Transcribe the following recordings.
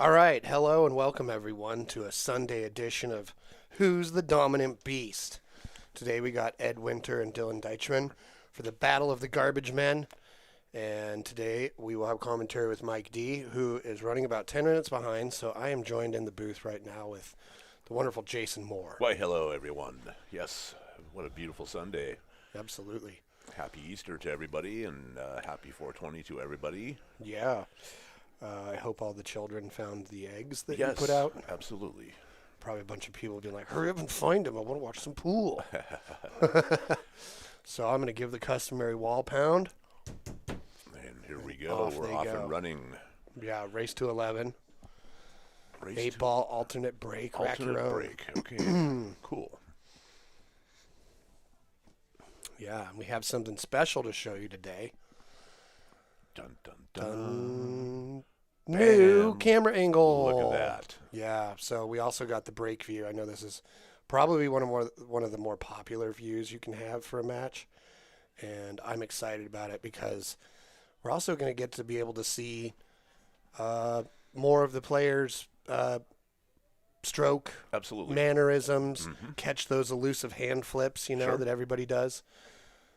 All right, hello and welcome everyone to a Sunday edition of Who's the Dominant Beast? Today we got Ed Winter and Dylan Deitchman for the Battle of the Garbage Men. And today we will have commentary with Mike D, who is running about 10 minutes behind. So I am joined in the booth right now with the wonderful Jason Moore. Why, hello, everyone. Yes, what a beautiful Sunday. Absolutely. Happy Easter to everybody, and happy 420 to everybody. Yeah. I hope all the children found the eggs that Yes, you put out. absolutely. Probably a bunch of people being like, hurry up and find them. I want to watch some pool. So I'm going to give the customary wall pound. And here we go. Off We're they off go. and running. Yeah, race to 11. Race 8 to ball, alternate break, rack your alternate own. break. Okay, cool. Yeah, and we have something special to show you today. Dun, dun, dun. New Bam. camera angle. Look at that. Yeah, so we also got the break view. I know this is probably one of the more popular views you can have for a match, and I'm excited about it because we're also going to get to be able to see more of the players' stroke Absolutely. mannerisms, catch those elusive hand flips, Sure. that everybody does.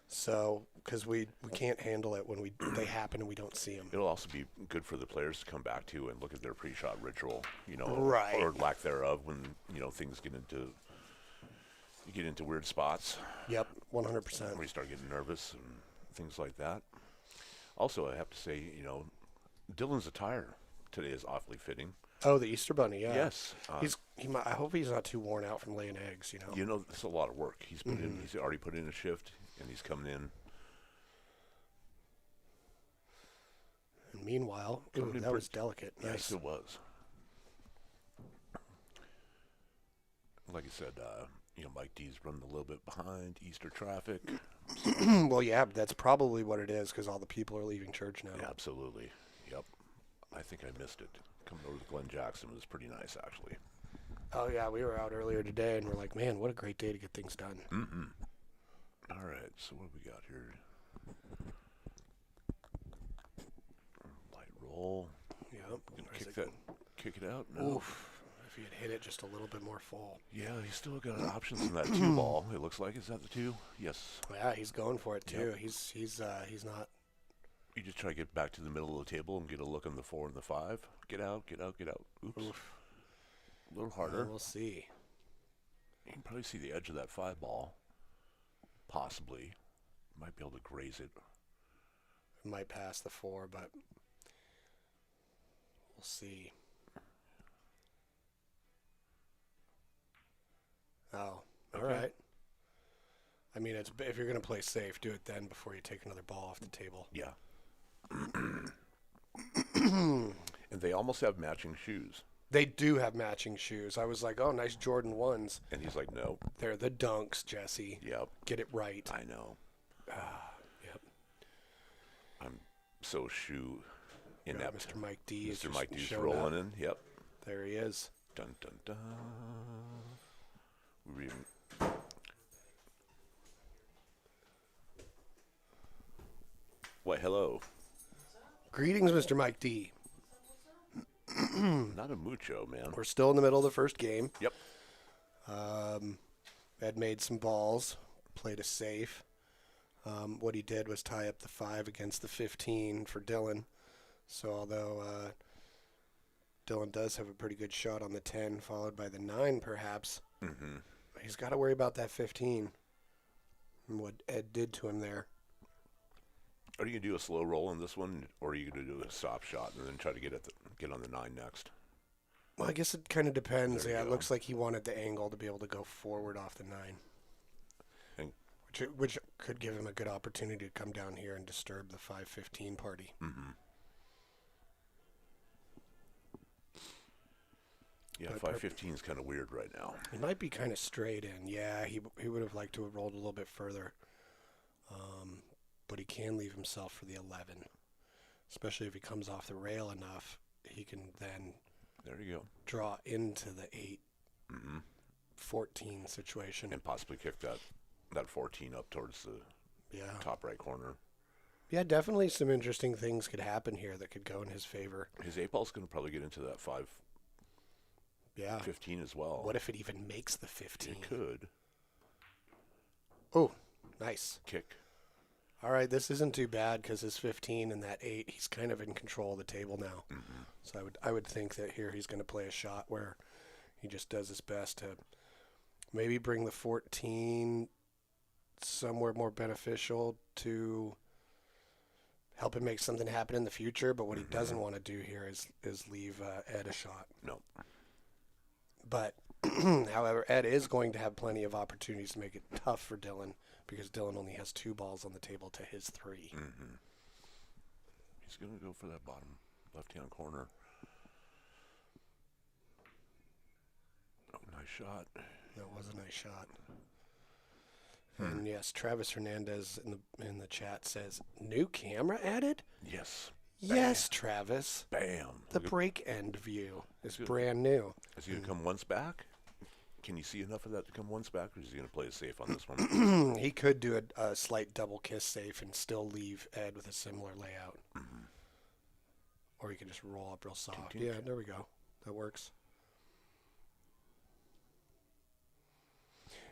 So, because we can't handle it when they happen and we don't see them. It'll also be good for the players to come back to and look at their pre-shot ritual, Right. or lack thereof when, things get into weird spots. Yep, 100%. Where you start getting nervous and things like that. Also, I have to say, Dylan's attire today is awfully fitting. Oh, the Easter Bunny, yeah. Yes. I hope he's not too worn out from laying eggs, It's a lot of work. He's already put in a shift, and he's coming in. And meanwhile, Coming in that was delicate. Yes, Nice. it was. Like I said, Mike D's running a little bit behind Easter traffic. Well, yeah, that's probably what it is because all the people are leaving church now. Yeah, absolutely. Yep. I think I missed it. Coming over to Glen Jackson was pretty nice, actually. Oh, yeah, we were out earlier today and we're like, man, what a great day to get things done. All right, so what do we got here? Light roll. Yep. Kick it out. No. Oof. If he had hit it just a little bit more full. Yeah, he's still got options in that 2 ball. It looks like. Is that the 2? Yes. Yeah, he's going for it too. Yep. He's not. You just try to get back to the middle of the table and get a look on the 4 and the 5. Get out. Oops. Oof. A little harder. We'll see. You can probably see the edge of that 5 ball. Possibly. Might be able to graze it. It might pass the 4, but we'll see. Oh, all Okay. right. I mean, if you're going to play safe, do it then before you take another ball off the table. Yeah. And they almost have matching shoes. They do have matching shoes. I was like, oh, nice Jordan 1s. And he's like, no. They're the Dunks, Jesse. Yep. Get it right. I know. Yep. I'm so shoe inept. Mr. Mike D is Mr. Mike D's showing rolling up. in. Yep. There he is. Dun dun dun. We even. Why, hello. Greetings, Mr. Mike D. Not a mucho, man. We're still in the middle of the first game. Yep. Ed made some balls, played a safe. What he did was tie up the 5 against the 15 for Dylan. So although Dylan does have a pretty good shot on the 10, followed by the 9 perhaps, he's got to worry about that 15 and what Ed did to him there. Are you gonna do a slow roll in this one, or are you gonna do a stop shot and then try to get on the 9 next? Well, I guess it kind of depends. There you Yeah, it go. looks like he wanted the angle to be able to go forward off the 9. And Which could give him a good opportunity to come down here and disturb the 5-15 party. yeah, But 515 is kind of weird right now. He might be kind of straight in. Yeah, he would have liked to have rolled a little bit further. But he can leave himself for the 11. Especially if he comes off the rail enough, he can then There you go. draw into the 8-14 situation. And possibly kick that 14 up towards the Yeah. top right corner. Yeah, definitely some interesting things could happen here that could go in his favor. His 8-ball's going to probably get into that 5-15 Yeah. as well. What if it even makes the 15? It could. Oh, nice. Kick. All right, this isn't too bad because his 15 and that 8, he's kind of in control of the table now. Mm-hmm. So I would think that here he's going to play a shot where he just does his best to maybe bring the 14 somewhere more beneficial to help him make something happen in the future. But what he doesn't want to do here is leave Ed a shot. No. But, however, Ed is going to have plenty of opportunities to make it tough for Dylan because Dylan only has 2 balls on the table to his 3. Mm-hmm. He's going to go for that bottom left-hand corner. Oh, nice shot. That was a nice shot. And yes, Travis Hernandez in the chat says, new camera added? Yes. Yes, Travis. Bam. The break end view is brand new. Is he going to come once back? Can you see enough of that to come once back, or is he going to play it safe on this one? He could do a slight double kiss safe and still leave Ed with a similar layout. Mm-hmm. Or he could just roll up real soft. Continue. Yeah, there we go. That works.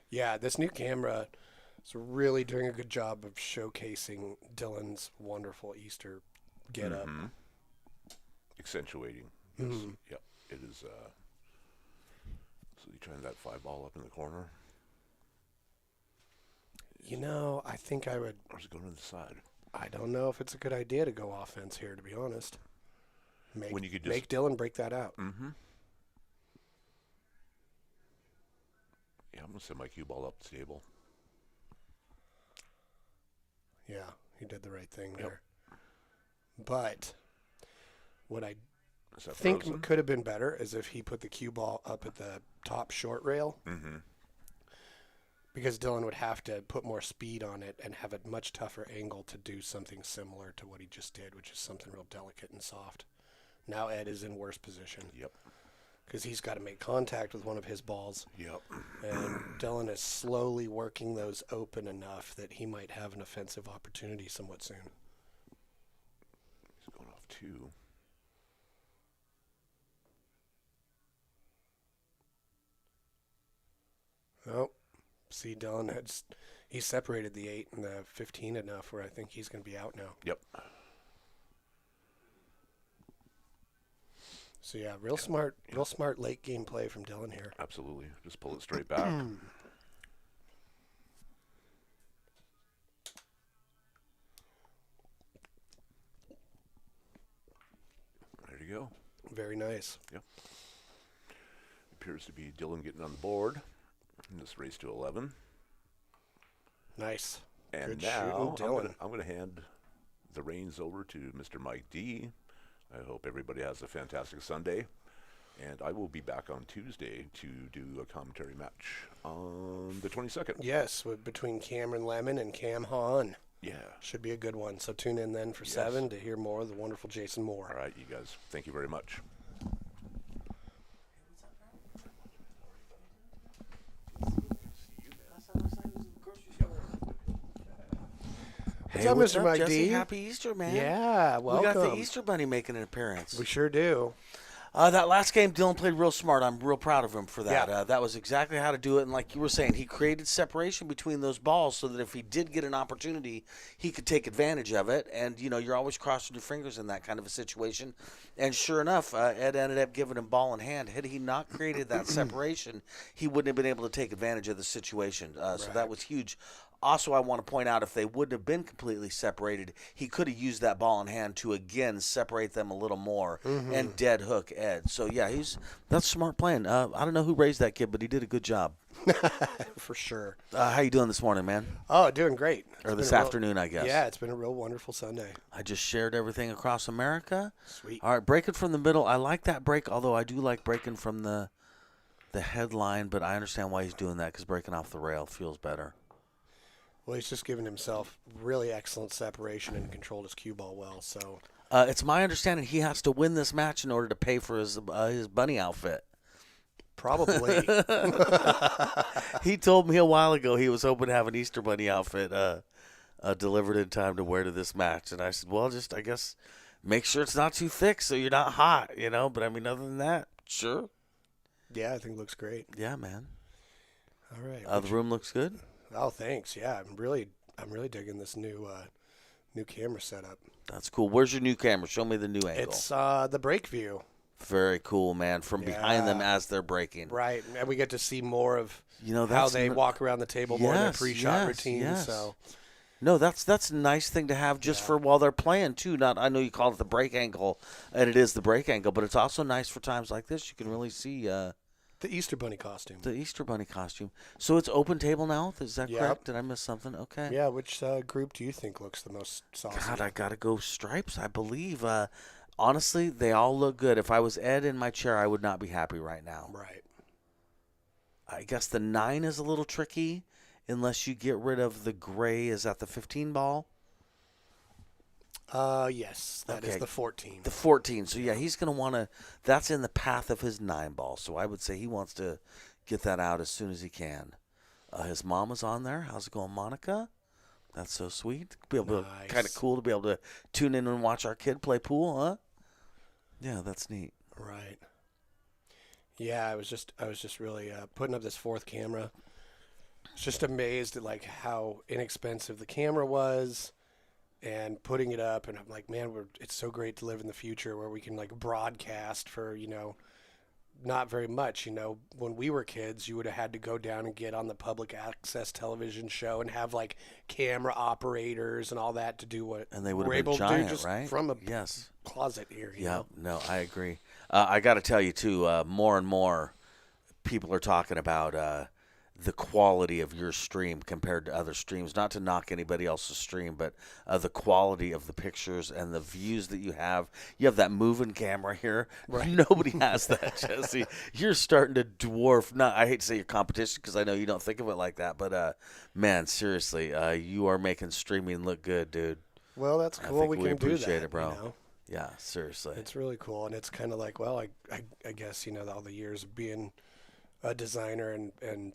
Yeah, this new camera is really doing a good job of showcasing Dylan's wonderful Easter getup. Mm-hmm. Accentuating. Yes. Mm-hmm. Yep. It is. So you trying that 5-ball up in the corner? You know, I think I would. Or is it going to the side? I don't know if it's a good idea to go offense here, to be honest. When you could just Make Dylan break that out. Mm-hmm. Yeah, I'm going to send my cue ball up the table. Yeah, he did the right thing Yep. there. But what I Is that think frozen? could have been better is if he put the cue ball up at the top short rail, Mm-hmm. because Dylan would have to put more speed on it and have a much tougher angle to do something similar to what he just did, which is something real delicate and soft. Now Ed is in worse position Yep. because he's got to make contact with one of his balls, Yep. and Dylan is slowly working those open enough that he might have an offensive opportunity somewhat soon. He's going off 2. Oh, see, Dylan he separated the 8 and the 15 enough where I think he's going to be out now. Yep. So yeah, real smart late game play from Dylan here. Absolutely. Just pull it straight back. There you go. Very nice. Appears to be Dylan getting on the board in this race to 11. Nice. And Good now shooting, Dylan. I'm going to hand the reins over to Mr. Mike D. I hope everybody has a fantastic Sunday. And I will be back on Tuesday to do a commentary match on the 22nd. Yes, between Cameron Lemon and Cam Hahn. Yeah. Should be a good one. So tune in then for 7 to hear more of the wonderful Jason Moore. All right, you guys. Thank you very much. What's up, Mr. Mike Jesse? D? Happy Easter, man. Yeah, welcome. We got the Easter Bunny making an appearance. We sure do. That last game, Dylan played real smart. I'm real proud of him for that. Yeah. That was exactly how to do it. And like you were saying, he created separation between those balls so that if he did get an opportunity, he could take advantage of it. And, you know, you're always crossing your fingers in that kind of a situation. And sure enough, Ed ended up giving him ball in hand. Had he not created that separation, he wouldn't have been able to take advantage of the situation. So that was huge. Also, I want to point out, if they wouldn't have been completely separated, he could have used that ball in hand to, again, separate them a little more and dead hook Ed. So, yeah, that's smart playing. I don't know who raised that kid, but he did a good job. For sure. How you doing this morning, man? Oh, doing great. Or this afternoon, I guess. Yeah, it's been a real wonderful Sunday. I just shared everything across America. Sweet. All right, breaking from the middle. I like that break, although I do like breaking from the headline, but I understand why he's doing that because breaking off the rail feels better. Well, he's just given himself really excellent separation and controlled his cue ball well. So it's my understanding he has to win this match in order to pay for his bunny outfit. probably. He told me a while ago he was hoping to have an Easter bunny outfit delivered in time to wear to this match. And I said, well, just, I guess, make sure it's not too thick so you're not hot, But, I mean, other than that, sure. Yeah, I think it looks great. Yeah, man. All right. The room looks good? Oh, thanks. Yeah, I'm really digging this new camera setup. That's cool. Where's your new camera? Show me the new angle. It's the break view. Very cool, man. From behind them Yeah. as they're breaking. Right, and we get to see more of how that's they walk around the table, more of their pre-shot routine. Yes. So No, that's a nice thing to have just for while they're playing too. Not, I know you call it the break angle, and it is the break angle, but it's also nice for times like this. You can really see the Easter Bunny costume. the Easter Bunny costume. So it's open table now. Is that Yep. correct? Did I miss something? Okay. Yeah, which group do you think looks the most saucy? God, I gotta go stripes. I believe. Honestly, they all look good. If I was Ed in my chair, I would not be happy right now. Right. I guess the 9 is a little tricky, unless you get rid of the gray. Is that the 15 ball? Yes, that is Okay. the 14. The 14. So, yeah, he's going to want to – that's in the path of his 9 ball. So, I would say he wants to get that out as soon as he can. His mom is on there. How's it going, Monica? That's so sweet. Be able to, Nice. kind of cool to be able to tune in and watch our kid play pool, huh? Yeah, that's neat. Right. Yeah, I was just really putting up this fourth camera. I was just amazed at like how inexpensive the camera was, and putting it up, and I'm like, man, it's so great to live in the future where we can like broadcast for not very much. When we were kids, you would have had to go down and get on the public access television show and have like camera operators and all that to do what And they would we're have been able to giant, do just right? from a Yes. closet here. you Yeah, know? no, I agree. I got to tell you, too, more and more people are talking about the quality of your stream compared to other streams. Not to knock anybody else's stream, but the quality of the pictures and the views that you have. You have that moving camera here. Right. Nobody has that, Jesse. You're starting to dwarf, I hate to say your competition because I know you don't think of it like that, but, man, seriously, you are making streaming look good, dude. Well, that's I cool. think We we can do appreciate that, it, bro. you know? Yeah, seriously. It's really cool, and it's kind of like, well, I guess all the years of being a designer and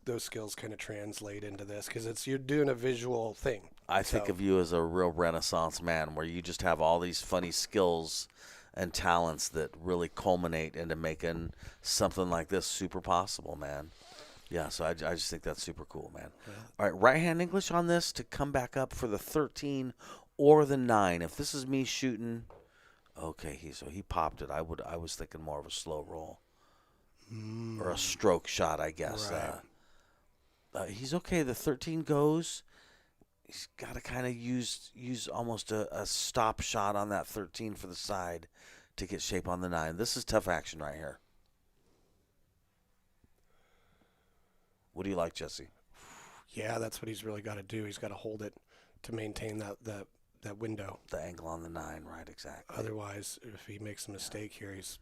those skills kind of translate into this because you're doing a visual thing. I think of you as a real Renaissance man, where you just have all these funny skills and talents that really culminate into making something like this super possible, man. Yeah, so I just think that's super cool, man. Yeah. All right, right-hand English on this to come back up for the 13 or the 9. If this is me shooting, okay, he popped it. I was thinking more of a slow roll or a stroke shot, I guess. Right. He's okay. The 13 goes. He's got to kind of use almost a stop shot on that 13 for the side to get shape on the 9. This is tough action right here. What do you like, Jesse? Yeah, that's what he's really got to do. He's got to hold it to maintain that window. The angle on the 9, right, exactly. Otherwise, if he makes a mistake here, he's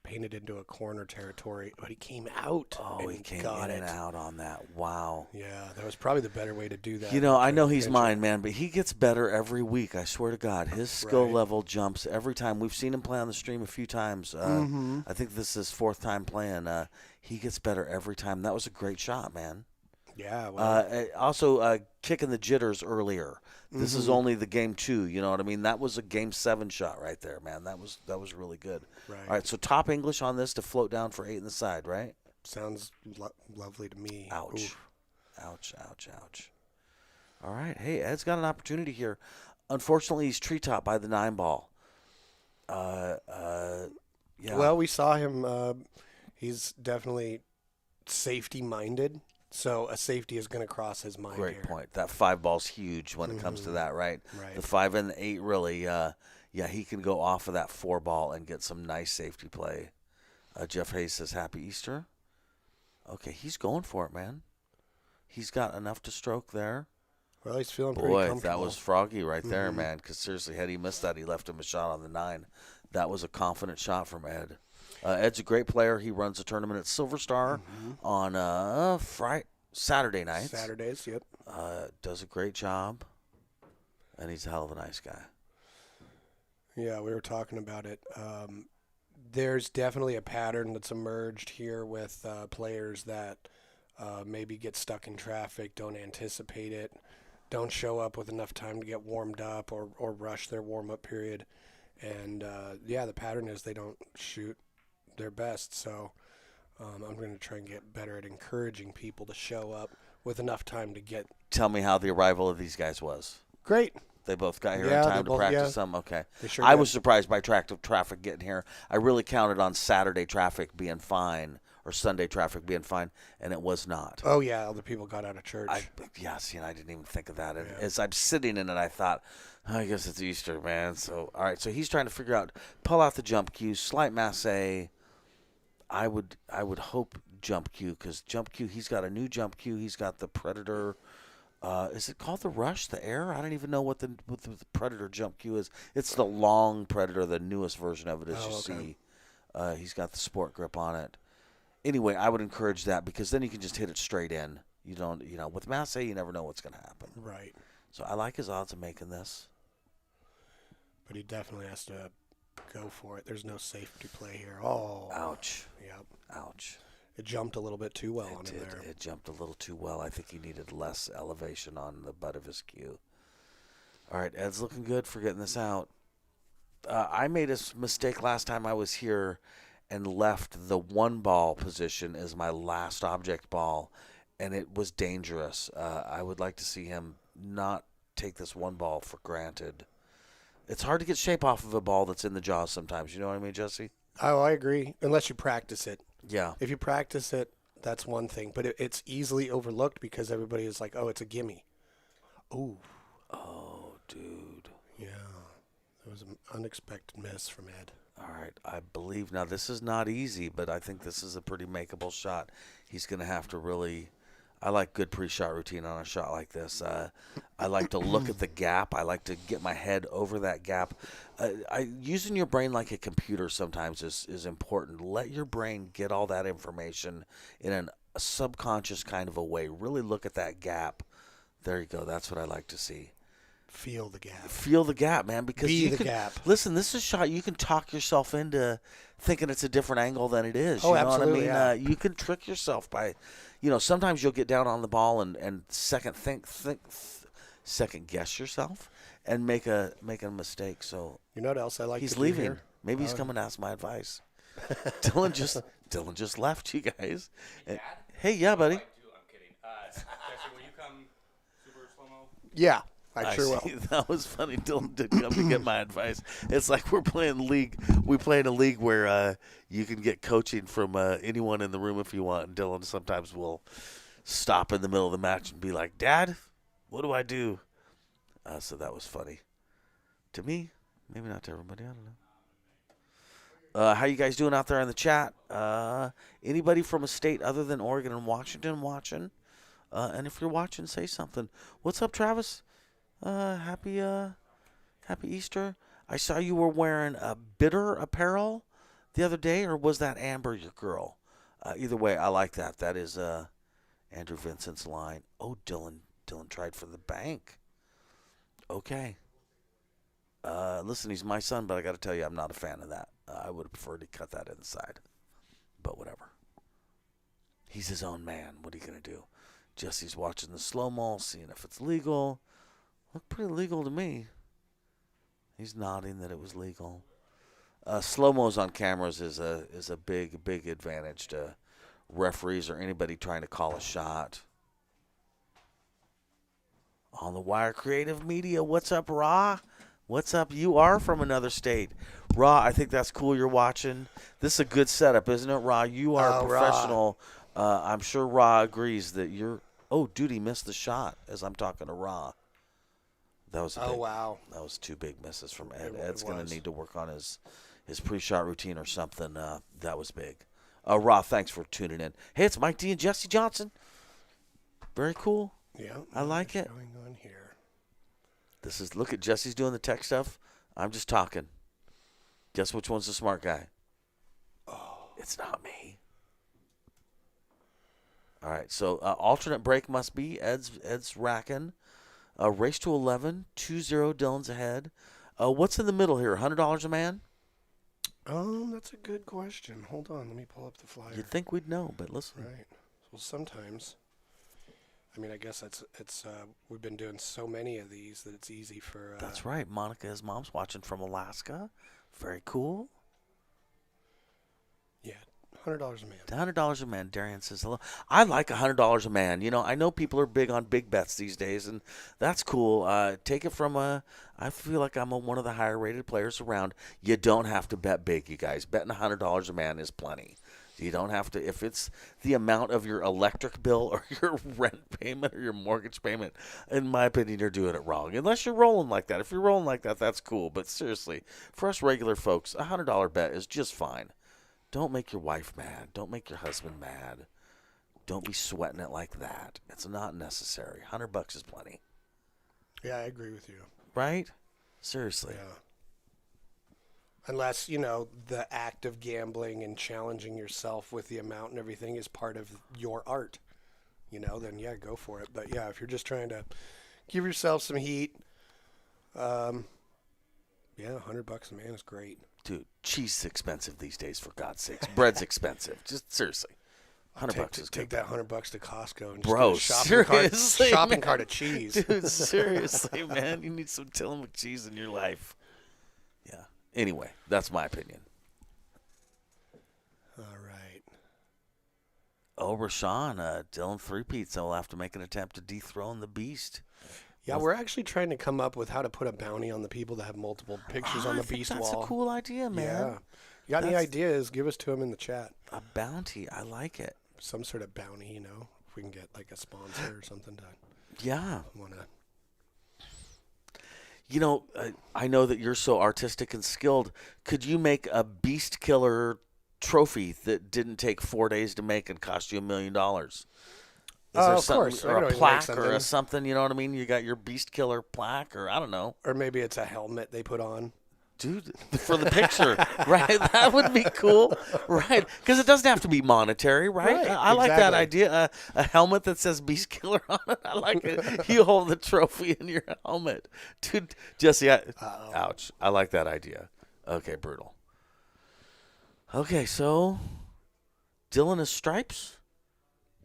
painted into a corner territory. But he came out. Oh, and he came got in it. and out on that. Wow. Yeah, that was probably the better way to do that. I know he's Attention. mine, man, but he gets better every week. I swear to God. His skill Right. level jumps every time. We've seen him play on the stream a few times. I think this is his 4th time playing. He gets better every time. That was a great shot, man. Yeah. Well, Also, kicking the jitters earlier. This is only the game 2. You know what I mean? That was a game 7 shot right there, man. That was really good. right. All right, so top English on this to float down for 8 in the side, right? Sounds lovely to me. Ouch. Oof. Ouch, ouch, ouch. All right. Hey, Ed's got an opportunity here. Unfortunately, he's treetop by the 9 ball. Yeah. Well, we saw him. He's definitely safety-minded, so a safety is going to cross his mind Great here. point. That 5 ball's huge when it comes to that, right? Right. The 5 and the 8 really, he can go off of that 4 ball and get some nice safety play. Jeff Hayes says, Happy Easter. Okay, he's going for it, man. He's got enough to stroke there. Well, he's feeling pretty Boy, comfortable. that was froggy right there, man, because seriously, had he missed that, he left him a shot on the 9. That was a confident shot from Ed. Ed's a great player. He runs a tournament at Silver Star on Saturday nights. Saturdays, yep. Does a great job, and he's a hell of a nice guy. Yeah, we were talking about it. There's definitely a pattern that's emerged here with players that maybe get stuck in traffic, don't anticipate it, don't show up with enough time to get warmed up or rush their warm-up period. And, the pattern is they don't shoot their best. So I'm going to try and get better at encouraging people to show up with enough time to get. Tell me how the arrival of these guys was. Great. They both got here Yeah, in they time to both- practice yeah. some? Okay. They sure I did. was surprised by traffic getting here. I really counted on Saturday traffic being fine or Sunday traffic being fine, and it was not. Oh, yeah, other people got out of church. I didn't even think of that. And Yeah. as I'm sitting in it, I thought, I guess it's Easter, man. So, all right. So he's trying to figure out, pull out the jump cue, slight masse. I would hope jump cue, because jump cue, he's got a new jump cue. He's got the Predator. Is it called the Rush, the Air? I don't even know what the Predator jump cue is. It's the long Predator, the newest version of it, as you see. He's got the sport grip on it. Anyway, I would encourage that, because then you can just hit it straight in. You don't, with masse, you never know what's going to happen. Right. So I like his odds of making this. But he definitely has to go for it. There's no safety play here. Oh. Ouch. Yep. Ouch. It jumped a little bit too well on It him did. there. It jumped a little too well. I think he needed less elevation on the butt of his cue. All right, Ed's looking good for getting this out. I made a mistake last time I was here and left the one ball position as my last object ball, and it was dangerous. I would like to see him not take this one ball for granted. It's hard to get shape off of a ball that's in the jaws sometimes. You know what I mean, Jesse? Oh, I agree. Unless you practice it. Yeah. If you practice it, that's one thing. But it's easily overlooked because everybody is like, oh, it's a gimme. Ooh. Oh, dude. Yeah. There was an unexpected miss from Ed. All right, I believe now this is not easy, but I think this is a pretty makeable shot. He's going to have to really. I like good pre-shot routine on a shot like this. I like to look at the gap. I like to get my head over that gap. Using your brain like a computer sometimes is important. Let your brain get all that information in a subconscious kind of a way. Really look at that gap. There you go. That's what I like to see. Feel the gap. Feel the gap, man, because Be you the can, gap. Listen, this is a shot you can talk yourself into thinking it's a different angle than it is. Oh, you know absolutely, what I mean? yeah. You can trick yourself by, sometimes you'll get down on the ball and second guess yourself and make a mistake. So You know what else I like he's to do leaving. here? Maybe he's Oh. coming to ask my advice. Dylan just left you guys. Hey, yeah, buddy. I'm kidding. Jesse, will you come super slow-mo? Yeah, I sure will. see. That was funny. Dylan did come to get my advice. It's like we're playing league. We play in a league where you can get coaching from anyone in the room if you want. And Dylan sometimes will stop in the middle of the match and be like, "Dad, what do I do?" So that was funny to me. Maybe not to everybody. I don't know. How you guys doing out there in the chat? Anybody from a state other than Oregon and Washington watching? And if you're watching, say something. What's up, Travis? Happy Easter. I saw you were wearing a bitter apparel the other day, or was that Amber, your girl? Either way, I like that. That is Andrew Vincent's line. Oh, Dylan tried for the bank. Okay. Listen, he's my son, but I got to tell you, I'm not a fan of that. I would have preferred to cut that inside, but whatever. He's his own man. What are you going to do? Jesse's watching the slow-mo, seeing if it's legal. Looked pretty legal to me. He's nodding that it was legal. Slow-mos on cameras is a big advantage to referees or anybody trying to call a shot. On the Wire Creative Media, what's up, Ra? What's up? You are from another state. Ra, I think that's cool you're watching. This is a good setup, isn't it, Ra? You are a Oh, Ra. professional. I'm sure Ra agrees that you're... Oh, dude, he missed the shot as I'm talking to Ra. That was Oh, wow. That was two big misses from Ed. It Ed's going was. to need to work on his pre-shot routine or something. That was big. Ra, thanks for tuning in. Hey, it's Mike D and Jesse Johnson. Very cool. Yeah. I like it. Going on here. Look at Jesse's doing the tech stuff. I'm just talking. Guess which one's the smart guy? Oh, it's not me. All right, so alternate break must be Ed's racking. Race to 11, 2-0, Dylan's ahead. What's in the middle here? $100 a man? That's a good question. Hold on, let me pull up the flyer. You'd think we'd know, but listen. Right. Well, sometimes. I mean, I guess we've been doing so many of these that it's easy for. That's right. Monica, his mom's watching from Alaska. Very cool. Yeah, $100 a man. $100 a man. Darian says hello. I like $100 a man. You know, I know people are big on big bets these days, and that's cool. Take it from I feel like I'm one of the higher rated players around. You don't have to bet big, you guys. Betting $100 a man is plenty. You don't have to, if it's the amount of your electric bill or your rent payment or your mortgage payment, in my opinion, you're doing it wrong. Unless you're rolling like that. If you're rolling like that, that's cool. But seriously, for us regular folks, a $100 bet is just fine. Don't make your wife mad. Don't make your husband mad. Don't be sweating it like that. It's not necessary. $100 is plenty. Yeah, I agree with you. Right? Seriously. Yeah. Unless, the act of gambling and challenging yourself with the amount and everything is part of your art, then yeah, go for it. But yeah, if you're just trying to give yourself some heat, yeah, $100 a man is great. Dude, cheese is expensive these days, for God's sakes. Bread's expensive. Just seriously. $100 is take good. that $100 to Costco and Bro, just get a seriously, shopping man. cart of cheese. Dude, seriously, man. You need some Tillamook cheese in your life. Yeah. Anyway, that's my opinion. All right. Oh, Rashawn, Dylan Threepeat, so we'll have to make an attempt to dethrone the beast. Yeah, we're actually trying to come up with how to put a bounty on the people that have multiple pictures on the beast that's wall. a cool idea, man. Yeah. You got any ideas? Give us to them in the chat. A bounty. I like it. Some sort of bounty, if we can get like a sponsor or something to Yeah. want to. I know that you're so artistic and skilled. Could you make a beast killer trophy that didn't take 4 days to make and cost you $1 million? Is there of something, course. I or could a always make plaque or something. something? You know what I mean? You got your beast killer plaque, or I don't know. Or maybe it's a helmet they put on. Dude, for the picture, right? That would be cool, right? Because it doesn't have to be monetary, right? Right, I like that exactly. idea. A helmet that says Beast Killer on it. I like it. You hold the trophy in your helmet. Dude, Jesse, ouch. I like that idea. Okay, brutal. Okay, so Dylan is stripes,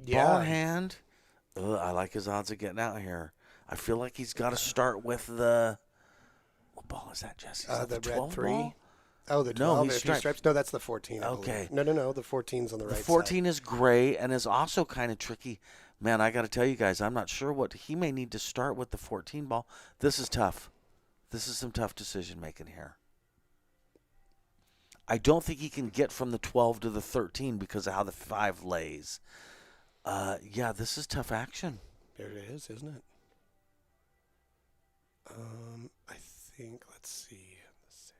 ball in hand. I like his odds of getting out here. I feel like he's got to start with the... What ball is that, Jesse? Is that The the red 12 3. ball? Oh, the No, 12. he's If he's stripes. No, that's the 14. I Okay. believe. No. The 14's on the The right 14 is gray and is also kind of tricky. Man, I got to tell you guys, I'm not sure what he may need to start with the 14 ball. This is tough. This is some tough decision making here. I don't think he can get from the 12 to the 13 because of how the 5 lays. Yeah, this is tough action. There it is, isn't it? I think, let's see. The 6.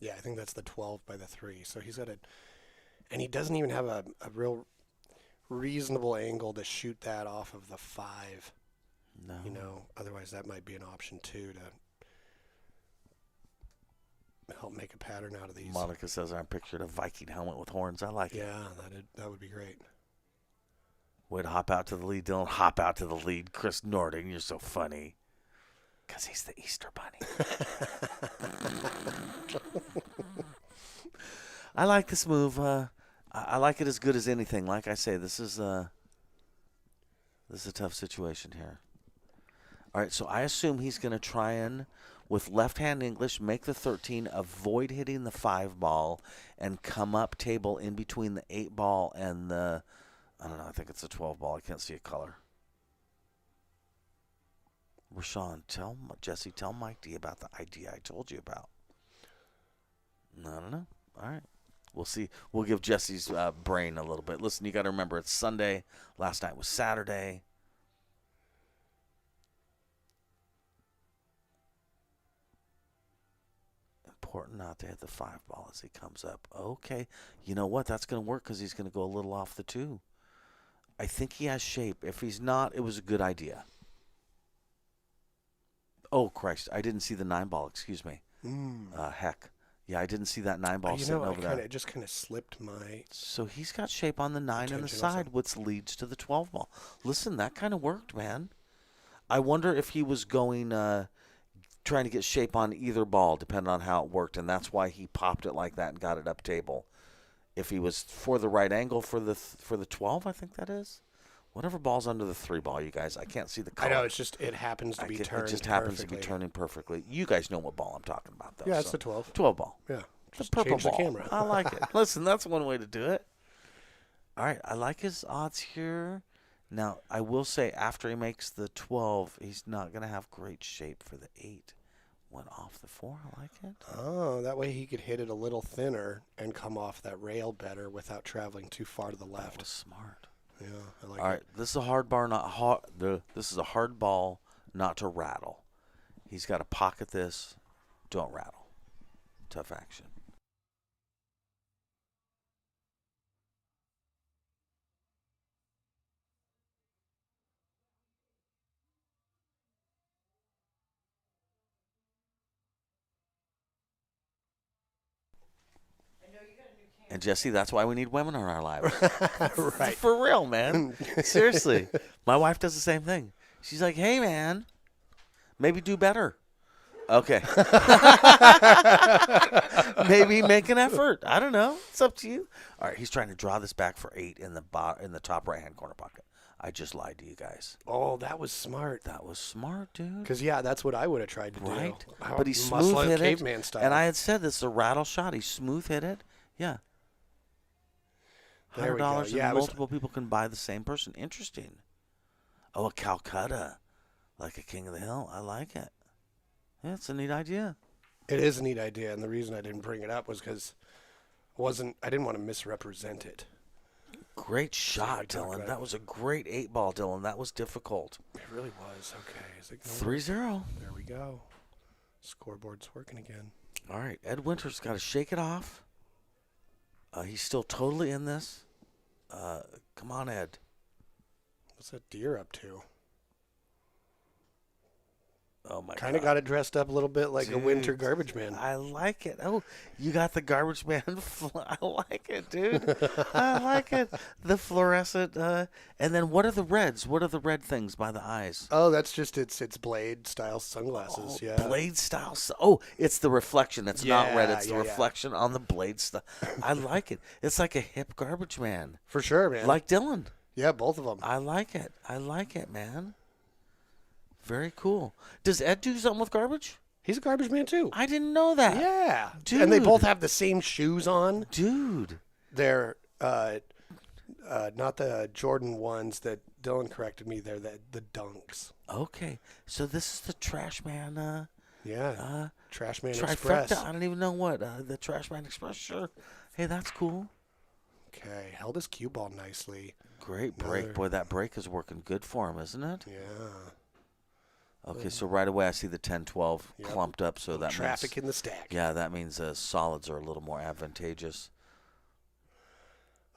Yeah, I think that's the 12 by the 3. So he's got and he doesn't even have a real reasonable angle to shoot that off of the 5. No. Otherwise that might be an option too to help make a pattern out of these. Monica says I'm pictured a Viking helmet with horns. I like it. Yeah, that would be great. Way to hop out to the lead, Dylan. Hop out to the lead. Chris Nording, you're so funny. Because he's the Easter Bunny. I like this move. I like it as good as anything. Like I say, this is a tough situation here. All right, so I assume he's going to try and, with left-hand English, make the 13, avoid hitting the 5 ball, and come up table in between the 8 ball and the, I don't know, I think it's a 12 ball. I can't see a color. Rashawn, tell Mike D about the idea I told you about. I don't know. All right. We'll see. We'll give Jesse's brain a little bit. Listen, you got to remember it's Sunday. Last night was Saturday. Important not to hit the 5 ball as he comes up. Okay. You know what? That's going to work because he's going to go a little off the 2. I think he has shape. If he's not, it was a good idea. Oh, Christ. I didn't see the 9 ball. Excuse me. Heck. Yeah, I didn't see that 9 ball sitting over there. It just kind of slipped my... So he's got shape on the 9 on the Attention side, also. which leads to the 12 ball. Listen, that kind of worked, man. I wonder if he was going, trying to get shape on either ball, depending on how it worked, and that's why he popped it like that and got it up table. If he was for the right angle for the 12, I think that is. Whatever ball's under the 3 ball, you guys. I can't see the color. I know, it's just, it happens to be turned It just happens perfectly. to be turning perfectly. You guys know what ball I'm talking about, though. Yeah, it's the 12. 12 ball. Yeah. The Just purple change ball. the camera. I like it. Listen, that's one way to do it. All right, I like his odds here. Now, I will say after he makes the 12, he's not going to have great shape for the 8. Went off the 4. I like it. Oh, that way he could hit it a little thinner and come off that rail better without traveling too far to the That left. was smart. Yeah, I like All it. right, this is a hard bar, not hard. This is a hard ball, not to rattle. He's got to pocket this. Don't rattle. Tough action. And Jesse, that's why we need women in our lives. Right. For real, man. Seriously. My wife does the same thing. She's like, hey, man, maybe do better. Okay. Maybe make an effort. I don't know. It's up to you. All right, he's trying to draw this back for 8 in the top right-hand corner pocket. I just lied to you guys. Oh, that was smart. That was smart, dude. Because, yeah, that's what I would have tried to Right? do. But he Muscle smooth it hit it. caveman style. And I had said this is a rattle shot. He smooth hit it. Yeah. There we go. $100 Yeah, and it was- multiple people can buy the same person. Interesting. Oh, a Calcutta. Like a King of the Hill. I like it. Yeah, it's a neat idea. It is a neat idea, and the reason I didn't bring it up was because I didn't want to misrepresent it. Great shot, we talked Dylan. about That it. was a great 8-ball, Dylan. That was difficult. It really was. Okay. Is it 3-0. There we go. Scoreboard's working again. All right. Ed Winter's got to shake it off. He's still totally in this. Come on, Ed. What's that deer up to? Oh, my God. Kind of got it dressed up a little bit like a winter Dude, garbage man. I like it. Oh, you got the garbage man. I like it, dude. I like it. The fluorescent. And then what are the reds? What are the red things by the eyes? Oh, that's just its blade style sunglasses. Yeah. Blade style. Oh, it's the reflection. It's not red. Yeah, It's the yeah, yeah. reflection on the blade stuff. I like it. It's like a hip garbage man. For sure, man. Like Dylan. Yeah, both of them. I like it. I like it, man. Very cool. Does Ed do something with garbage? He's a garbage man too. I didn't know that. Yeah. And they Dude. both have the same shoes on. Dude. They're not the Jordan ones that Dylan corrected me. They're the Dunks. Okay. So this is the Trash Man Yeah. Trash Man trifecta. Express. I don't even know what. The Trash Man Express. Sure. Hey, that's cool. Okay. Held his cue ball nicely. Great break. Another- Boy, that break is working good for him, isn't it? Yeah. Okay, so right away I see the 10-12 Yep. clumped up, so that Traffic means, in the stack. yeah, that means solids are a little more advantageous.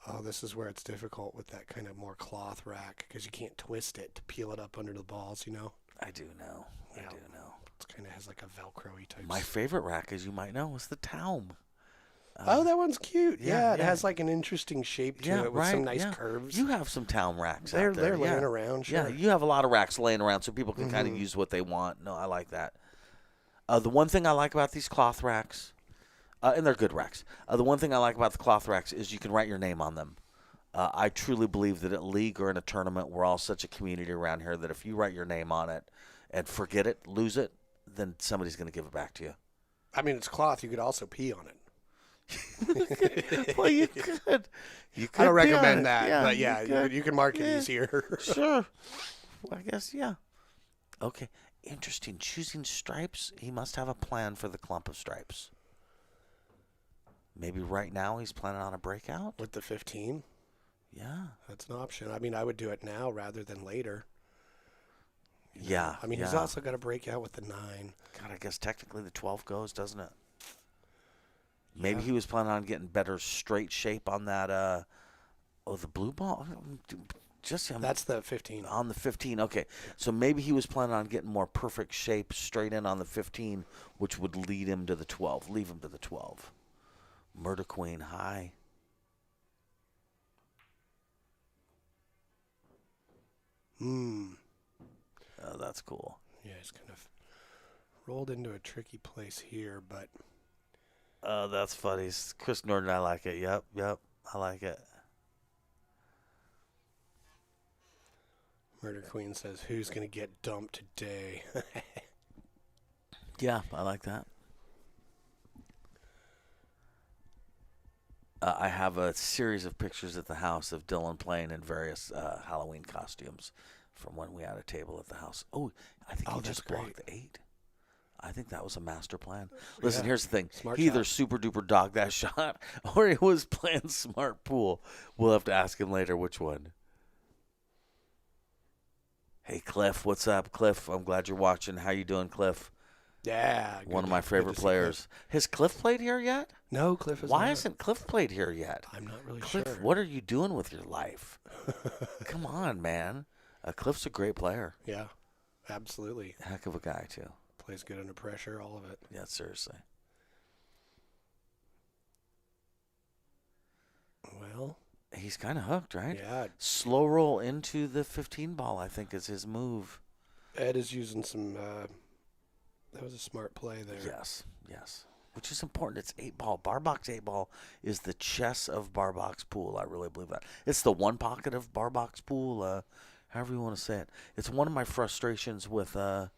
Oh, this is where it's difficult with that kind of more cloth rack because you can't twist it to peel it up under the balls, you know? I do know. Yeah. I do know. It kind of has like a Velcro-y type. My favorite rack, as you might know, is the Taum. Oh, that one's cute. yeah, Yeah, it yeah. has like an interesting shape to Yeah, it with right. some nice yeah. curves. You have some Taum racks they're out there. laying yeah. around, sure. Yeah, you have a lot of racks laying around so people can kind of use what they want. No, I like that. The one thing I like about these cloth racks, and they're good racks, the one thing I like about the cloth racks is you can write your name on them. I truly believe that at league or in a tournament, we're all such a community around here that if you write your name on it and forget it, lose it, then somebody's going to give it back to you. I mean, it's cloth. You could also pee on it. Well, you could. You could I don't be on recommend it. that, but you yeah, could. you can mark it Yeah. easier. Sure. Well, I guess, yeah. Okay. Interesting. Choosing stripes. He must have a plan for the clump of stripes. Maybe right now he's planning on a breakout? With the 15, Yeah. that's an option. I mean, I would do it now rather than later. Yeah. I mean, he's yeah. also got to break out with the 9. God, I guess technically the 12 goes, doesn't it? Maybe he was planning on getting better straight shape on that, the blue ball? Just That's the 15. on the 15. Okay. So maybe he was planning on getting more perfect shape straight in on the 15, which would lead him to the 12. Leave him to the 12. Murder Queen high. Hmm. Oh, that's cool. Yeah, he's kind of rolled into a tricky place here, but Oh, that's funny. Chris Norton, I like it. Yep. I like it. Murder Queen says, who's going to get dumped today? Yeah, I like that. I have a series of pictures at the house of Dylan playing in various Halloween costumes from when we had a table at the house. Oh, I think he that's just blocked great. the 8. I think that was a master plan. Listen, Yeah, here's the thing. smart He either shot. super duper dogged that shot or he was playing smart pool. We'll have to ask him later which one. Hey, Cliff, what's up? Cliff, I'm glad you're watching. How you doing, Cliff? Yeah. One of my good to favorite see players. Has Cliff played here yet? Cliff. No, Cliff is Why not. hasn't Cliff played here yet? I'm not really Cliff, sure. what are you doing with your life? Come on, man. Cliff's a great player. Yeah, absolutely. Heck of a guy, too. Plays good under pressure, all of it. Yeah, seriously. Well, He's kind of hooked, right? yeah. Slow roll into the 15 ball, I think, is his move. Ed is using some. That was a smart play there. Yes, yes. Which is important. It's 8 ball. Bar box 8 ball is the chess of bar box pool. I really believe that. It's the one pocket of bar box pool, however you want to say it. It's one of my frustrations with, not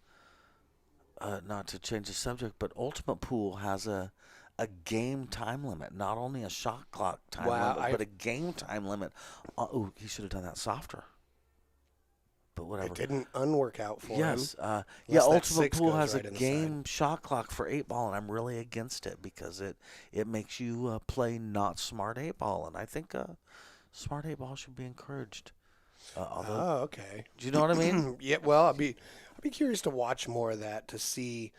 to change the subject, but Ultimate Pool has a game time limit. Not only a shot clock time limit, but a game time limit. Oh, he should have done that softer. But whatever. It didn't unwork out for him. Yes. Unless Yeah, that Ultimate 6 Pool goes has right a in the game shot clock for 8 ball, and I'm really against it because it makes you play not smart 8 ball, and I think smart 8 ball should be encouraged. Although, Okay. do you know what I mean? Yeah. Well, I'd be curious to watch more of that to see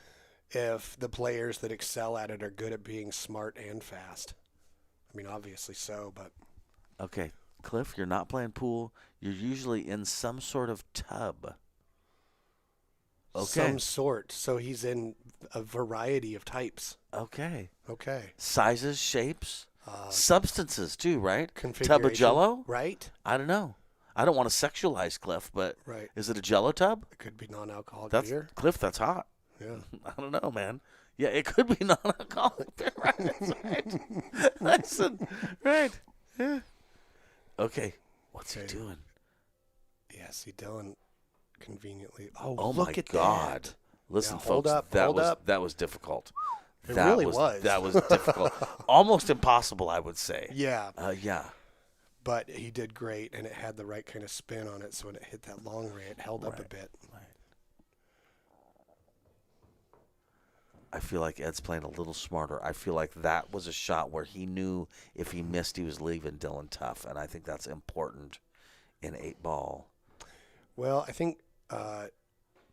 if the players that excel at it are good at being smart and fast. I mean, obviously so, but Okay, Cliff, you're not playing pool. You're usually in some sort of tub. Okay. some sort. So he's in a variety of types. Okay. Okay. Sizes, shapes, substances too, right? Tub of Configuration, Jello? right? I don't know. I don't want to sexualize Cliff, but Right. is it a Jello tub? It could be non-alcoholic That's beer. Cliff. That's hot. Yeah. I don't know, man. Yeah, it could be non-alcoholic beer. Right. That's right. Listen, right. Yeah. Okay. What's he Okay. doing? Yeah. See, Dylan conveniently. Oh look my at God! that. Listen, Now, hold folks. up, that hold was up. that was difficult. It That really was. That was difficult. Almost impossible, I would say. Yeah. Yeah. But he did great, and it had the right kind of spin on it. So when it hit that long ray, it held up a Right. bit. Right. I feel like Ed's playing a little smarter. I feel like that was a shot where he knew if he missed, he was leaving Dylan tough, and I think that's important in 8 ball. Well, I think Ed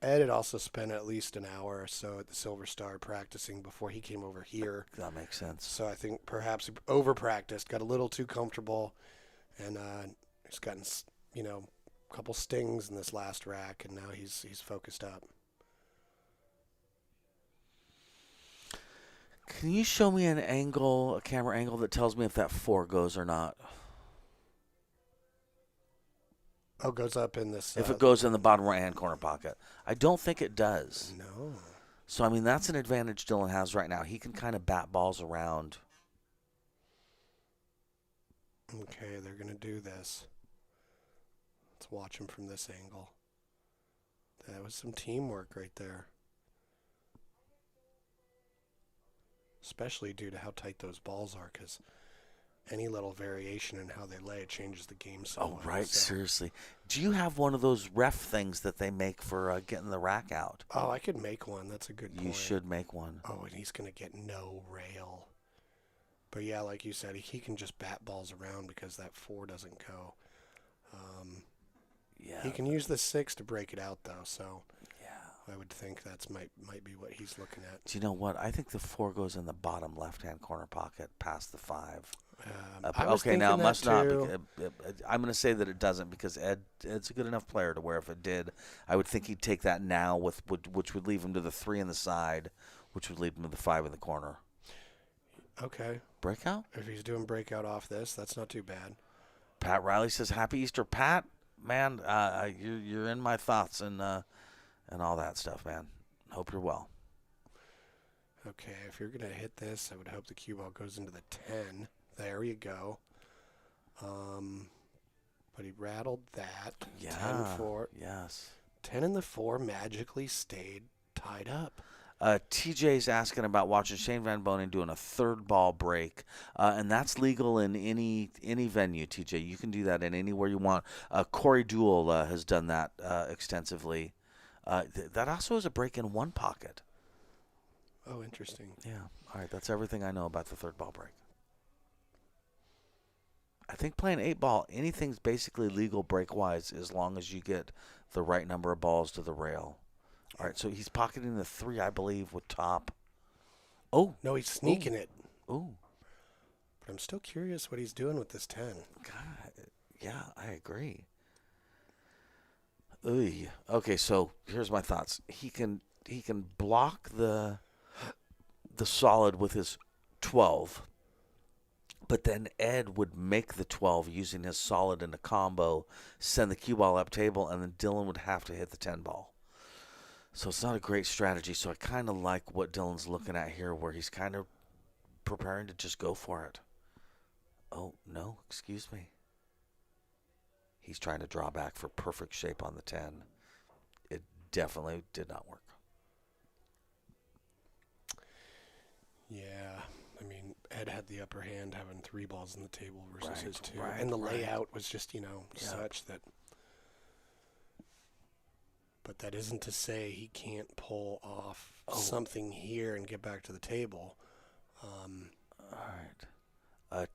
had also spent at least an hour or so at the Silver Star practicing before he came over here. That makes sense. So I think perhaps he over-practiced, got a little too comfortable, and he's gotten, a couple stings in this last rack, and now he's focused up. Can you show me an angle, a camera angle that tells me if that 4 goes or not? Oh, goes up in this. If it goes in the bottom right-hand corner pocket. I don't think it does. No. So, I mean, that's an advantage Dylan has right now. He can kind of bat balls around. Okay, they're going to do this. Let's watch him from this angle. That was some teamwork right there. Especially due to how tight those balls are, because any little variation in how they lay changes the game so Oh, much. right, So. seriously. Do you have one of those ref things that they make for getting the rack out? Oh, I could make one. That's a good point. You should make one. Oh, and he's going to get no rail. But yeah, like you said, he can just bat balls around because that 4 doesn't go. Yeah. He can use the 6 to break it out, though, so Yeah. I would think that's might be what he's looking at. Do you know what? I think the 4 goes in the bottom left-hand corner pocket past the 5. I was Okay, now it thinking must that not. too. I'm going to say that it doesn't because Ed's a good enough player to where if it did, I would think he'd take that now, which would leave him to the 3 in the side, which would leave him to the 5 in the corner. Okay. Breakout? If he's doing breakout off this, that's not too bad. Pat Riley says, "Happy Easter, Pat." Man, you're in my thoughts and all that stuff, man. Hope you're well. Okay, if you're going to hit this, I would hope the cue ball goes into the 10. There you go. But he rattled that. Yeah. 10-4. Yes. 10 and the 4 magically stayed tied up. TJ's asking about watching Shane Van Bonen doing a third ball break, and that's legal in any venue. TJ, you can do that in anywhere you want. Corey Duell has done that extensively. That also is a break in one pocket. Oh, interesting. Yeah. All right. That's everything I know about the third ball break. I think playing 8-ball, anything's basically legal break-wise as long as you get the right number of balls to the rail. All right, so he's pocketing the 3, I believe, with top. Oh. No, he's sneaking it. Oh. But I'm still curious what he's doing with this 10. God, yeah, I agree. Ooh. Okay, so here's my thoughts. He can block the solid with his 12. But then Ed would make the 12 using his solid in a combo, send the cue ball up table, and then Dylan would have to hit the 10 ball. So it's not a great strategy. So I kind of like what Dylan's looking at here, where he's kind of preparing to just go for it. Oh, no, excuse me. He's trying to draw back for perfect shape on the 10. It definitely did not work. Yeah. I mean, Ed had the upper hand having 3 balls on the table versus Right, his 2. right, And the right. layout was just, Yeah. such that. But that isn't to say he can't pull off something here and get back to the table. All right.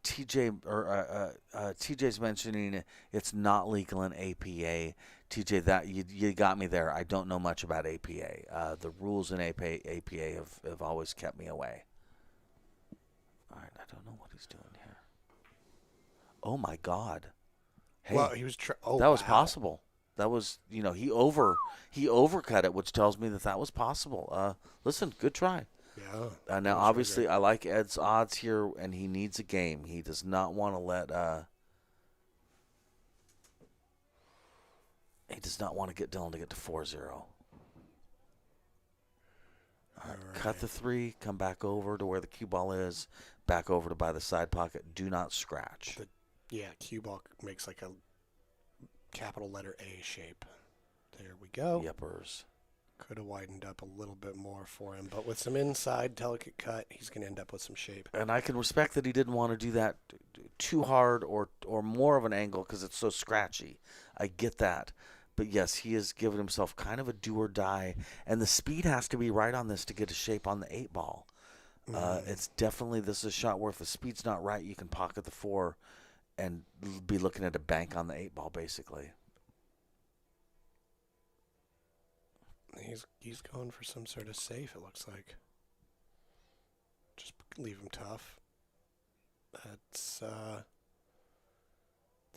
TJ's mentioning it's not legal in APA. TJ, that you got me there. I don't know much about APA. The rules in APA have always kept me away. All right, I don't know what he's doing here. Oh my God! Hey, Well, he was. that was possible. That was, he overcut it, which tells me that was possible. Listen, good try. Yeah. Now, obviously, I like Ed's odds here, and he needs a game. He does not want to let. He does not want to get Dylan to get to 4-0. All right, cut the 3, come back over to where the cue ball is, back over to by the side pocket. Do not scratch. Cue ball makes like a capital letter A shape. There we go. Yepers. Could have widened up a little bit more for him, but with some inside delicate cut, he's going to end up with some shape. And I can respect that he didn't want to do that too hard or more of an angle because it's so scratchy. I get that. But yes, he has given himself kind of a do or die, and the speed has to be right on this to get a shape on the 8-ball. It's definitely, this is a shot where if the speed's not right, you can pocket the 4 and be looking at a bank on the 8-ball basically. He's going for some sort of safe, it looks like. Just leave him tough. That's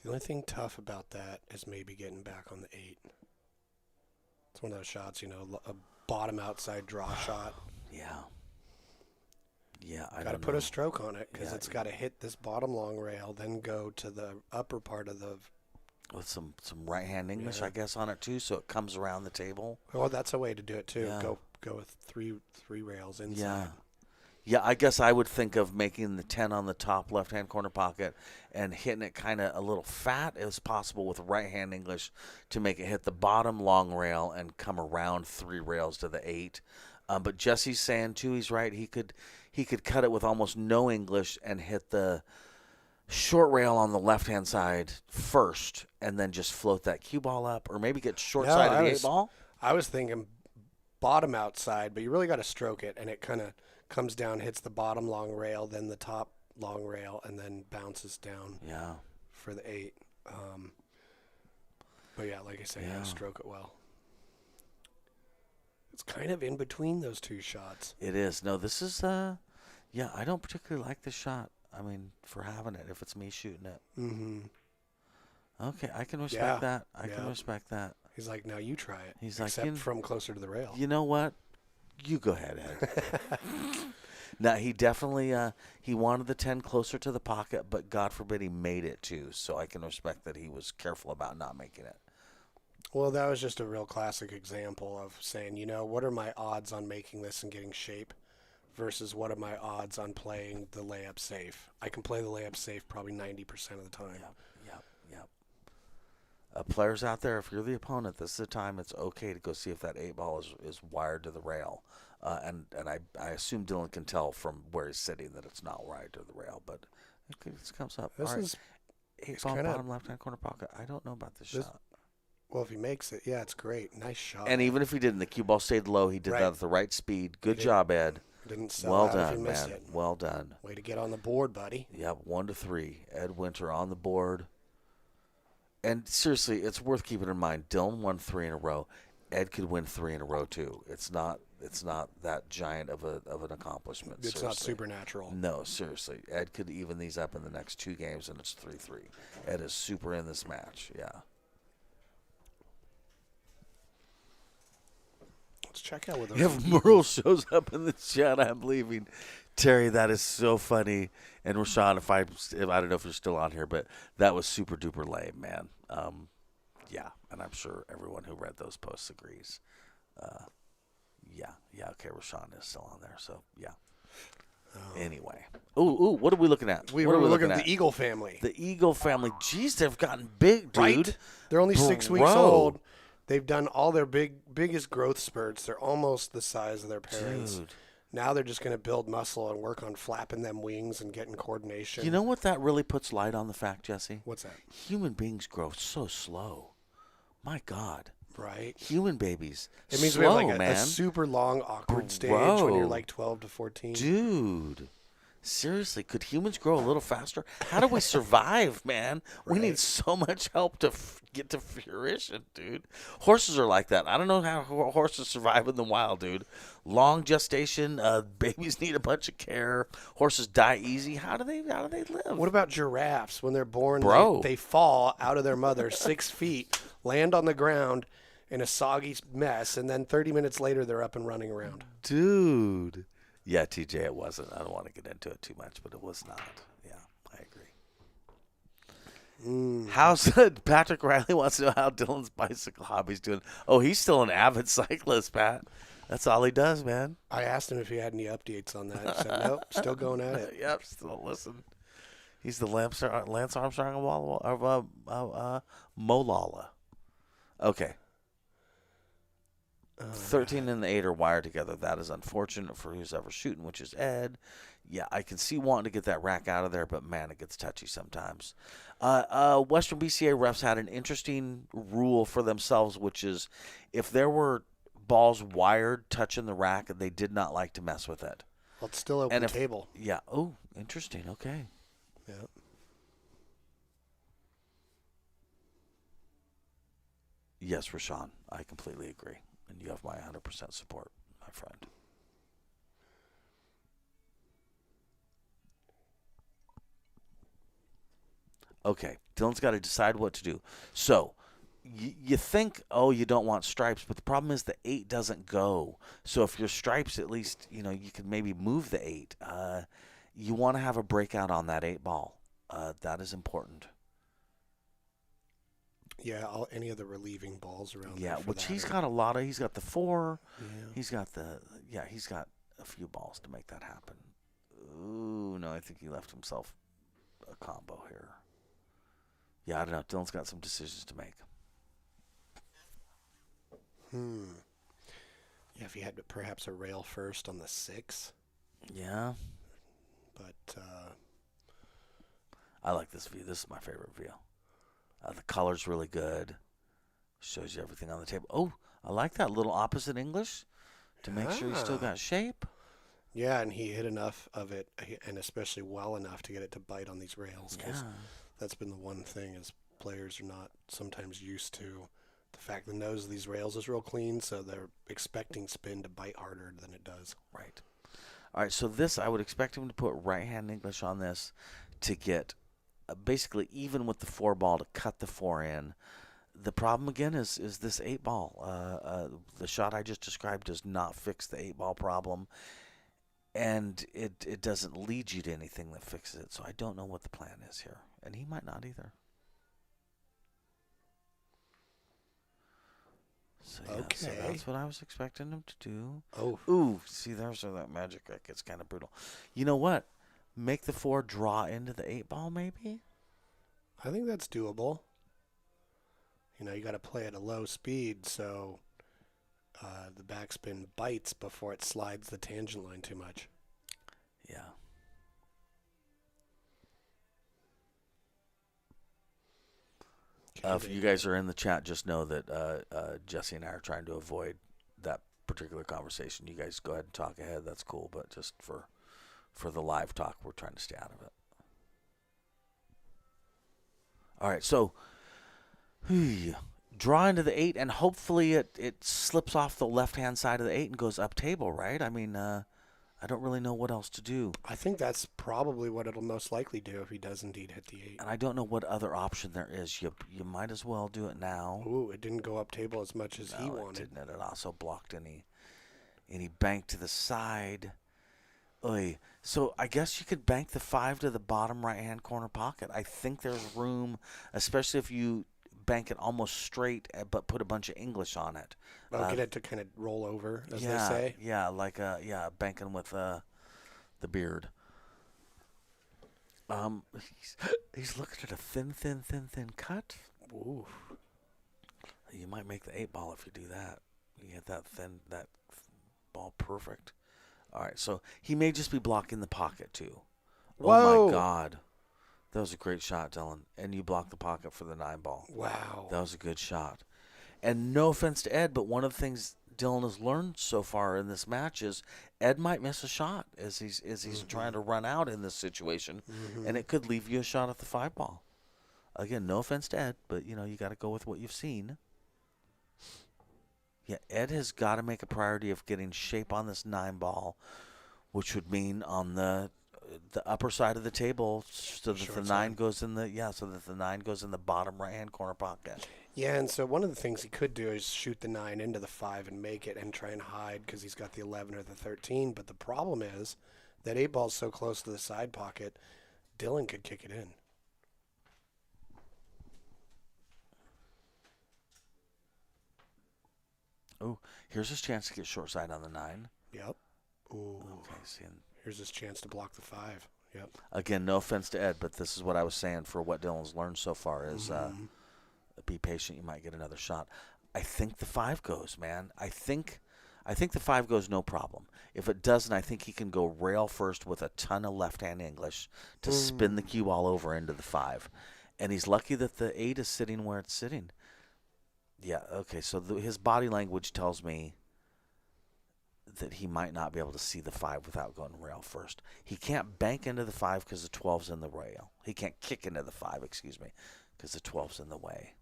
the only thing tough about that is maybe getting back on the 8. It's one of those shots, a bottom outside draw shot. Yeah. Yeah, I got to put a stroke on it because it's got to hit this bottom long rail, then go to the upper part of the. With some right-hand English, I guess, on it too, so it comes around the table. Well, that's a way to do it too. Yeah. Go with three rails inside. Yeah, I guess I would think of making the 10 on the top left-hand corner pocket and hitting it kind of a little fat as possible with right-hand English to make it hit the bottom long rail and come around 3 rails to the 8. But Jesse's saying too, he's right. He could cut it with almost no English and hit the short rail on the left-hand side first and then just float that cue ball up, or maybe get short side of the 8-ball. I was thinking bottom outside, but you really got to stroke it, and it kind of comes down, hits the bottom long rail, then the top long rail, and then bounces down for the 8. But yeah, like I said, you got to stroke it well. It's kind of in between those 2 shots. It is. No, this is, I don't particularly like this shot. I mean, for having it, if it's me shooting it. Mm-hmm. Okay, I can respect that. I can respect that. He's like, now you try it. He's except like, from closer to the rail. You know what? You go ahead, Ed. Now, he definitely, he wanted the 10 closer to the pocket, but God forbid he made it too. So I can respect that he was careful about not making it. Well, that was just a real classic example of saying, what are my odds on making this and getting shape versus what are my odds on playing the layup safe. I can play the layup safe probably 90% of the time. Yep. Players out there, if you're the opponent, this is the time it's okay to go see if that 8-ball is wired to the rail. And I assume Dylan can tell from where he's sitting that it's not wired to the rail, but it comes up. This All right. is 8-ball, kinda- bottom left-hand corner pocket. I don't know about this shot. well, if he makes it, yeah, it's great. Nice shot. And even if he didn't, the cue ball stayed low. He did Right. that at the right speed. Good did. job, Ed. Didn't sell Well out if he done, missed man. it. Well done. Way to get on the board, buddy. Yep, 1-3. Ed Winter on the board. And seriously, it's worth keeping in mind. Dylan won 3 in a row. Ed could win 3 in a row too. It's not that giant of an accomplishment. It's not seriously. supernatural. No, seriously. Ed could even these up in the next 2 games, and it's 3-3. Ed is super in this match. Yeah. Let's check out with those. If Merle shows up in the chat, I'm leaving. Terry, that is so funny. And Rashawn, if I don't know if you're still on here, but that was super duper lame, man. Yeah, and I'm sure everyone who read those posts agrees. Yeah, okay, Rashawn is still on there, so yeah. Anyway. Ooh, what are we looking at? We What were are looking at the Eagle family. The Eagle family. Jeez, they've gotten big, dude. Right? They're only 6 weeks Bro. old. They've done all their biggest growth spurts. They're almost the size of their parents. Dude. Now they're just going to build muscle and work on flapping them wings and getting coordination. You know what that really puts light on the fact, Jesse? What's that? Human beings grow so slow. My God. Right? Human babies. It means slow, we have like a man. super long, awkward stage when you're Bro. like 12 to 14. Dude. Seriously, could humans grow a little faster? How do we survive, man? We need so much help to get to fruition, dude. Horses are like that. I don't know how horses survive in the wild, dude. Long gestation, babies need a bunch of care. Horses die easy. How do they live? What about giraffes? When they're born, Bro. they fall out of their mother 6 feet, land on the ground in a soggy mess, and then 30 minutes later they're up and running around. Dude. Yeah, TJ, it wasn't. I don't want to get into it too much, but it was not. Yeah, I agree. How's Patrick Riley wants to know how Dylan's bicycle hobby's doing. Oh, he's still an avid cyclist, Pat. That's all he does, man. I asked him if he had any updates on that. He said, nope, still going at it. Yep, still listen. He's the Lance Armstrong of Molalla. Okay. 13 and the 8 are wired together. That is unfortunate for who's ever shooting, which is Ed. Yeah, I can see wanting to get that rack out of there, but man, it gets touchy sometimes. Western BCA refs had an interesting rule for themselves, which is if there were balls wired touching the rack, they did not like to mess with it. Well, it's still open table. Yeah. Oh, interesting. Okay. Yeah. Yes, Rashawn, I completely agree. And you have my 100% support, my friend. Okay, Dylan's got to decide what to do. So, you think, oh, you don't want stripes, but the problem is the 8 doesn't go. So if your stripes, at least, you can maybe move the 8. You want to have a breakout on that 8 ball. That is important. Yeah, any of the relieving balls around. Yeah, there for which that he's are- got a lot of. He's got the 4. Yeah. He's got he's got a few balls to make that happen. Ooh, no, I think he left himself a combo here. Yeah, I don't know. Dylan's got some decisions to make. Yeah, if he had perhaps a rail first on the 6, Yeah, but I like this view. This is my favorite view. The color's really good. Shows you everything on the table. Oh, I like that little opposite English to make sure he's still got shape. yeah, and he hit enough of it, and especially well enough to get it to bite on these rails. 'Cause Yeah. that's been the one thing is players are not sometimes used to the fact the nose of these rails is real clean, so they're expecting spin to bite harder than it does. Right. All right, so this, I would expect him to put right-hand English on this to get basically even with the 4 ball to cut the 4 in. The problem, again, is this 8 ball. The shot I just described does not fix the 8 ball problem, and it doesn't lead you to anything that fixes it. So I don't know what the plan is here, and he might not either. So, yeah, so Okay. that's what I was expecting him to do. Oh, Ooh, see, there's where that magic gets kind of brutal. You know what? Make the 4 draw into the 8 ball, maybe? I think that's doable. You got to play at a low speed, so the backspin bites before it slides the tangent line too much. Yeah. If you guys are in the chat, just know that Jesse and I are trying to avoid that particular conversation. You guys go ahead and talk ahead. That's cool. But just for the live talk, we're trying to stay out of it. All right. So draw into the 8, and hopefully it slips off the left-hand side of the 8 and goes up table, right? I mean, I don't really know what else to do. I think that's probably what it'll most likely do if he does indeed hit the 8. And I don't know what other option there is. You might as well do it now. Ooh, it didn't go up table as much as he wanted. It didn't. It also blocked any bank to the side. Oy. So I guess you could bank the 5 to the bottom right-hand corner pocket. I think there's room, especially if you bank it almost straight, but put a bunch of English on it. Get it to kind of roll over, as yeah, they say. Yeah, like banking with the beard. He's looking at a thin cut. Ooh. You might make the 8 ball if you do that. You hit that ball perfect. All right, so he may just be blocking the pocket too. Whoa. Oh my God, that was a great shot, Dylan. And you blocked the pocket for the 9 ball. Wow. That was a good shot. And no offense to Ed, but one of the things Dylan has learned so far in this match is Ed might miss a shot as he's trying to run out in this situation, and it could leave you a shot at the 5 ball. Again, no offense to Ed, but you got to go with what you've seen. Yeah, Ed has got to make a priority of getting shape on this 9 ball, which would mean on the upper side of the table, so that the 9 goes in the bottom right hand corner pocket. Yeah, and so one of the things he could do is shoot the 9 into the 5 and make it and try and hide because he's got the 11 or the 13. But the problem is that 8 ball's so close to the side pocket, Dylan could kick it in. Oh, here's his chance to get short side on the 9. Yep. Ooh. Okay, Here's his chance to block the 5. Yep. again, no offense to Ed, but this is what I was saying for what Dylan's learned so far is be patient. You might get another shot. I think the 5 goes, man. I think the 5 goes no problem. If it doesn't, I think he can go rail first with a ton of left-hand English to spin the cue all over into the 5. And he's lucky that the 8 is sitting where it's sitting. Yeah, okay, so his body language tells me that he might not be able to see the 5 without going rail first. He can't bank into the 5 because the 12's in the rail. He can't kick into the 5, because the 12's in the way,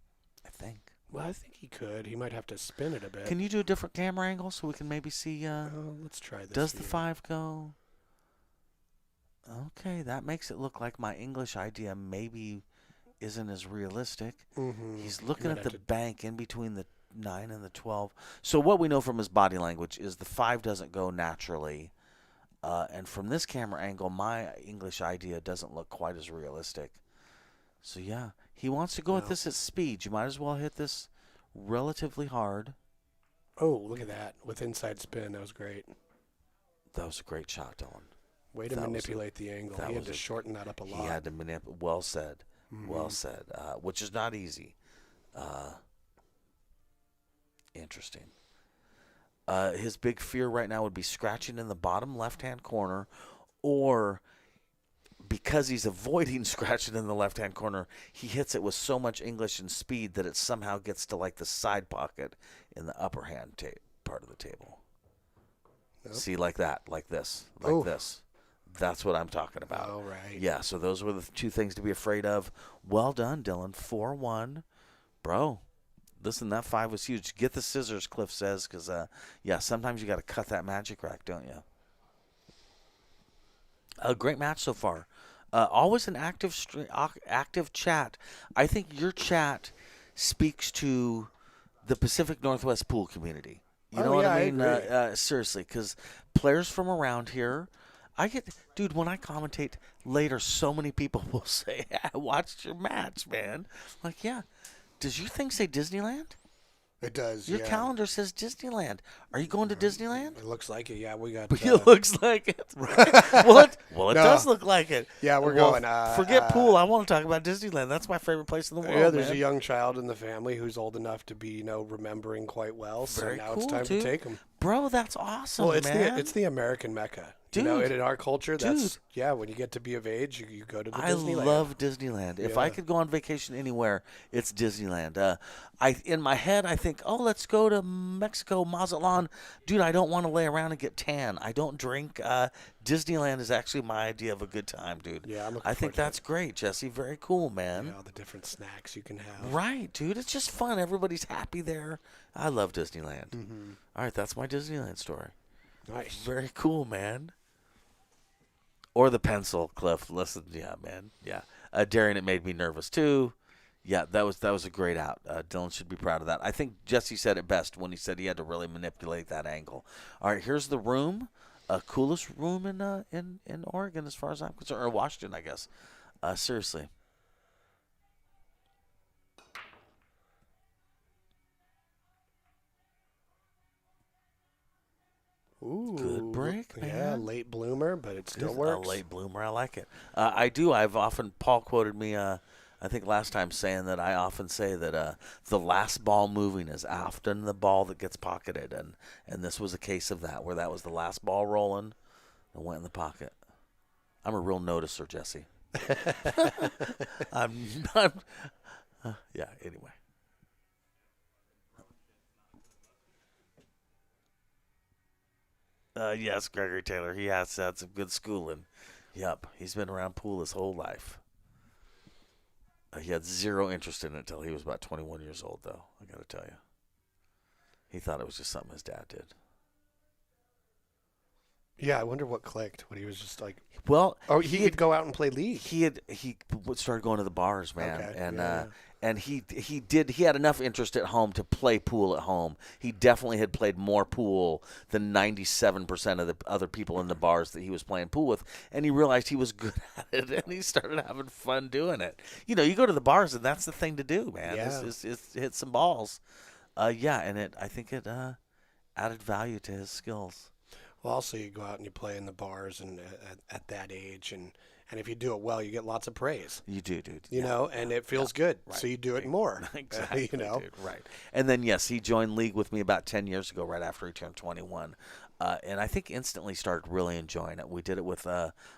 I think. Well, I think he could. He might have to spin it a bit. Can you do a different camera angle so we can maybe see? Let's try this. Does the 5 go? Okay, that makes it look like my English idea maybe isn't as realistic. He's looking at the bank in between the 9 and the 12. So what we know from his body language is the 5 doesn't go naturally. And from this camera angle, my English idea doesn't look quite as realistic. So, yeah, he wants to go with this at speed. You might as well hit this relatively hard. Oh, look at that. With inside spin. That was great. That was a great shot, Dylan. Way to manipulate the angle. He had to shorten that up a lot. He had to manipulate. Well said. Well said. Which is not easy. Interesting. His big fear right now would be scratching in the bottom left-hand corner, or because he's avoiding scratching in the left-hand corner, he hits it with so much English and speed that it somehow gets to like the side pocket in the upper hand part of the table. Nope. See, like that, like this, like this. That's what I'm talking about. All right. Yeah, so those were the 2 things to be afraid of. Well done, Dylan. 4-1. Bro, listen, that 5 was huge. Get the scissors, Cliff says, because, sometimes you got to cut that magic rack, don't you? A great match so far. Always an active chat. I think your chat speaks to the Pacific Northwest pool community. You know what I mean? Seriously, because players from around here, when I commentate later, so many people will say, I watched your match, man. Like, yeah. Does your thing say Disneyland? It does. Your yeah. calendar says Disneyland. Are you going to Disneyland? It looks like it. Yeah, we got. It looks like it. Well, it No. does look like it. Yeah, we're Well, going. forget pool. I want to talk about Disneyland. That's my favorite place in the world. Yeah, there's man. a young child in the family who's old enough to be, remembering quite well. So Very now cool, it's time dude. to take him. Bro, that's awesome, Well, it's man. the American Mecca. Dude. And in our culture, that's Dude. when you get to be of age, you go to the I Disneyland. love Disneyland. If I Yeah. could go on vacation anywhere, it's Disneyland. In my head, I think, oh, let's go to Mexico, Mazatlan. Dude, I don't want to lay around and get tan. I don't drink. Disneyland is actually my idea of a good time, dude. Yeah, I'm looking I think forward to that's great, Jesse. Very cool, man. all the different snacks you can have. Right, dude. It's just fun. Everybody's happy there. I love Disneyland. Mm-hmm. All right, that's my Disneyland story. Nice. Very cool, man. Or the pencil, Cliff. Listen, yeah, man. Yeah. Darian, it made me nervous, too. Yeah, that was a great out. Dylan should be proud of that. I think Jesse said it best when he said he had to really manipulate that angle. All right, here's the room. Coolest room in Oregon as far as I'm concerned. Or Washington, I guess. Seriously. Ooh, Good break, Yeah, man. late bloomer, but it still It's works. A late bloomer. I like it. I do. Paul quoted me, I think last time, saying that I often say that the last ball moving is often the ball that gets pocketed. And this was a case of that, where that was the last ball rolling and went in the pocket. I'm a real noticer, Jesse. I'm not. Yeah, anyway. Yes, Gregory Taylor. He has had some good schooling. Yep, he's been around pool his whole life. He had zero interest in it until he was about 21 years old, though, I got to tell you. He thought it was just something his dad did. Yeah, I wonder what clicked. What he was just like. Well, Oh, he could go out and play league. he started going to the bars, man, Okay, and yeah. and he had enough interest at home to play pool at home. He definitely had played more pool than 97% of the other people in the bars that he was playing pool with, and he realized he was good at it, and he started having fun doing it. You go to the bars, and that's the thing to do, man. Yeah. Is hit some balls. Yeah, and I think it added value to his skills. Well, also you go out and you play in the bars, and at that age, and if you do it well, you get lots of praise. You do, dude. And it feels good, so you do it more. Exactly, Dude, right. And then, yes, he joined league with me about 10 years ago, right after he turned 21. And I think instantly started really enjoying it. We did it with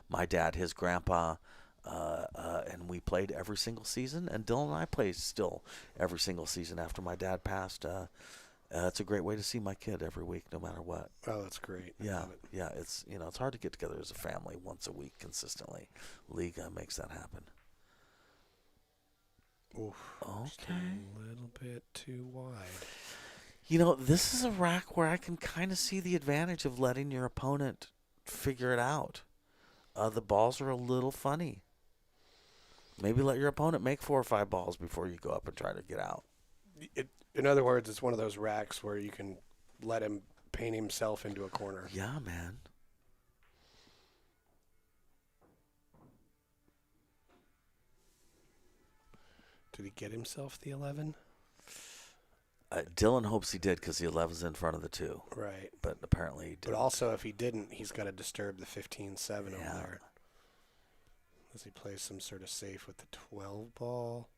my dad, his grandpa, and we played every single season. And Dylan and I play still every single season after my dad passed. It's a great way to see my kid every week, no matter what. Oh, that's great. I Yeah, love it. yeah. It's it's hard to get together as a family once a week consistently. League makes that happen. Oof, just Okay. a little bit too wide. This is a rack where I can kind of see the advantage of letting your opponent figure it out. The balls are a little funny. Maybe let your opponent make 4 or 5 balls before you go up and try to get out. In other words, it's one of those racks where you can let him paint himself into a corner. Yeah, man. Did he get himself the 11? Dylan hopes he did because the 11's in front of the 2. Right. But apparently he didn't. But also, if he didn't, he's got to disturb the 15-7 over Yeah. there. As he plays some sort of safe with the 12 ball.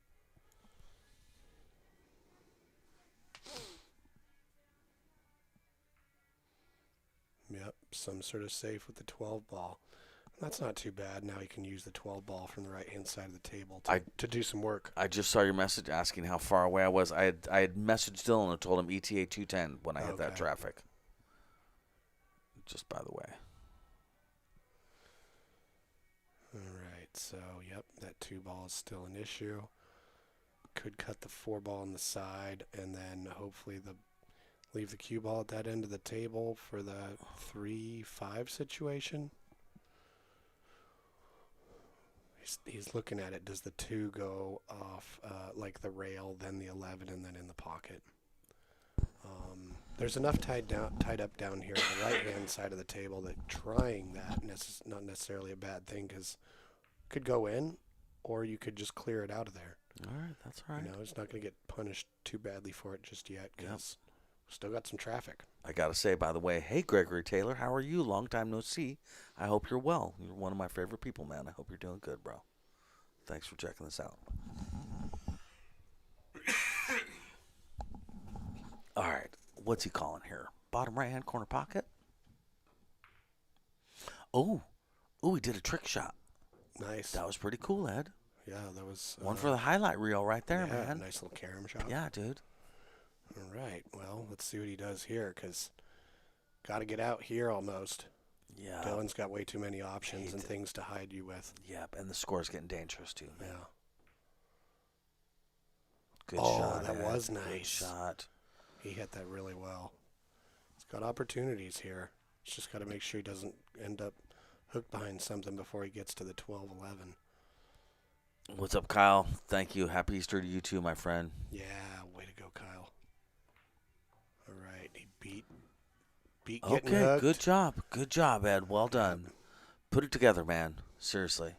Yep, some sort of safe with the 12 ball. That's not too bad. Now he can use the 12 ball from the right-hand side of the table to do some work. I just saw your message asking how far away I was. I had messaged Dylan and told him ETA 210 when I hit that Okay. traffic. Just by the way. All right, so, yep, that 2 ball is still an issue. Could cut the 4 ball on the side, and then hopefully leave the cue ball at that end of the table for the 3-5 situation. He's looking at it. Does the 2 go off like the rail, then the 11, and then in the pocket? There's enough tied up down here on the right-hand side of the table that trying that not necessarily a bad thing, because could go in, or you could just clear it out of there. All right, that's all right. You know, he's not going to get punished too badly for it just yet because we still got some traffic. I got to say, by the way, hey, Gregory Taylor, how are you? Long time no see. I hope you're well. You're one of my favorite people, man. I hope you're doing good, bro. Thanks for checking this out. All right, what's he calling here? Bottom right-hand corner pocket? Oh, he did a trick shot. Nice. That was pretty cool, Ed. Yeah, that was... One for the highlight reel right there, yeah, man. nice little carom shot. Yeah, dude. All right, well, let's see what he does here because got to get out here almost. Yeah. Dylan's got way too many options and things to hide you with. Yep, and the score's getting dangerous, too, man. Yeah. Good Oh, shot, that Ed. was Good nice. shot. He hit that really well. He's got opportunities here. He's just got to make sure he doesn't end up hooked behind something before he gets to the 12-11. What's up, Kyle? Thank you. Happy Easter to you, too, my friend. Yeah, way to go, Kyle. All right, he beat getting Okay, hooked. good job. Good job, Ed. Well done. Put it together, man. Seriously.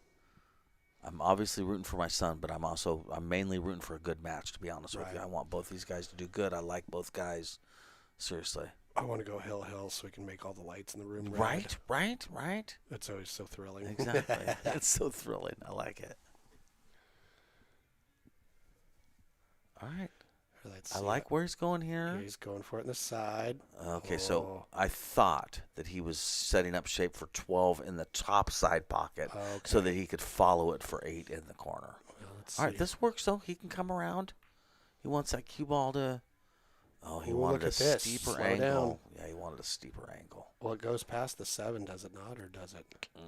I'm obviously rooting for my son, but I'm mainly rooting for a good match, to be honest with you. Right. I want both these guys to do good. I like both guys. Seriously. I want to go hill so we can make all the lights in the room red. Right. That's always so thrilling. Exactly. It's so thrilling. I like it. All right. Let's I see. like where he's going here. He's going for it in the side. Okay, Oh. so I thought that he was setting up shape for 12 in the top side pocket so Okay. that he could follow it for 8 in the corner. Well, let's All right, see. this works, though. He can come around. He wants that cue ball to... Oh, he Ooh, wanted look a at this. steeper Slow angle. Yeah, he wanted a steeper angle. Well, it goes past the 7, does it not, or does it? I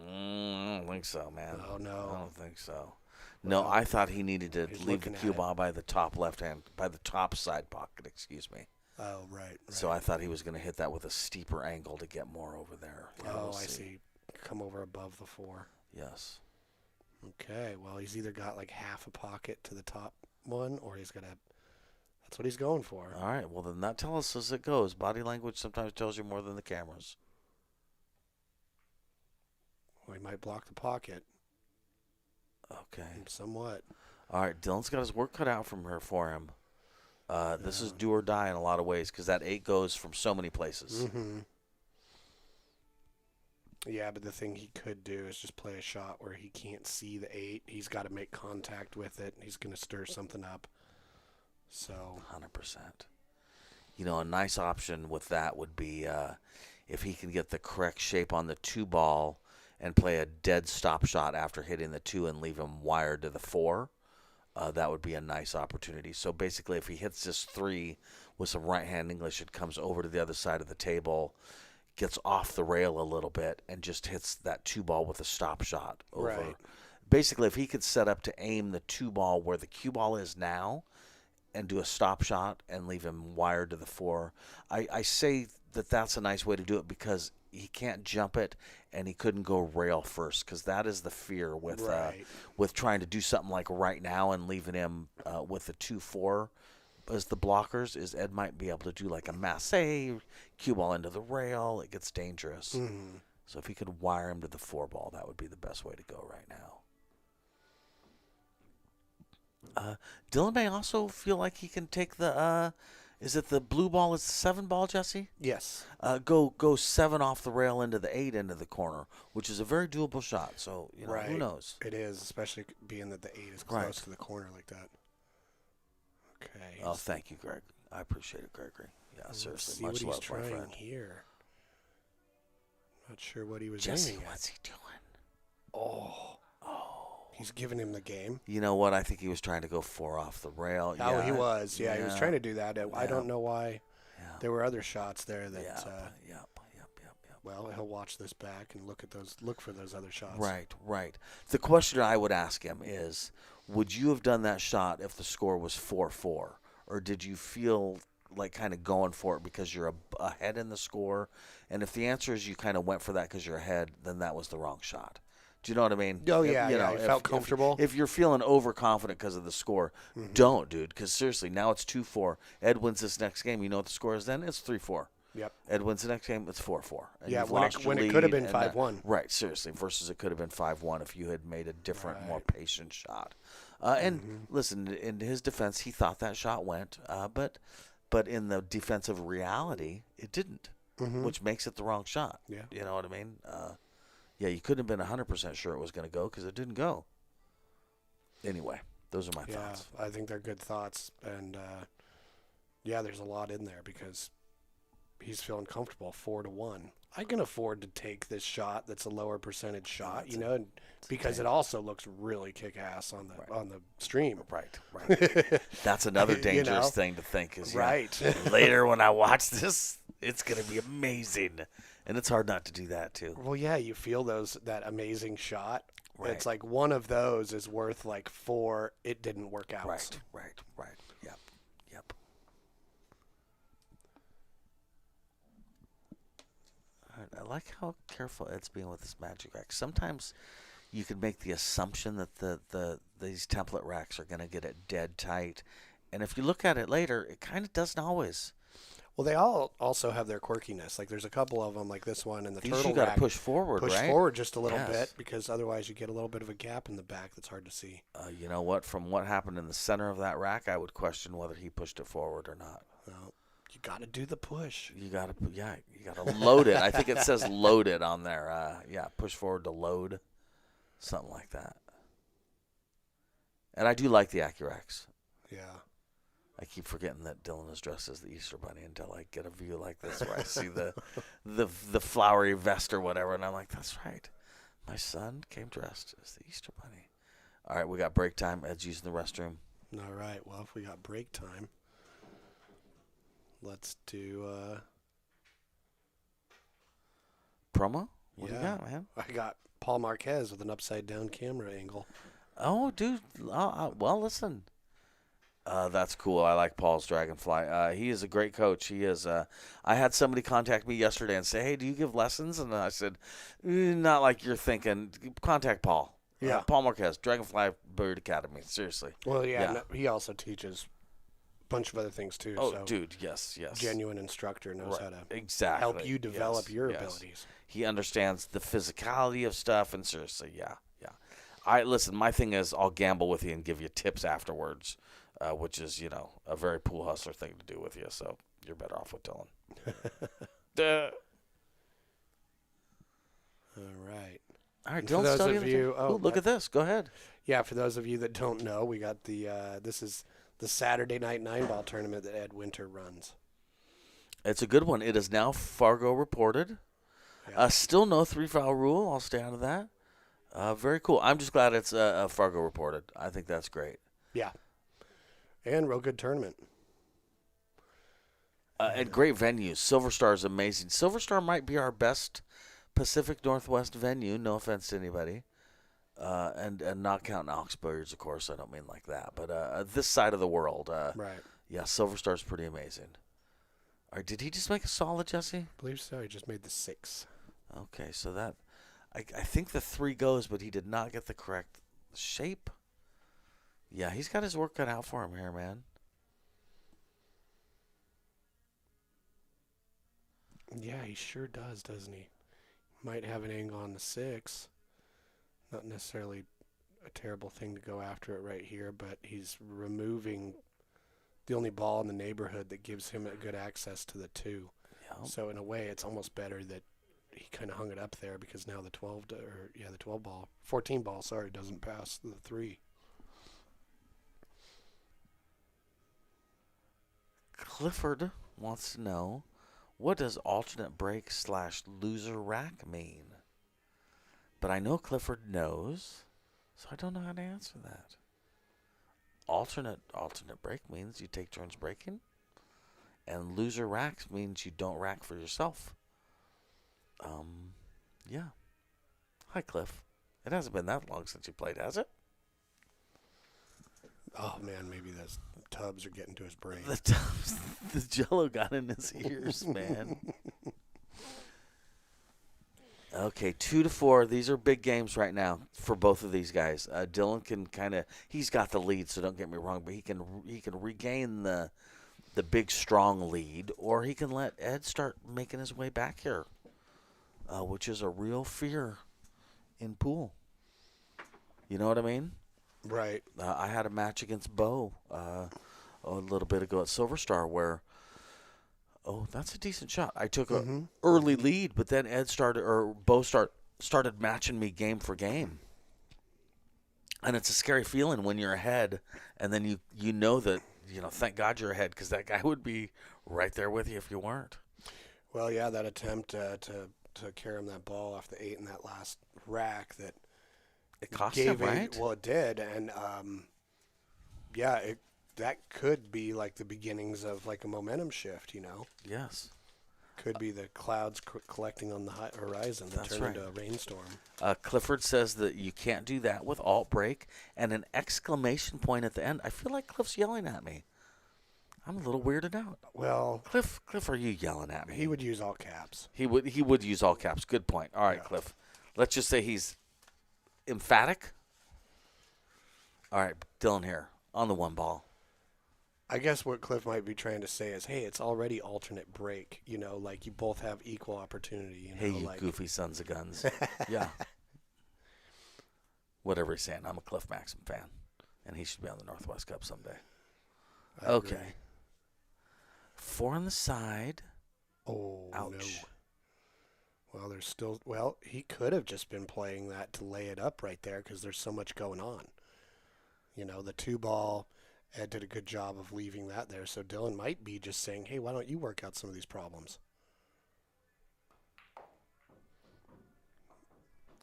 don't think so, man. Oh, no. I don't think so. No, I thought he needed to He's leave the looking cue at it. ball by the top by the top side pocket, excuse me. Oh, right. So I thought he was going to hit that with a steeper angle to get more over there. Yeah, Oh, we'll I see. Come over above the 4. Yes. Okay, well, he's either got like half a pocket to the top one, or he's got to... That's what he's going for. All right, well, then that tells us as it goes. Body language sometimes tells you more than the cameras. Well, he might block the pocket Okay. somewhat. All right, Dylan's got his work cut out for him. This is do or die in a lot of ways because that 8 goes from so many places. Mm-hmm. Yeah, but the thing he could do is just play a shot where he can't see the 8. He's got to make contact with it. He's going to stir something up. So 100%. You know, a nice option with that would be if he can get the correct shape on the 2 ball and play a dead stop shot after hitting the 2 and leave him wired to the 4. That would be a nice opportunity. So basically, if he hits this 3 with some right-hand English, it comes over to the other side of the table, gets off the rail a little bit, and just hits that 2 ball with a stop shot over. Right. Basically, if he could set up to aim the 2 ball where the cue ball is now and do a stop shot and leave him wired to the 4, I say that that's a nice way to do it because he can't jump it and he couldn't go rail first because that is the fear with Right. with trying to do something like right now and leaving him with the 2-4 as the blockers is Ed might be able to do like a masse cue ball into the rail. It gets dangerous. mm-hmm. So if he could wire him to the 4 ball, that would be the best way to go right now. Dylan may also feel like he can take the is it the blue ball is the 7 ball, Jesse? Yes. Go 7 off the rail into the 8 into the corner, which is a very doable shot. So, you know, Right. who knows? It is, especially being that the 8 is close Right. to the corner like that. Okay. Oh, thank you, Greg. I appreciate it, Gregory. Yeah, Let's seriously. see Much what he's love, my trying friend. here. Not sure what he was Jesse, aiming at. what's he doing? Oh. He's giving him the game. You know what? I think he was trying to go 4 off the rail. Oh, yeah, he was. Yeah, he was trying to do that. I Yeah. don't know why. Yeah. There were other shots there that. Yep. Well, he'll watch this back and look for those other shots. Right. The question I would ask him is, would you have done that shot if the score was 4-4? Or did you feel like kind of going for it because you're ahead in the score? And if the answer is you kind of went for that because you're ahead, then that was the wrong shot. Do you know what I mean? Oh, yeah, You yeah, know, he felt comfortable. If you're feeling overconfident because of the score, don't, dude. Because seriously, now it's 2-4. Ed wins this next game. You know what the score is then? It's 3-4. Yep. Ed wins the next game, it's 4-4. And Yeah, you've when lost it, your when it could have lead been and 5-1. Right, seriously. Versus it could have been 5-1 if you had made a different, more Right. patient shot. And listen, in his defense, he thought that shot went, but in the defensive reality, it didn't, which makes it the wrong shot. Yeah. You know what I mean? Yeah, you couldn't have been 100% sure it was going to go because it didn't go. Anyway, those are my Yeah, thoughts. I think they're good thoughts. And, yeah, there's a lot in there because he's feeling comfortable 4-1. I can afford to take this shot that's a lower percentage shot, because it also looks really kick-ass on the stream. Right. That's another You dangerous know? thing to think is, Right. later when I watch this, it's going to be amazing. And it's hard not to do that, too. Well, yeah, you feel that amazing shot. Right. It's like one of those is worth like 4 it didn't work out. Right. Yep. All right, I like how careful Ed's being with this magic rack. Sometimes you could make the assumption that these template racks are going to get it dead tight. And if you look at it later, it kind of doesn't always. Well, they all also have their quirkiness. Like there's a couple of them, like this one and the These turtle you got rack. to push forward, Push right? forward just a little Yes. bit because otherwise you get a little bit of a gap in the back that's hard to see. You know what? From what happened in the center of that rack, I would question whether he pushed it forward or not. Well, you got to do the push. You gotta load it. I think it says loaded on there. Push forward to load, something like that. And I do like the Accurax. Yeah. I keep forgetting that Dylan is dressed as the Easter Bunny until I get a view like this where I see the flowery vest or whatever, and I'm like, that's right. My son came dressed as the Easter Bunny. All right, we got break time. Ed's using the restroom. All right. Well, if we got break time, let's do. Promo? What do you got, man? I got Paul Marquez with an upside down camera angle. Oh, dude. Well, listen. That's cool. I like Paul's Dragonfly. He is a great coach. He is. I had somebody contact me yesterday and say, "Hey, do you give lessons?" And I said, "Not like you're thinking. Contact Paul. Yeah. Paul Marquez, Dragonfly Bird Academy. Seriously." Well, Yeah. no, he also teaches a bunch of other things too. Oh, so dude, yes. genuine instructor knows how to exactly help you develop Yes, your yes. abilities. He understands the physicality of stuff, and seriously, yeah. I listen. My thing is, I'll gamble with you and give you tips afterwards, which is a very pool hustler thing to do with you. So you're better off with Dylan. All right. All right, For Dylan's those studying of the you- tape. Ooh, look at this. Go ahead. Yeah, for those of you that don't know, we got this is the Saturday night 9-ball tournament that Ed Winter runs. It's a good one. It is now Fargo reported. Yeah. Still no 3-foul rule. I'll stay out of that. Very cool. I'm just glad it's Fargo reported. I think that's great. Yeah. And real good tournament. And great venues. Silver Star is amazing. Silver Star might be our best Pacific Northwest venue. No offense to anybody. And not counting Oxbridge, of course. I don't mean like that. But this side of the world. Right. Yeah, Silver Star's pretty amazing. All right, did he just make a solid, Jesse? I believe so. He just made the 6. Okay, so that I think the 3 goes, but he did not get the correct shape. Yeah, he's got his work cut out for him here, man. Yeah, he sure does, doesn't he? Might have an angle on the 6. Not necessarily a terrible thing to go after it right here, but he's removing the only ball in the neighborhood that gives him a good access to the 2. Yeah. So in a way, it's almost better that he kind of hung it up there because now the 14 ball, doesn't pass the 3. Clifford wants to know, what does alternate break / loser rack mean? But I know Clifford knows, so I don't know how to answer that. Alternate break means you take turns breaking, and loser racks means you don't rack for yourself. Yeah. Hi, Cliff. It hasn't been that long since you played, has it? Oh man, maybe those tubs are getting to his brain. The Jello got in his ears, man. Okay, 2-4. These are big games right now for both of these guys. Dylan can he's got the lead, so don't get me wrong, but he can regain the the big strong lead, or he can let Ed start making his way back here, which is a real fear in pool. You know what I mean? Right. I had a match against Bo a little bit ago at Silver Star where, that's a decent shot. I took a early lead, but then Bo started matching me game for game. And it's a scary feeling when you're ahead, and then you know that, thank God you're ahead, because that guy would be right there with you if you weren't. Well, yeah, that attempt to carry him that ball off the 8 in that last rack that It cost him, gave right? well, it did, and that could be like the beginnings of like a momentum shift. Yes. Could be the clouds collecting on the horizon that That's turn right. into a rainstorm. Clifford says that you can't do that with alt break and an exclamation point at the end. I feel like Cliff's yelling at me. I'm a little weirded out. Well, Cliff, are you yelling at me? he would use all caps. He would use all caps. Good point. All right, Yeah. Cliff. Let's just say he's emphatic. All right, Dylan here on the one ball. I guess what Cliff might be trying to say is, hey, it's already alternate break. Like you both have equal opportunity. Hey, you like, goofy sons of guns. Yeah. Whatever he's saying, I'm a Cliff Maxim fan, and he should be on the Northwest Cup someday. I agree. Okay. 4 on the side. Oh, Ouch. no. Well, there's still. Well, he could have just been playing that to lay it up right there because there's so much going on. The 2-ball. Ed did a good job of leaving that there, so Dylan might be just saying, hey, why don't you work out some of these problems?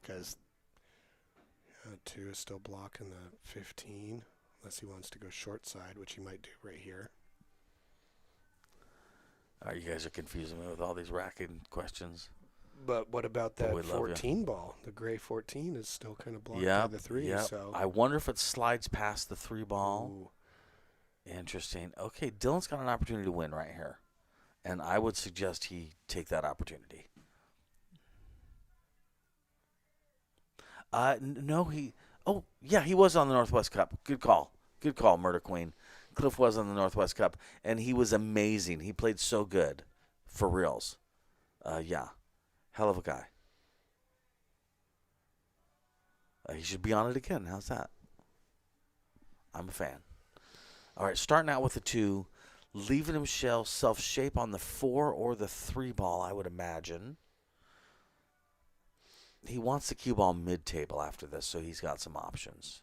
Because 2 is still blocking the 15, unless he wants to go short side, which he might do right here. You guys are confusing me with all these racking questions. But what about But that we love you. 14 ball? The gray 14 is still kind of blocked by Yeah, the 3. yeah. So I wonder if it slides past the 3 ball. Ooh. Interesting. Okay, Dylan's got an opportunity to win right here, and I would suggest he take that opportunity. No, he. Oh, yeah, he was on the Northwest Cup. Good call, Murder Queen. Cliff was on the Northwest Cup, and he was amazing. He played so good, for reals. Yeah, hell of a guy. He should be on it again. How's that? I'm a fan. All right, starting out with the 2, leaving himself shape on the 4 or the 3 ball, I would imagine. He wants the cue ball mid-table after this, so he's got some options.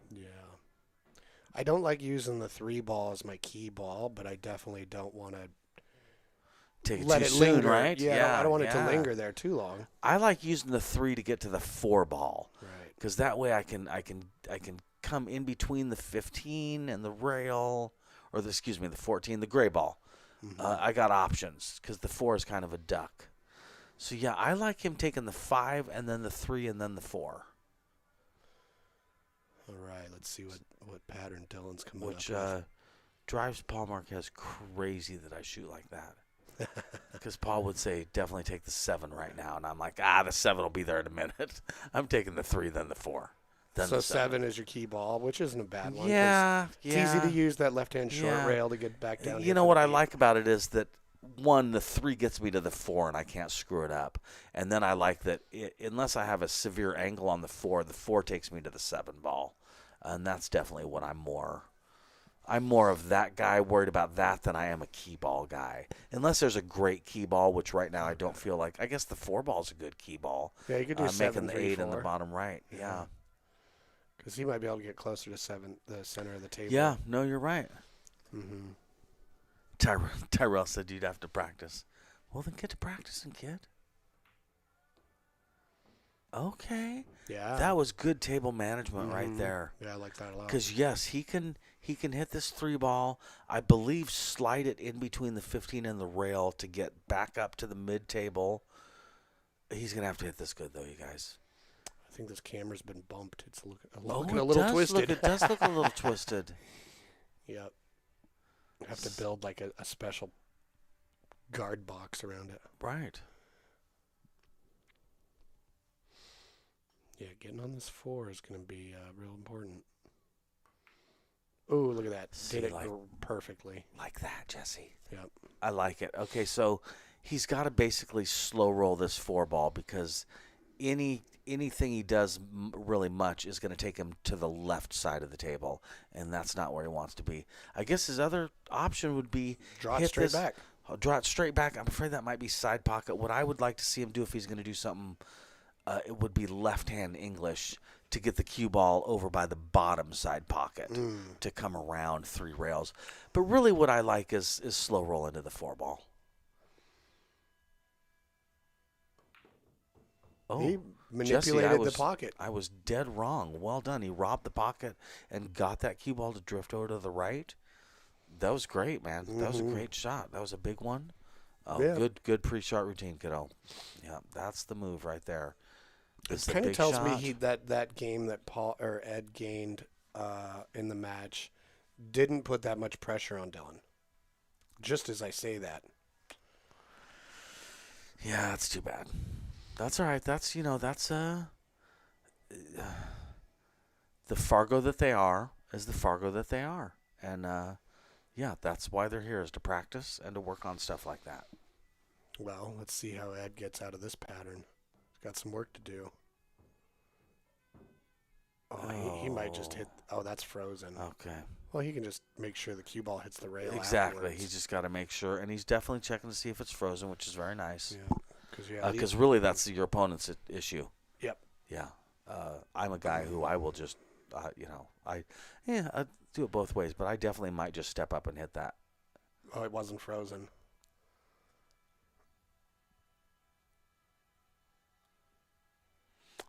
Yeah. I don't like using the 3 ball as my key ball, but I definitely don't want to Take it let too it soon, linger. right? Yeah, I don't want it to linger there too long. I like using the 3 to get to the 4 ball, Right. because that way I can come in between the 15 and the rail, or the 14, the gray ball. I got options because the 4 is kind of a duck. So yeah, I like him taking the 5 and then the 3 and then the 4. All right, let's see what pattern Dylan's coming Which up with. drives Paul Marquez crazy that I shoot like that. Because Paul would say, definitely take the 7 right now. And I'm like, the 7 will be there in a minute. I'm taking the 3, then the 4. Then So the 7 is your key ball, which isn't a bad one. 'Cause Yeah. It's easy to use that left-hand short Yeah. rail to get back down. You here know for what the I 8. like about it is that, 1, the 3 gets me to the 4 and I can't screw it up. And then I like that unless I have a severe angle on the 4 takes me to the 7 ball. And that's definitely what I'm more of that guy, worried about that, than I am a key ball guy. Unless there's a great key ball, which right now I don't feel like. I guess the 4 ball is a good key ball. Yeah, you could do 7, making the 3, 8 in the 4. bottom right. Yeah. Because he might be able to get closer to 7, the center of the table. Yeah, no, you're right. Mm-hmm. Tyrell said you'd have to practice. Well, then get to practicing, kid. Okay. Yeah. That was good table management right Mhm. there. Yeah, I like that a lot. Because, yes, he can hit this 3 ball. I believe slide it in between the 15 and the rail to get back up to the mid-table. He's going to have to hit this good, though, you guys. I think this camera's been bumped. It's looking It a little does twisted. it does look a little twisted. Yep. Have to build like a special guard box around it. Right. Yeah, getting on this 4 is going to be real important. Ooh, look at that. See, Did it like- perfectly. Like that, Jesse. Yep. I like it. Okay, so he's got to basically slow roll this 4-ball because anything he does really much is going to take him to the left side of the table, and that's not where he wants to be. I guess his other option would be Draw it hit straight this- back. Draw it straight back. I'm afraid that might be side pocket. What I would like to see him do if he's going to do something, it would be left-hand English to get the cue ball over by the bottom side pocket to come around 3 rails. But really what I like is slow roll into the 4-ball. Oh, He Jesse, manipulated the pocket. I was dead wrong. Well done. He robbed the pocket and got that cue ball to drift over to the right. That was great, man. That was a great shot. That was a big one. Oh, Yeah. good pre-shot routine, kiddo. Yeah, that's the move right there. This is It a kind of big tells shot. me that game that Paul or Ed gained in the match didn't put that much pressure on Dylan. Just as I say that. Yeah, that's too bad. That's all right. That's the Fargo that they are is the Fargo that they are, and yeah, that's why they're here is to practice and to work on stuff like that. Well, let's see how Ed gets out of this pattern. He's got some work to do. Oh, he might just hit. Oh, that's frozen. Okay. Well, he can just make sure the cue ball hits the rail. Exactly. afterwards. He's just got to make sure, and he's definitely checking to see if it's frozen, which is very nice. Yeah, Because really, that's your opponent's issue. Yep. Yeah. I'm a guy who I will just, I do it both ways, but I definitely might just step up and hit that. Oh, it wasn't frozen.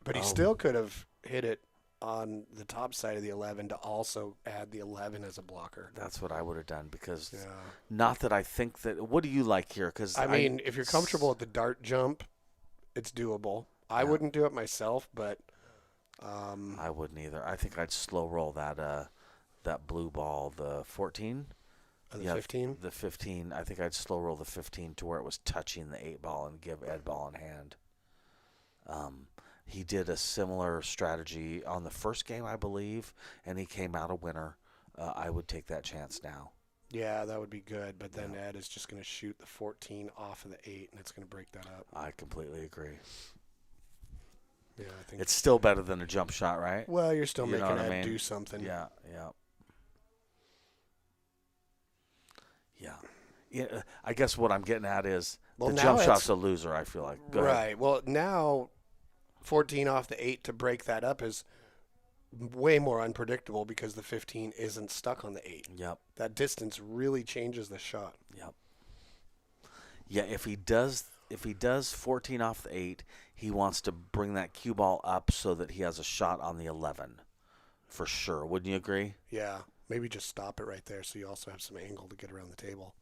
But he still could have hit it on the top side of the 11 to also add the 11 as a blocker. That's what I would have done because Yeah. not that I think that. What do you like here? Because I mean, if you're comfortable with the dart jump, it's doable. I wouldn't do it myself, but I wouldn't either. I think I'd slow roll that blue ball, the 14. the 15. The 15. I think I'd slow roll the 15 to where it was touching the 8-ball and give Ed ball in hand. He did a similar strategy on the first game, I believe, and he came out a winner. I would take that chance now. Yeah, that would be good. But then Ed is just going to shoot the 14 off of the 8, and it's going to break that up. I completely agree. Yeah, I think It's still better than a jump shot, right? Well, you're still You know making what I Ed mean? do something. Yeah. Yeah, I guess what I'm getting at is Well, the now jump it's- shot's a loser, I feel like. Go ahead. Right. Well, now 14 off the 8 to break that up is way more unpredictable because the 15 isn't stuck on the 8. Yep. That distance really changes the shot. Yep. Yeah, if he does 14 off the 8, he wants to bring that cue ball up so that he has a shot on the 11. For sure. Wouldn't you agree? Yeah. Maybe just stop it right there so you also have some angle to get around the table.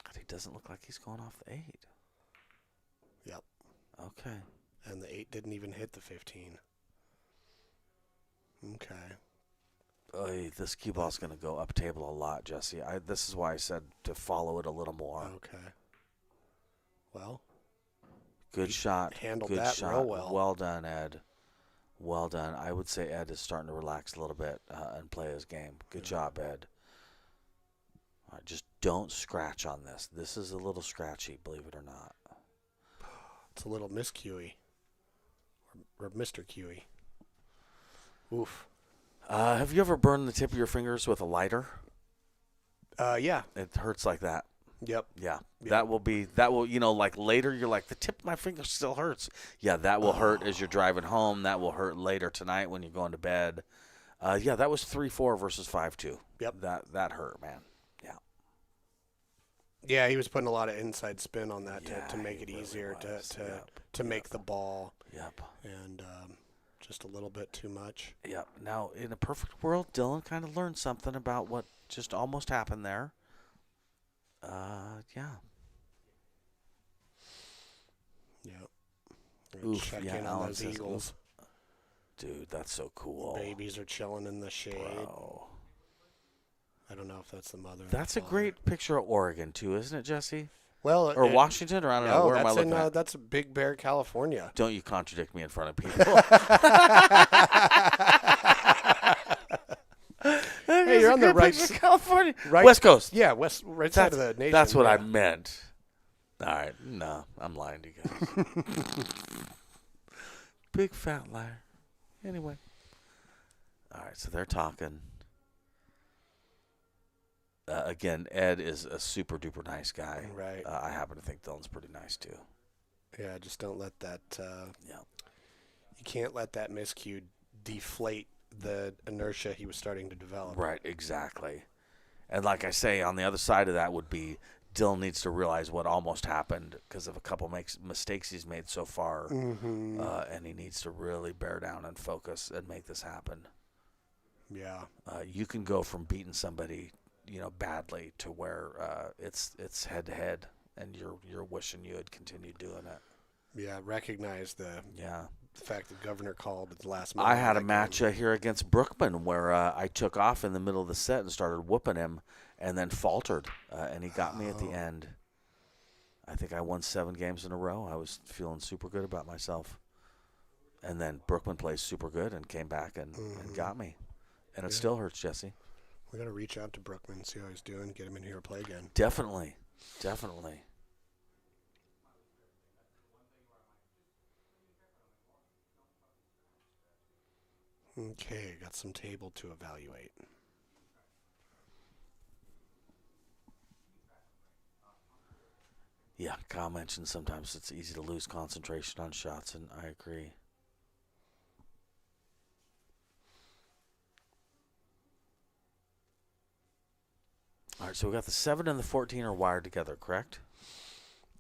God, he doesn't look like he's going off the 8. Yep. Okay. And the 8 didn't even hit the 15. Okay. Oy, this cue ball's going to go up table a lot, Jesse. This is why I said to follow it a little more. Okay. Well, Good shot. handled Good that shot. real well. Well done, Ed. Well done. I would say Ed is starting to relax a little bit and play his game. Good job, Ed. All right, just don't scratch on this. This is a little scratchy, believe it or not. it's a little Miss Cuey. Or Mr. Cuey. Oof. Have you ever burned the tip of your fingers with a lighter? Yeah. It hurts like that. Yep. Yeah. Yeah. That will, like later you're like, the tip of my finger still hurts. Yeah, that will hurt as you're driving home. That will hurt later tonight when you're going to bed. Yeah, that was 3-4 versus 5-2. Yep. That hurt, man. Yeah. Yeah, he was putting a lot of inside spin on that Yeah, to make he it really easier was. Yep. to make the ball, Yep. and just a little bit too much. Yep. Now, in a perfect world, Dylan kind of learned something about what just almost happened there. Yeah. Yep. Oof, Check yeah, in Alan on those says, Eagles. Dude, that's so cool. Babies are chilling in the shade. Bro. I don't know if that's the mother. or the That's a father. great picture of Oregon, too, isn't it, Jesse? Well, Or Washington, or I don't know. No, Where am I that's looking at? that's Big Bear, California. Don't you contradict me in front of people. the Grand right, Prix of California. right, West Coast. Yeah, right side of the nation. That's what yeah. I meant. All right. No, I'm lying to you guys. Big fat liar. Anyway. All right, so they're talking. Again, Ed is a super duper nice guy. Right. I happen to think Dylan's pretty nice too. Yeah, just don't let that. Yeah. You can't let that miscue deflate the inertia he was starting to develop. Right, exactly. And like I say, on the other side of that would be Dylan needs to realize what almost happened because of a couple mistakes he's made so far. Mm-hmm. And he needs to really bear down and focus and make this happen. Yeah. You can go from beating somebody, badly to where it's head to head, and you're wishing you had continued doing it. Yeah, recognize the fact that Governor called at the last minute. I had a match here against Brookman where I took off in the middle of the set and started whooping him, and then faltered, and he got me at the end. I think I won 7 games in a row. I was feeling super good about myself, and then Brookman plays super good and came back and got me, and it still hurts, Jesse. We got to reach out to Brookman, see how he's doing, get him in here to play again. Definitely. Okay, got some table to evaluate. Yeah, Kyle mentioned sometimes it's easy to lose concentration on shots, and I agree. All right, so we got the 7 and the 14 are wired together, correct?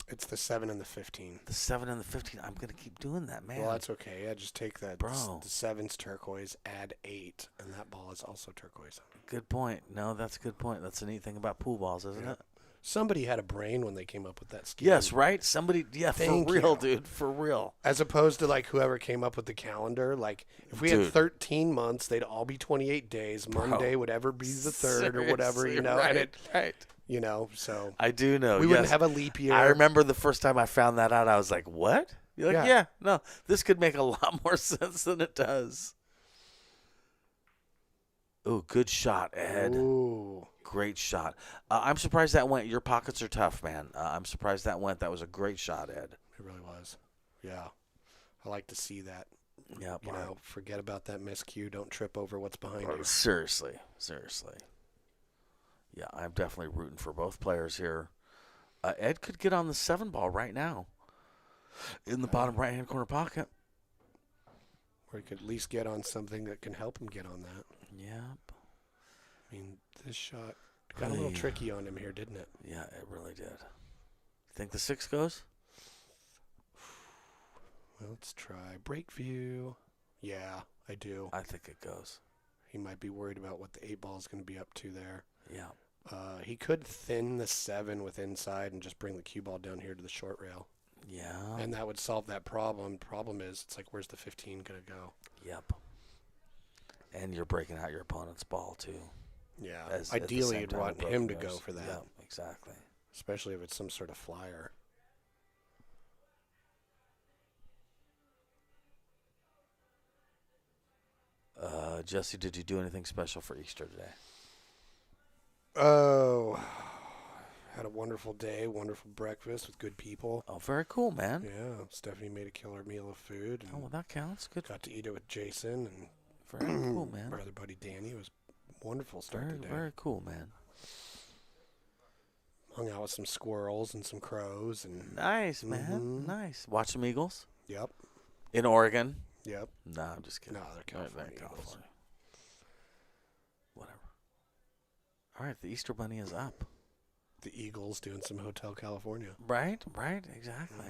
It's the 7 and the 15. The 7 and the 15. I'm going to keep doing that, man. Well, that's okay. Yeah, just take that. Bro. The 7's turquoise, add 8, and that ball is also turquoise. Good point. No, that's a good point. That's the neat thing about pool balls, isn't it? Somebody had a brain when they came up with that scheme. Yes, right? Somebody, Thank for real, you. dude, for real. As opposed to, like, whoever came up with the calendar. Like, if we had 13 months, they'd all be 28 days. Monday would ever be the 3rd or whatever, Seriously, and right. So I do know. we wouldn't have a leap year. I remember the first time I found that out, I was like, what? You're like, yeah, no, this could make a lot more sense than it does. Ooh, good shot, Ed. Ooh. Great shot. I'm surprised that went. Your pockets are tough, man. I'm surprised that went. That was a great shot, Ed. It really was. Yeah. I like to see that. Yeah, Forget about that miscue. Don't trip over what's behind you. Seriously. Yeah, I'm definitely rooting for both players here. Ed could get on the 7 ball right now in the bottom right-hand corner pocket. Or he could at least get on something that can help him get on that. Yep. I mean, this shot got a little tricky on him here, didn't it? Yeah, it really did. Think the 6 goes? Well, let's try break view. Yeah, I do. I think it goes. He might be worried about what the 8 ball is going to be up to there. Yeah. He could thin the 7 with inside and just bring the cue ball down here to the short rail. Yeah. And that would solve that problem. Problem is, it's like, where's the 15 going to go? Yep. And you're breaking out your opponent's ball, too. Yeah. As, Ideally, you'd want him to goes. go for that. Yep, exactly. Especially if it's some sort of flyer. Jesse, did you do anything special for Easter today? Oh, had a wonderful day, wonderful breakfast with good people. Oh, very cool, man. Yeah, Stephanie made a killer meal of food. Oh, well, that counts. Good. Got to eat it with Jason and Very cool, man. my other buddy Danny. It was wonderful start Very, to day. very cool, man. Hung out with some squirrels and some crows and Nice, man. Nice. Watch some Eagles yep, in Oregon. yep. No, I'm just kidding. No, they're California Eagles. California. Whatever. All right, the Easter Bunny is up. The Eagles doing some Hotel California. Right, exactly.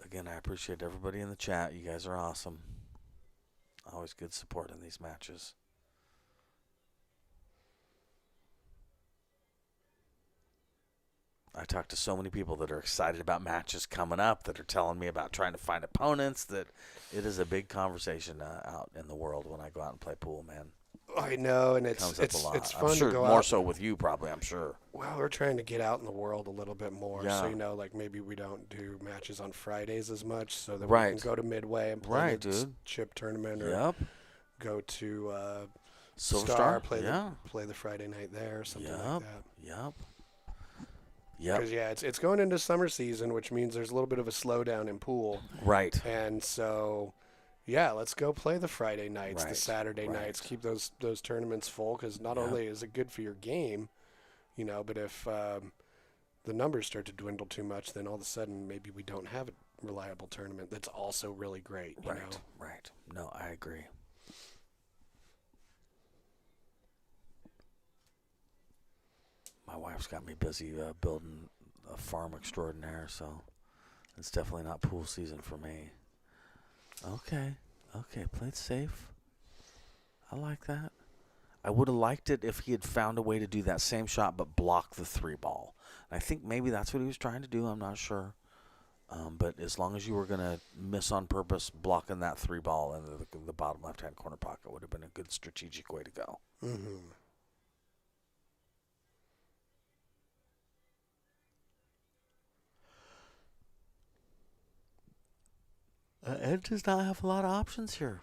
Again, I appreciate everybody in the chat. You guys are awesome. Always good support in these matches. I talk to so many people that are excited about matches coming up, that are telling me about trying to find opponents, that it is a big conversation out in the world when I go out and play pool, man. I know, and it's Comes up a lot. it's I'm fun sure to go more out. so with you, probably. I'm sure. Well, we're trying to get out in the world a little bit more. Yeah. So, like maybe we don't do matches on Fridays as much so that Right. we can go to Midway and play Right, the dude. chip tournament or Yep. go to Silver Star, Star? play Yeah. the Friday night there, or something Yep. like that. Yep. Yep. Because it's going into summer season, which means there's a little bit of a slowdown in pool, Right. and so yeah, let's go play the Friday nights, the Right, Saturday right. nights. Keep those tournaments full, because not Yep. only is it good for your game, but if the numbers start to dwindle too much, then all of a sudden maybe we don't have a reliable tournament that's also really great. You know? Right. No, I agree. My wife's got me busy building a farm extraordinaire, so it's definitely not pool season for me. Okay, played safe. I like that. I would have liked it if he had found a way to do that same shot but block the 3-ball. And I think maybe that's what he was trying to do. I'm not sure. But as long as you were going to miss on purpose blocking that 3-ball in the bottom left-hand corner pocket would have been a good strategic way to go. Mm-hmm. Ed does not have a lot of options here.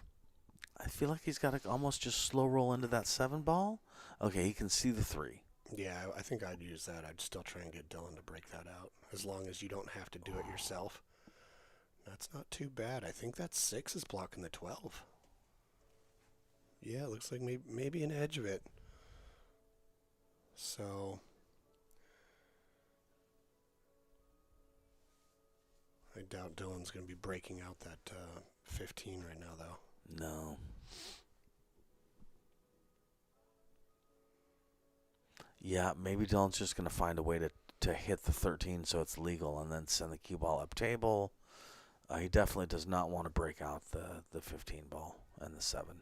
I feel like he's got to almost just slow roll into that 7-ball. Okay, he can see the 3. Yeah, I think I'd use that. I'd still try and get Dylan to break that out, as long as you don't have to do it yourself. That's not too bad. I think that 6 is blocking the 12. Yeah, it looks like maybe an edge of it. So I doubt Dylan's going to be breaking out that 15 right now, though. No. Yeah, maybe Dylan's just going to find a way to hit the 13 so it's legal and then send the cue ball up table. He definitely does not want to break out the 15 ball and the 7.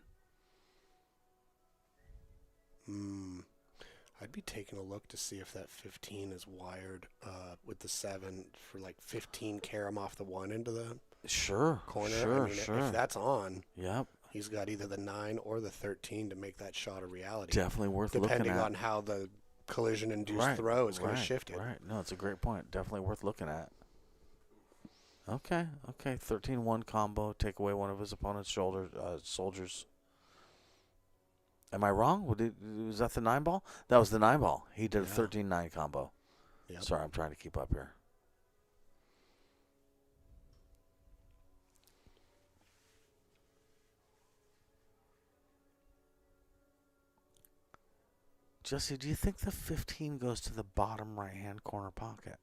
I'd be taking a look to see if that 15 is wired with the 7 for like 15 carry him off the 1 into the corner. Sure. If that's on, Yep. he's got either the 9 or the 13 to make that shot a reality. Definitely worth looking at. Depending on how the collision-induced throw is going to shift it. Right. No, it's a great point. Definitely worth looking at. Okay. 13-1 combo. Take away one of his opponent's soldiers. Am I wrong? Was that the 9-ball? That was the 9-ball. He did a 13-9 combo. Yep. Sorry, I'm trying to keep up here. Jesse, do you think the 15 goes to the bottom right-hand corner pocket?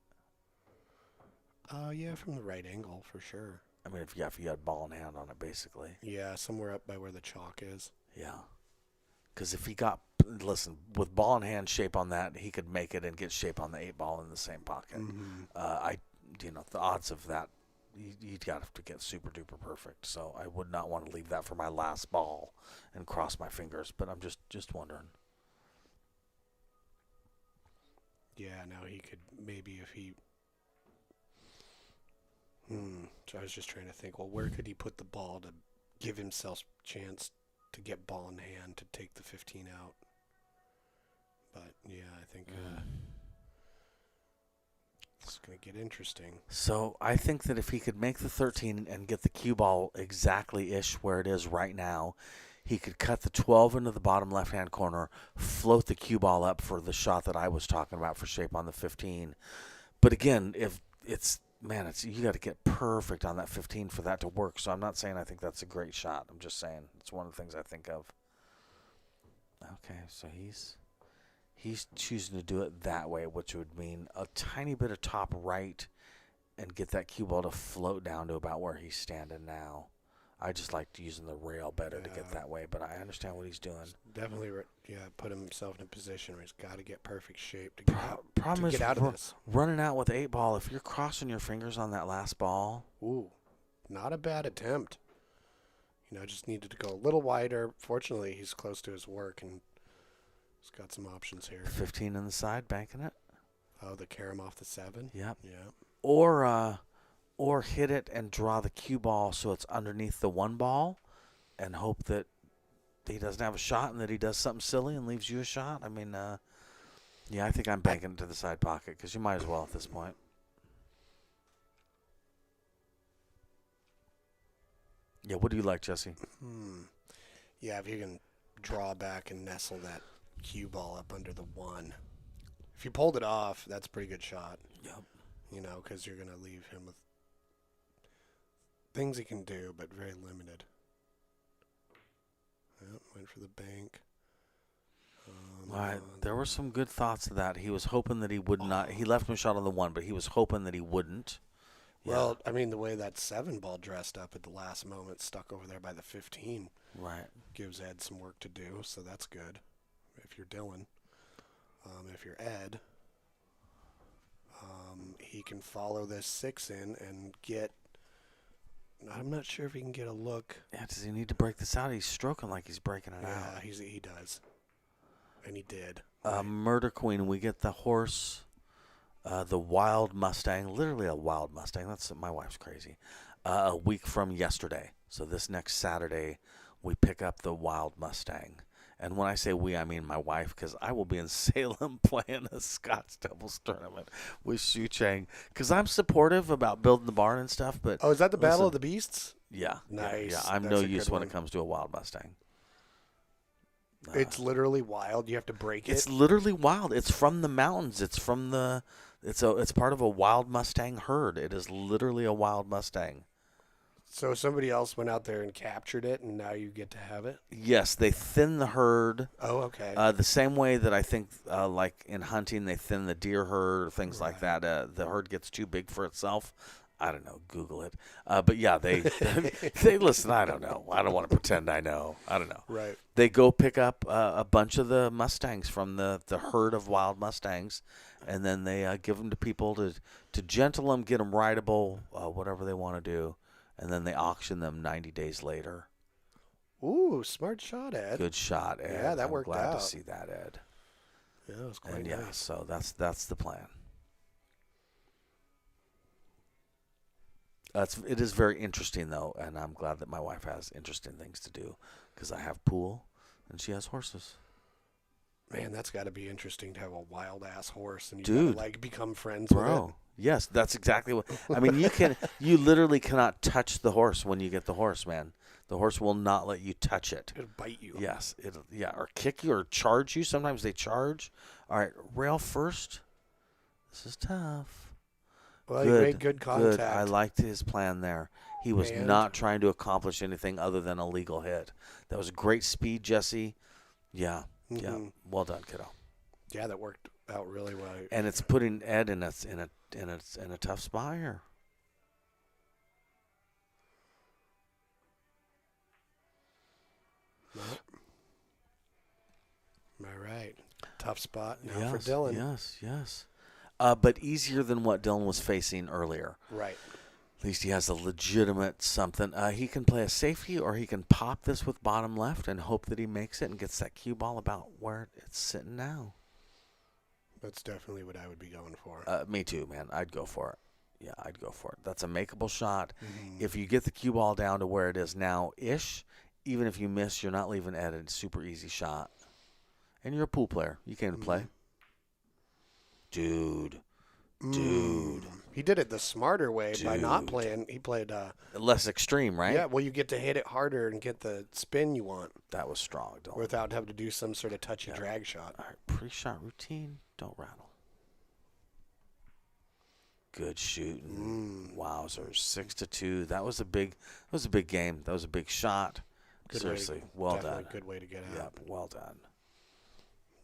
Yeah, from the right angle, for sure. I mean, if you had ball in hand on it, basically. Yeah, somewhere up by where the chalk is. Yeah. Because if he got, with ball in hand shape on that, he could make it and get shape on the 8-ball in the same pocket. Mm-hmm. The odds of that, you'd got to get super duper perfect. So I would not want to leave that for my last ball and cross my fingers. But I'm just wondering. Yeah, now he could maybe if he. So I was just trying to think. Well, where could he put the ball to give himself a chance to get ball in hand to take the 15 out? But yeah, I think it's going to get interesting. So I think that if he could make the 13 and get the cue ball exactly-ish where it is right now, he could cut the 12 into the bottom left-hand corner, float the cue ball up for the shot that I was talking about for shape on the 15. But again, if you got to get perfect on that 15 for that to work. So I'm not saying I think that's a great shot. I'm just saying it's one of the things I think of. Okay, so he's choosing to do it that way, which would mean a tiny bit of top right and get that cue ball to float down to about where he's standing now. I just like using the rail better to get that way, but I understand what he's doing. Definitely, put himself in a position where he's got to get perfect shape to get out of this. Running out with 8-ball, if you're crossing your fingers on that last ball. Ooh, not a bad attempt. Just needed to go a little wider. Fortunately, he's close to his work, and he's got some options here. 15 in the side, banking it. Oh, the carry him off the 7? Yep. Yeah. Or hit it and draw the cue ball so it's underneath the 1 ball and hope that he doesn't have a shot and that he does something silly and leaves you a shot. I mean, I think I'm banking it to the side pocket because you might as well at this point. Yeah, what do you like, Jesse? Yeah, if you can draw back and nestle that cue ball up under the 1. If you pulled it off, that's a pretty good shot. Yep. You know, because you're going to leave him with things he can do, but very limited. Yep, went for the bank. All right. There were some good thoughts of that. He was hoping that he would not. He left him a shot on the 1, but he was hoping that he wouldn't. Well, I mean, the way that 7 ball dressed up at the last moment, stuck over there by the 15, Right. gives Ed some work to do, so that's good. If you're Dylan, if you're Ed, he can follow this 6 in and get. I'm not sure if he can get a look. Yeah, does he need to break this out? He's stroking like he's breaking it Yeah, out. he does, and he did. Murder Queen, we get the horse, the Wild Mustang, literally a Wild Mustang. That's my wife's crazy. A week from yesterday. So this next Saturday, we pick up the Wild Mustang. And when I say we, I mean my wife, because I will be in Salem playing a Scots doubles tournament with Shu Chang. Because I'm supportive about building the barn and stuff, but Oh, is that the Battle listen, of the Beasts? yeah, Nice. Yeah, I'm That's no a use good when one. it comes to a Wild Mustang. It's literally wild. You have to break it. It's literally wild. It's from the mountains. It's from the. It's part of a wild Mustang herd. It is literally a wild Mustang. So somebody else went out there and captured it, and now you get to have it? Yes, they thin the herd Oh, okay. the same way that I think, like in hunting, they thin the deer herd or things like that. The herd gets too big for itself. I don't know. Google it. But yeah, they they listen. I don't know. I don't want to pretend I know. I don't know. Right. They go pick up a bunch of the Mustangs from the herd of wild Mustangs, and then they give them to people to gentle them, get them rideable, whatever they want to do, and then they auction them 90 days later. Ooh, smart shot, Ed. Good shot, Ed. Yeah, that worked I'm glad out. to see that, Ed. Yeah, that was quite And yeah, nice. so that's the plan. It is very interesting, though, and I'm glad that my wife has interesting things to do because I have pool and she has horses. Man, that's got to be interesting to have a wild-ass horse and you Dude. gotta, like, become friends with Bro, it. yes, that's exactly what. I mean, you literally cannot touch the horse when you get the horse, man. The horse will not let you touch it. It'll bite you. Yes, or kick you or charge you. Sometimes they charge. All right, rail first. This is tough. Well, you made good contact. I liked his plan there. He was And- not trying to accomplish anything other than a legal hit. That was great speed, Jesse. Yeah, yeah. Mhm. Well done, kiddo. Yeah, that worked out really well. And it's putting Ed in a tough spot here. All right. Tough spot now yes, for Dylan. Yes. But easier than what Dylan was facing earlier. Right. At least he has a legitimate something. He can play a safety, or he can pop this with bottom left and hope that he makes it and gets that cue ball about where it's sitting now. That's definitely what I would be going for. Me too, man. I'd go for it. Yeah, I'd go for it. That's a makeable shot. Mhm. If you get the cue ball down to where it is now-ish, even if you miss, you're not leaving Ed a super easy shot. And you're a pool player. You came to play. Dude. He did it the smarter way by not Dude. playing. He played, Less extreme, right? yeah, well, you get to hit it harder and get the spin you want That was strong, Dylan. without having to do some sort of touchy drag shot. All right, pre-shot routine. Don't rattle. Good shooting. Wowzers. 6-2. That was a big game. That was a big shot. Good Seriously, way to, well definitely done. Good way to get out. Yep, well done.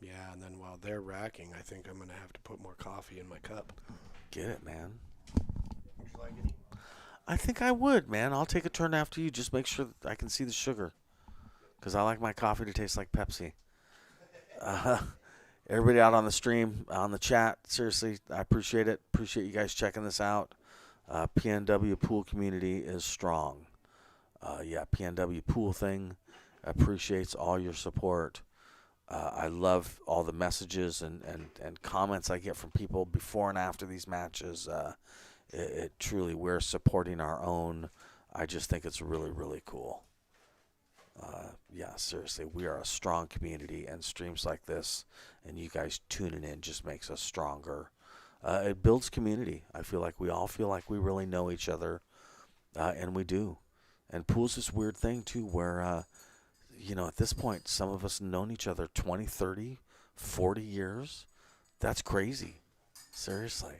Yeah, and then while they're racking, I think I'm going to have to put more coffee in my cup. Get it, man. Would you like any? I think I would, man. I'll take a turn after you. Just make sure that I can see the sugar. Because I like my coffee to taste like Pepsi. Everybody out on the stream, on the chat, seriously, I appreciate it. Appreciate you guys checking this out. PNW pool community is strong. PNW pool thing appreciates all your support. I love all the messages and comments I get from people before and after these matches. It truly, we're supporting our own. I just think it's really, really cool. Seriously, we are a strong community, and streams like this and you guys tuning in just makes us stronger. It builds community. I feel like we all feel like we really know each other, and we do. And pool's this weird thing, too, where at this point, some of us have known each other 20, 30, 40 years. That's crazy. Seriously.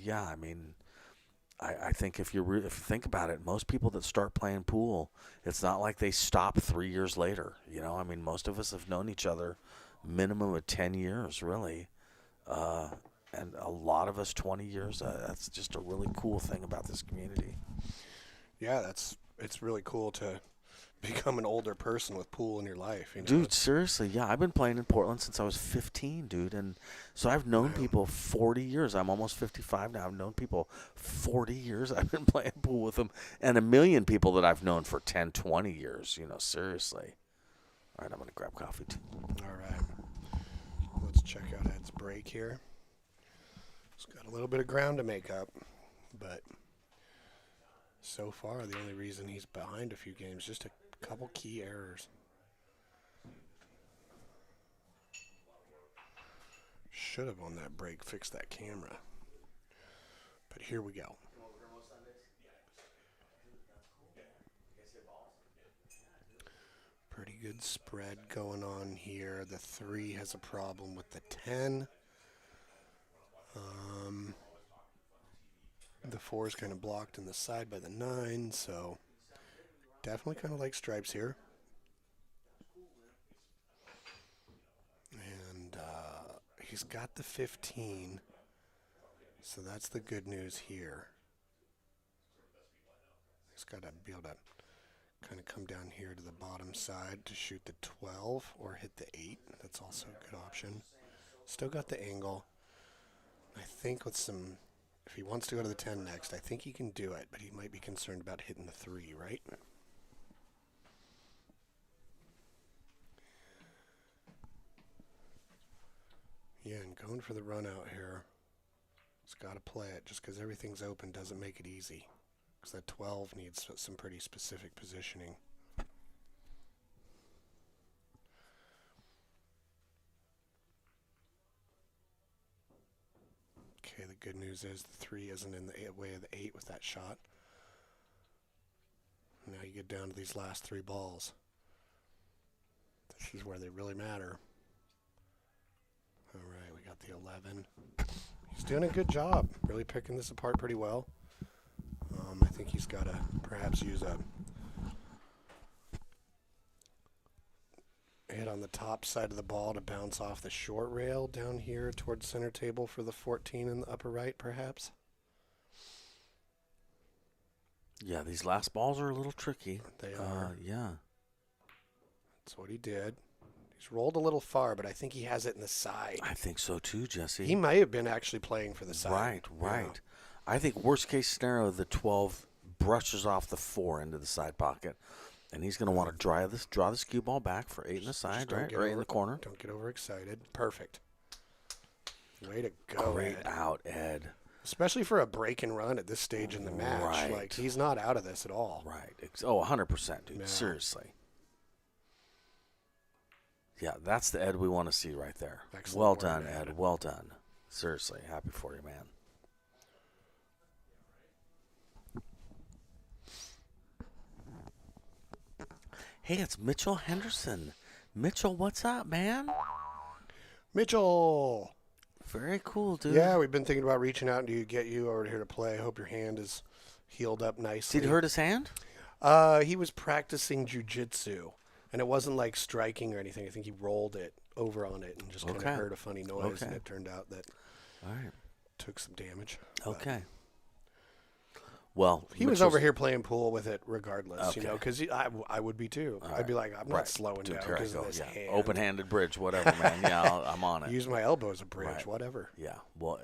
Yeah, I mean, I think if you think about it, most people that start playing pool, it's not like they stop 3 years later. I mean, most of us have known each other minimum of 10 years, really. And a lot of us 20 years. That's just a really cool thing about this community. Yeah, it's really cool to become an older person with pool in your life. Dude, seriously, yeah. I've been playing in Portland since I was 15, dude. And so I've known people 40 years. I'm almost 55 now. I've known people 40 years. I've been playing pool with them. And a million people that I've known for 10, 20 years, seriously. All right, I'm going to grab coffee, too. All right. Let's check out Ed's break here. He's got a little bit of ground to make up, but so far the only reason he's behind a few games, just a couple key errors. Should have on that break fixed that camera. But here we go. Pretty good spread going on here. The 3 has a problem with the 10. The 4 is kind of blocked in the side by the 9, so definitely kind of like stripes here. And he's got the 15, so that's the good news here. He's got to be able to kind of come down here to the bottom side to shoot the 12 or hit the 8. That's also a good option. Still got the angle. I think with some, if he wants to go to the 10 next, I think he can do it, but he might be concerned about hitting the 3, right? Yeah, and going for the run out here. He's got to play it. Just because everything's open doesn't make it easy. Because that 12 needs some pretty specific positioning. Okay, the good news is the 3 isn't in the way of the 8 with that shot. Now you get down to these last 3 balls. This is where they really matter. All right, we got the 11. He's doing a good job, really picking this apart pretty well. I think he's got to perhaps use a hit on the top side of the ball to bounce off the short rail down here towards center table for the 14 in the upper right, perhaps. Yeah, these last balls are a little tricky. They are. Yeah. That's what he did. He's rolled a little far, but I think he has it in the side. I think so too, Jesse. He might have been actually playing for the side. Right. Yeah. I think worst case scenario, the 12 brushes off the 4 into the side pocket, and he's going to want to draw this cue ball back for 8 in the side, right in the corner. Don't get overexcited. Perfect. Way to go, Great Ed. out, Ed. Especially for a break and run at this stage in the match. Right. Like, he's not out of this at all. Right. 100%, dude. Yeah. Seriously. Yeah, that's the Ed we want to see right there. Excellent Well work, done, Ed. Ed. Well done. Seriously. Happy for you, man. Hey, it's Mitchell Henderson. Mitchell, what's up, man? Mitchell! Very cool, dude. Yeah, we've been thinking about reaching out to get you over here to play. I hope your hand is healed up nicely. Did he hurt his hand? He was practicing jiu-jitsu, and it wasn't like striking or anything. I think he rolled it over on it and just kind of heard a funny noise, and it turned out that All right. took some damage. Okay. Well, He was over here playing pool with it regardless, you know, because I would be too. All I'd be like, I'm not slowing Dude, down here I because of go. this Yeah. hand. Open-handed bridge, whatever, man. Yeah, I'm on it. Use my elbow as a bridge, Right. whatever. Yeah. Well,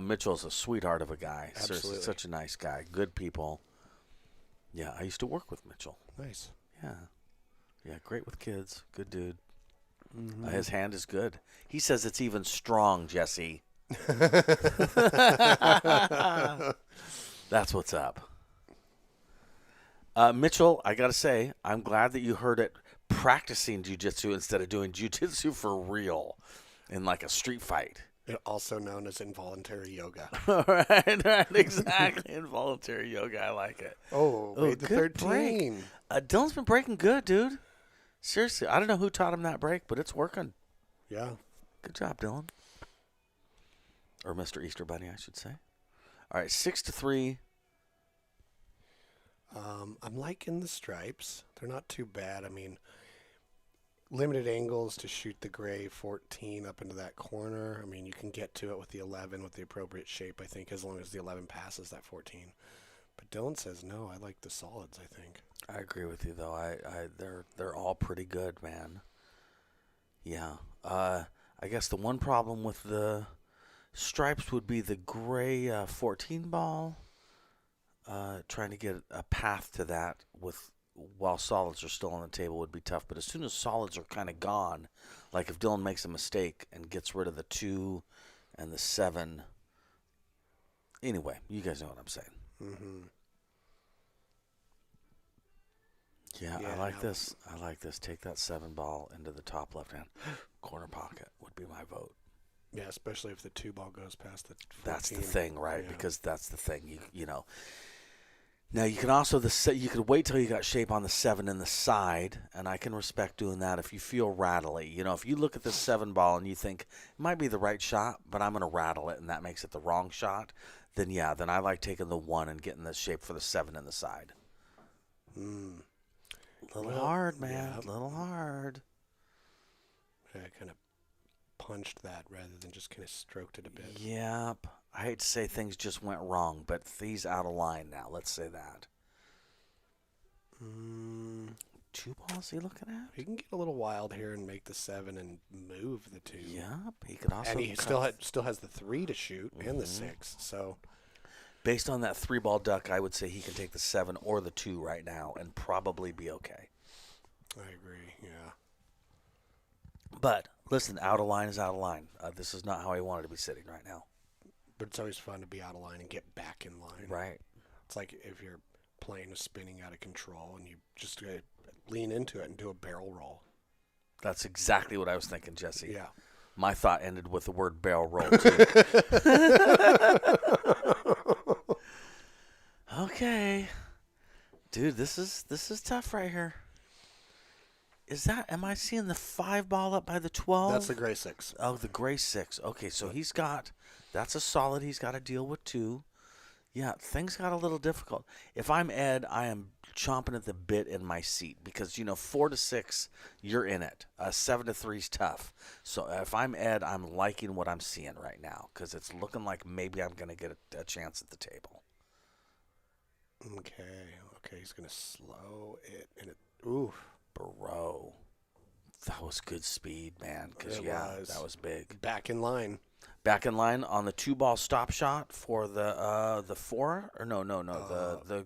Mitchell's a sweetheart of a guy. Seriously, Absolutely. such a nice guy. Good people. Yeah, I used to work with Mitchell. Nice. Yeah. Yeah, great with kids. Good dude. His hand is good. He says it's even strong, Jesse. That's what's up. Mitchell, I got to say, I'm glad that you heard it practicing jiu-jitsu instead of doing jiu-jitsu for real in like a street fight. Also known as involuntary yoga. right, exactly. Involuntary yoga, I like it. Oh, wait, the good 13. break. Dylan's been breaking good, dude. Seriously, I don't know who taught him that break, but it's working. Yeah. Good job, Dylan. Or Mr. Easter Bunny, I should say. All right, 6-3. I'm liking the stripes. They're not too bad. I mean, limited angles to shoot the gray 14 up into that corner. I mean, you can get to it with the 11 with the appropriate shape, I think, as long as the 11 passes that 14. But Dylan says no. I like the solids, I think. I agree with you, though. They're all pretty good, man. Yeah. I guess the one problem with the stripes would be the gray 14 ball. Trying to get a path to that while solids are still on the table would be tough. But as soon as solids are kind of gone, like if Dylan makes a mistake and gets rid of the 2 and the 7. Anyway, you guys know what I'm saying. Mm-hmm. Yeah, I like this. I like this. Take that 7 ball into the top left-hand corner pocket would be my vote. Yeah, especially if the 2 ball goes past the 14. That's the thing, right? Yeah. Because that's the thing. You know. Now you can also you could wait till you got shape on the 7 in the side, and I can respect doing that if you feel rattly. You know, if you look at this 7 ball and you think it might be the right shot, but I'm going to rattle it, and that makes it the wrong shot, then yeah, then I like taking the 1 and getting the shape for the 7 in the side. A little hard, man. A little hard. I kind of punched that rather than just kind of stroked it a bit. Yep. I hate to say things just went wrong, but he's out of line now. Let's say that. 2 balls he looking at? He can get a little wild here and make the 7 and move the 2. Yep. He could also. And he still has the 3 to shoot and the 6. So based on that 3 ball duck, I would say he can take the 7 or the 2 right now and probably be okay. I agree. Yeah. But listen, out of line is out of line. This is not how he wanted to be sitting right now. But it's always fun to be out of line and get back in line. Right. It's like if your plane is spinning out of control and you just lean into it and do a barrel roll. That's exactly what I was thinking, Jesse. Yeah. My thought ended with the word barrel roll, too. Okay. Dude, this is tough right here. Am I seeing the 5 ball up by the 12? That's the gray 6. Oh, the gray 6. Okay, so that's a solid he's got to deal with, too. Yeah, things got a little difficult. If I'm Ed, I am chomping at the bit in my seat because, 4-6, you're in it. 7-3 is tough. So if I'm Ed, I'm liking what I'm seeing right now because it's looking like maybe I'm going to get a chance at the table. Okay, he's going to slow it. Ooh. Bro, that was good speed, man. Because, that was big. Back in line. Back in line on the 2 ball stop shot for the 4? Or no, the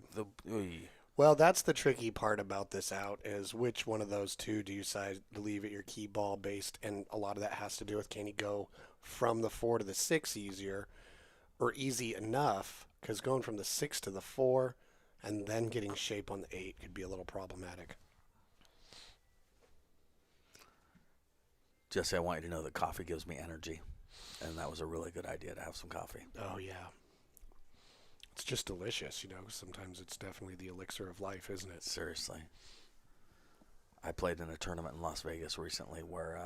Well, that's the tricky part about this out is which one of those 2 do you decide to leave at your key ball based, and a lot of that has to do with can he go from the 4 to the 6 easier or easy enough, because going from the 6 to the 4 and then getting shape on the 8 could be a little problematic. Jesse, I want you to know that coffee gives me energy, and that was a really good idea to have some coffee. Oh, yeah. It's just delicious, Sometimes it's definitely the elixir of life, isn't it? Seriously. I played in a tournament in Las Vegas recently where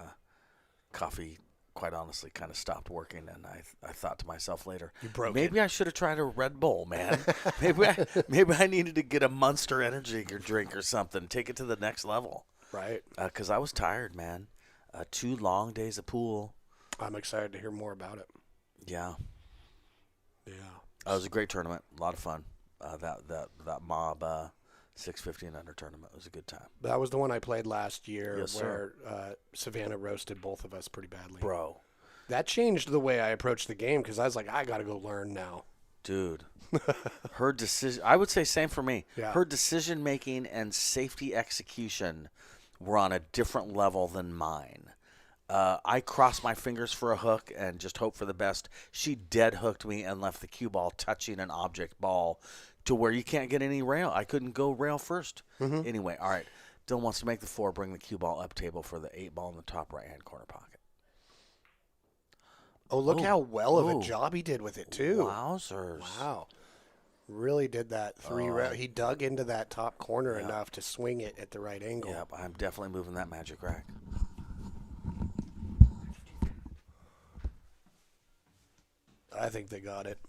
coffee, quite honestly, kind of stopped working, and I thought to myself later, maybe I should have tried a Red Bull, man. maybe I needed to get a Monster Energy drink or something, take it to the next level. Right. Because I was tired, man. 2 long days of pool. I'm excited to hear more about it. Yeah. Yeah. It was a great tournament. A lot of fun. That mob 650 and under tournament was a good time. That was the one I played last year Yes, where Savannah roasted both of us pretty badly. Bro. That changed the way I approached the game because I was like, I got to go learn now. Dude. Her decision, I would say same for me. Yeah. Her decision making and safety execution were on a different level than mine. I crossed my fingers for a hook and just hope for the best. She dead hooked me and left the cue ball touching an object ball to where you can't get any rail. I couldn't go rail first. Mm-hmm. Anyway, all right. Dylan wants to make the 4, bring the cue ball up table for the 8 ball in the top right-hand corner pocket. Oh, look how well of a job he did with it, too. Wowzers. Wow. Really did that he dug into that top corner Yeah. enough to swing it at the right angle. Yep, I'm definitely moving that magic rack. I think they got it.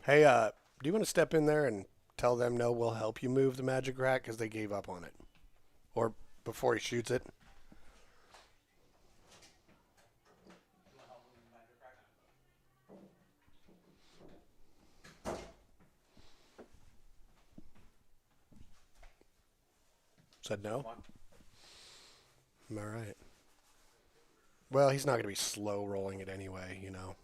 Hey, do you want to step in there and tell them no, we'll help you move the magic rack because they gave up on it, or before he shoots it? Said no. Am I right? Well, he's not going to be slow rolling it anyway, you know.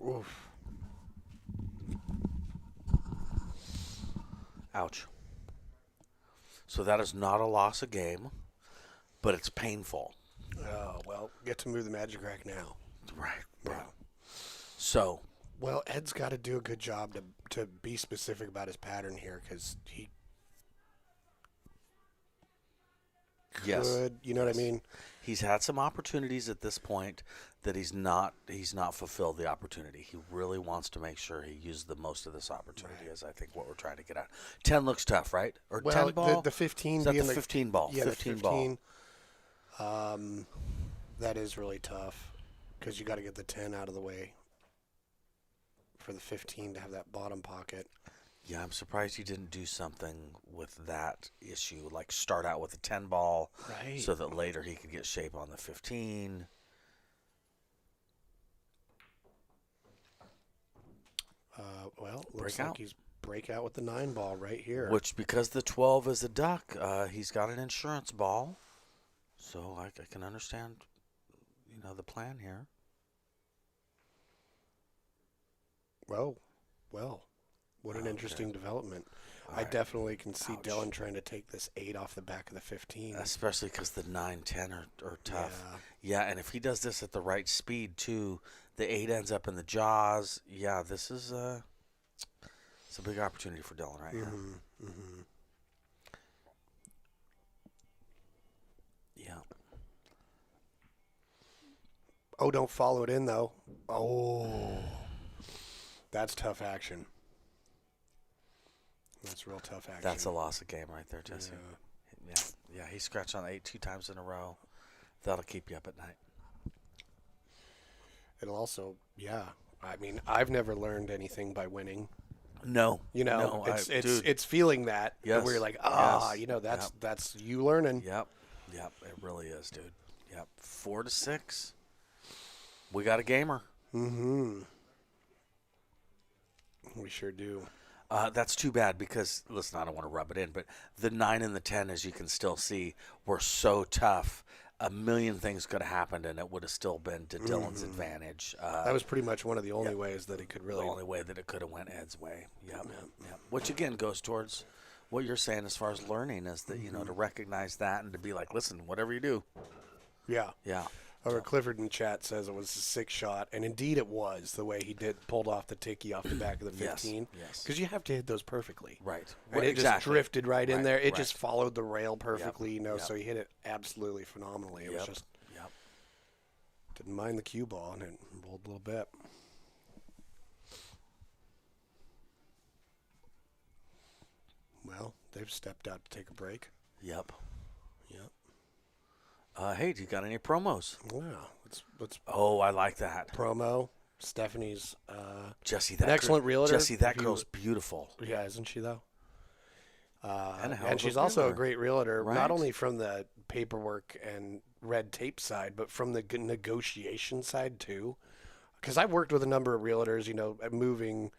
Oof. Ouch. So that is not a loss of game, but it's painful. Oh, well, get to move the magic rack now. Right. Yeah. So, Well, Ed's got to do a good job to be specific about his pattern here because he yes. could, you know what I mean? He's had some opportunities at this point that he's not fulfilled the opportunity. He really wants to make sure he used the most of this opportunity, is I think what we're trying to get at. 10 looks tough, right? Or Well, 10 ball? the 15 Is that being the 15 ball? Yeah, 15 the ball. 15. That is really tough because you got to get the 10 out of the way for the 15 to have that bottom pocket. Yeah, I'm surprised you didn't do something with that issue, like start out with a 10 ball Right. so that later he could get shape on the 15. Well, looks Break like out. he's break out with the 9 ball right here. Which, because the 12 is a duck, he's got an insurance ball. So I can understand, the plan here. Well, what an Okay. interesting development. All I right. definitely can see Ouch. Dylan trying to take this 8 off the back of the 15. Especially because the 9, 10 are tough. Yeah. Yeah, and if he does this at the right speed, too, the 8 ends up in the jaws. Yeah, this is it's a big opportunity for Dylan right here. Mm-hmm. Yeah. Oh, don't follow it in, though. Oh. That's tough action. That's real tough action. That's a loss of game right there, Jesse. Yeah, he scratched on 8 2 times in a row. That'll keep you up at night. It'll also, I mean, I've never learned anything by winning. No. No, dude. it's feeling that. Yes. Where you're like, Yes. that's you learning. Yep, it really is, dude. Yep, 4 to 6. We got a gamer. Mm-hmm. We sure do. That's too bad because, listen, I don't want to rub it in, but the 9 and the 10, as you can still see, were so tough. A million things could have happened, and it would have still been to Dylan's advantage. That was pretty much one of the only ways that he could really. The only way that it could have went Ed's way. Yep. Which, again, goes towards what you're saying as far as learning is that, to recognize that and to be like, listen, whatever you do. Yeah. Yeah. Over Clifford in chat says it was a 6 shot, and indeed it was the way he pulled off the ticky off the back of the 15. Yes. Because you have to hit those perfectly. Right. And it just drifted right in there. It right. just followed the rail perfectly, Yep. so he hit it absolutely phenomenally. It was just Yep. didn't mind the cue ball, and it rolled a little bit. Well, they've stepped out to take a break. Yep. Yep. Hey, do you got any promos? Wow. Let's Oh, I like that. promo. Stephanie's Jesse, an excellent realtor. Jesse, that If you- girl's beautiful. Yeah, isn't she though? And a hell of And a she's also a realtor. great realtor, Right. not only from the paperwork and red tape side, but from the negotiation side too. Because I've worked with a number of realtors, moving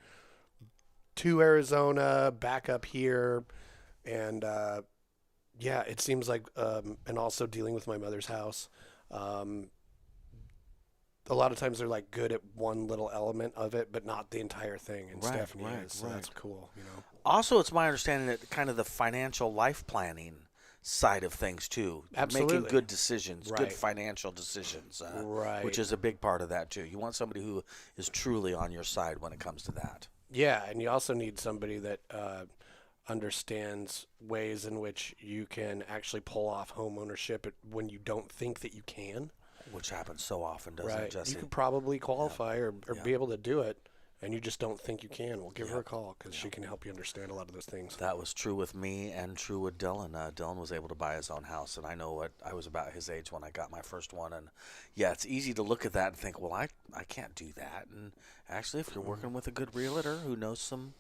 to Arizona, back up here, and it seems like, and also dealing with my mother's house. a lot of times they're like good at one little element of it, but not the entire thing. And Right, Stephanie right, is, so right. that's cool. You know. Also, it's my understanding that kind of the financial life planning side of things too. Absolutely. Making good decisions, Right. good financial decisions, Right. which is a big part of that too. You want somebody who is truly on your side when it comes to that. Yeah, and you also need somebody that understands ways in which you can actually pull off home ownership when you don't think that you can. Which happens so often, doesn't it, Right. Jesse? You could probably qualify or Yeah. be able to do it, and you just don't think you can. Well, give her Yeah. a call because she can help you understand a lot of those things. That was true with me and true with Dylan. Dylan was able to buy his own house, and I know what I was about his age when I got my first one. And yeah, it's easy to look at that and think, well, I can't do that. And actually, if you're working with a good realtor who knows some,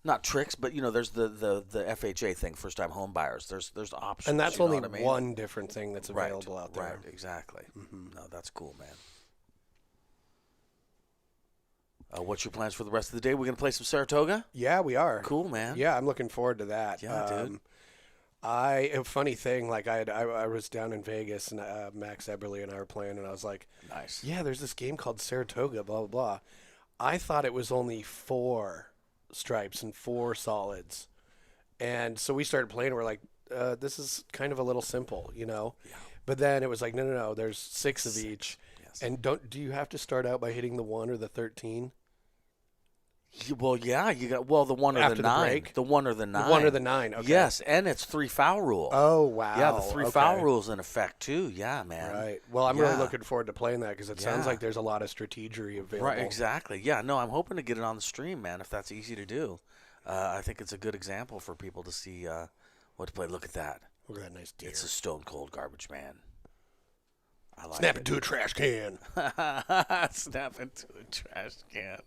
not tricks, but there's the FHA thing, first time home buyers. There's options. And that's you know only what I mean? one different thing that's available out there. Right, exactly. No, that's cool, man. What's your plans for the rest of the day? We're going to play some Saratoga? Yeah, we are. Cool, man. Yeah, I'm looking forward to that. Yeah, dude. A funny thing, like I was down in Vegas and Max Eberly and I were playing, and I was like, Nice. yeah, there's this game called Saratoga, blah blah blah. I thought it was only 4 stripes and 4 solids, and so we started playing. And we're like, this is kind of a little simple, you know. Yeah. But then it was like, no, there's 6 of 6, each. yes. And do you have to start out by hitting the 1 or the 13? Well, yeah, you got the 1 or After the the 9. break? The 1 or the 9. The 1 or the 9, okay. Yes, and it's 3 foul rule. Oh, wow. Yeah, the 3 okay. foul rule's in effect too. Yeah, man. Right. Well, I'm really Yeah. looking forward to playing that because it sounds Yeah. like there's a lot of strategery available. Right, exactly. Yeah, no, I'm hoping to get it on the stream, man, if that's easy to do. I think it's a good example for people to see what to play. Look at that. Look at that nice deer. It's a stone cold garbage man. I like Snap it. into a trash can. Snap into a trash can.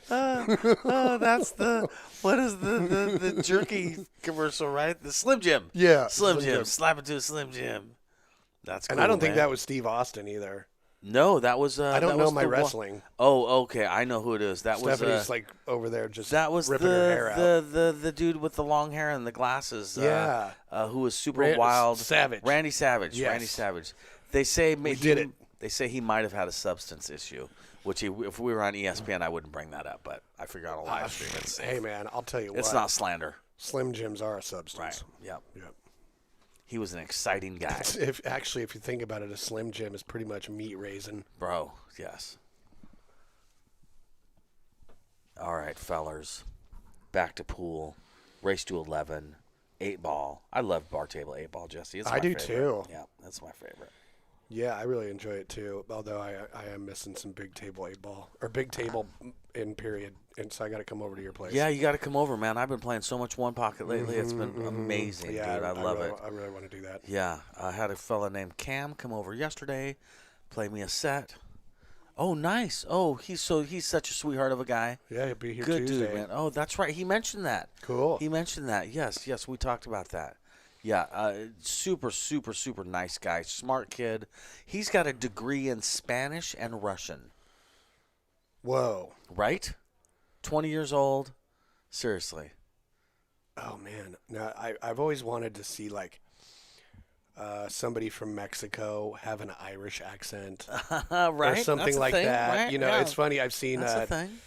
That's what is the jerky commercial, right? The Slim Jim. Yeah. Slim Jim. Slap into a Slim Jim. That's cool. And I don't think man. that was Steve Austin either. No, that was. I don't that know was my the one- wrestling. Oh, okay. I know who it is. That Stephanie's was. like over there just That was ripping her hair out. the dude with the long hair and the glasses. Yeah. Who was super wild. Savage. Randy Savage. Yes. Randy Savage. They say did it. They say he might have had a substance issue, which if we were on ESPN, I wouldn't bring that up. But I figure on a live stream, it's safe. Hey, man, I'll tell you It's what. not slander. Slim Jims are a substance. Right. Yep. Yep. He was an exciting guy, If you think about it, a Slim Jim is pretty much meat raisin. bro. Yes. All right, fellers. Back to pool. Race to 11. 8-ball. I love bar table 8-ball, Jesse. It's I my do favorite. too. Yeah, that's my favorite. Yeah, I really enjoy it too. Although I am missing some big table 8-ball or big table in period, and so I got to come over to your place. Yeah, you got to come over, man. I've been playing so much one pocket lately. It's been amazing, Yeah, dude. I love really, it. I really want to do that. Yeah, I had a fella named Cam come over yesterday, play me a set. Oh, nice. Oh, he's such a sweetheart of a guy. Yeah, he'll be here Good Tuesday. dude, man. Oh, that's right. He mentioned that. Cool. He mentioned that. Yes, we talked about that. Yeah, super, super, super nice guy. Smart kid. He's got a degree in Spanish and Russian. Whoa. Right? 20 years old. Seriously. Oh man, no, I've always wanted to see like somebody from Mexico have an Irish accent Right? or something That's a like thing, that. right? You know, Yeah. it's funny. I've seen That's a thing.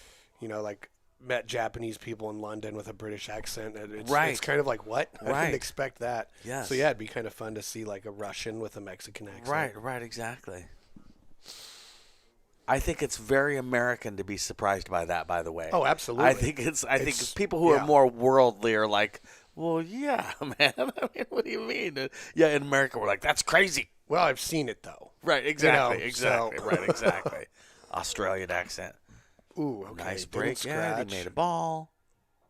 like met Japanese people in London with a British accent. And it's Right. It's kind of like what? I Right. didn't expect that. Yes. So yeah, it'd be kind of fun to see like a Russian with a Mexican accent. Right, exactly. I think it's very American to be surprised by that, by the way. Oh, absolutely. I think people who yeah. are more worldly are like, well, yeah, man. I mean, what do you mean? Yeah, in America, we're like, that's crazy. Well, I've seen it though. Right, exactly, so- right, exactly. Australian accent. Ooh, okay. Nice Didn't break. Yeah, he scratch. made a ball.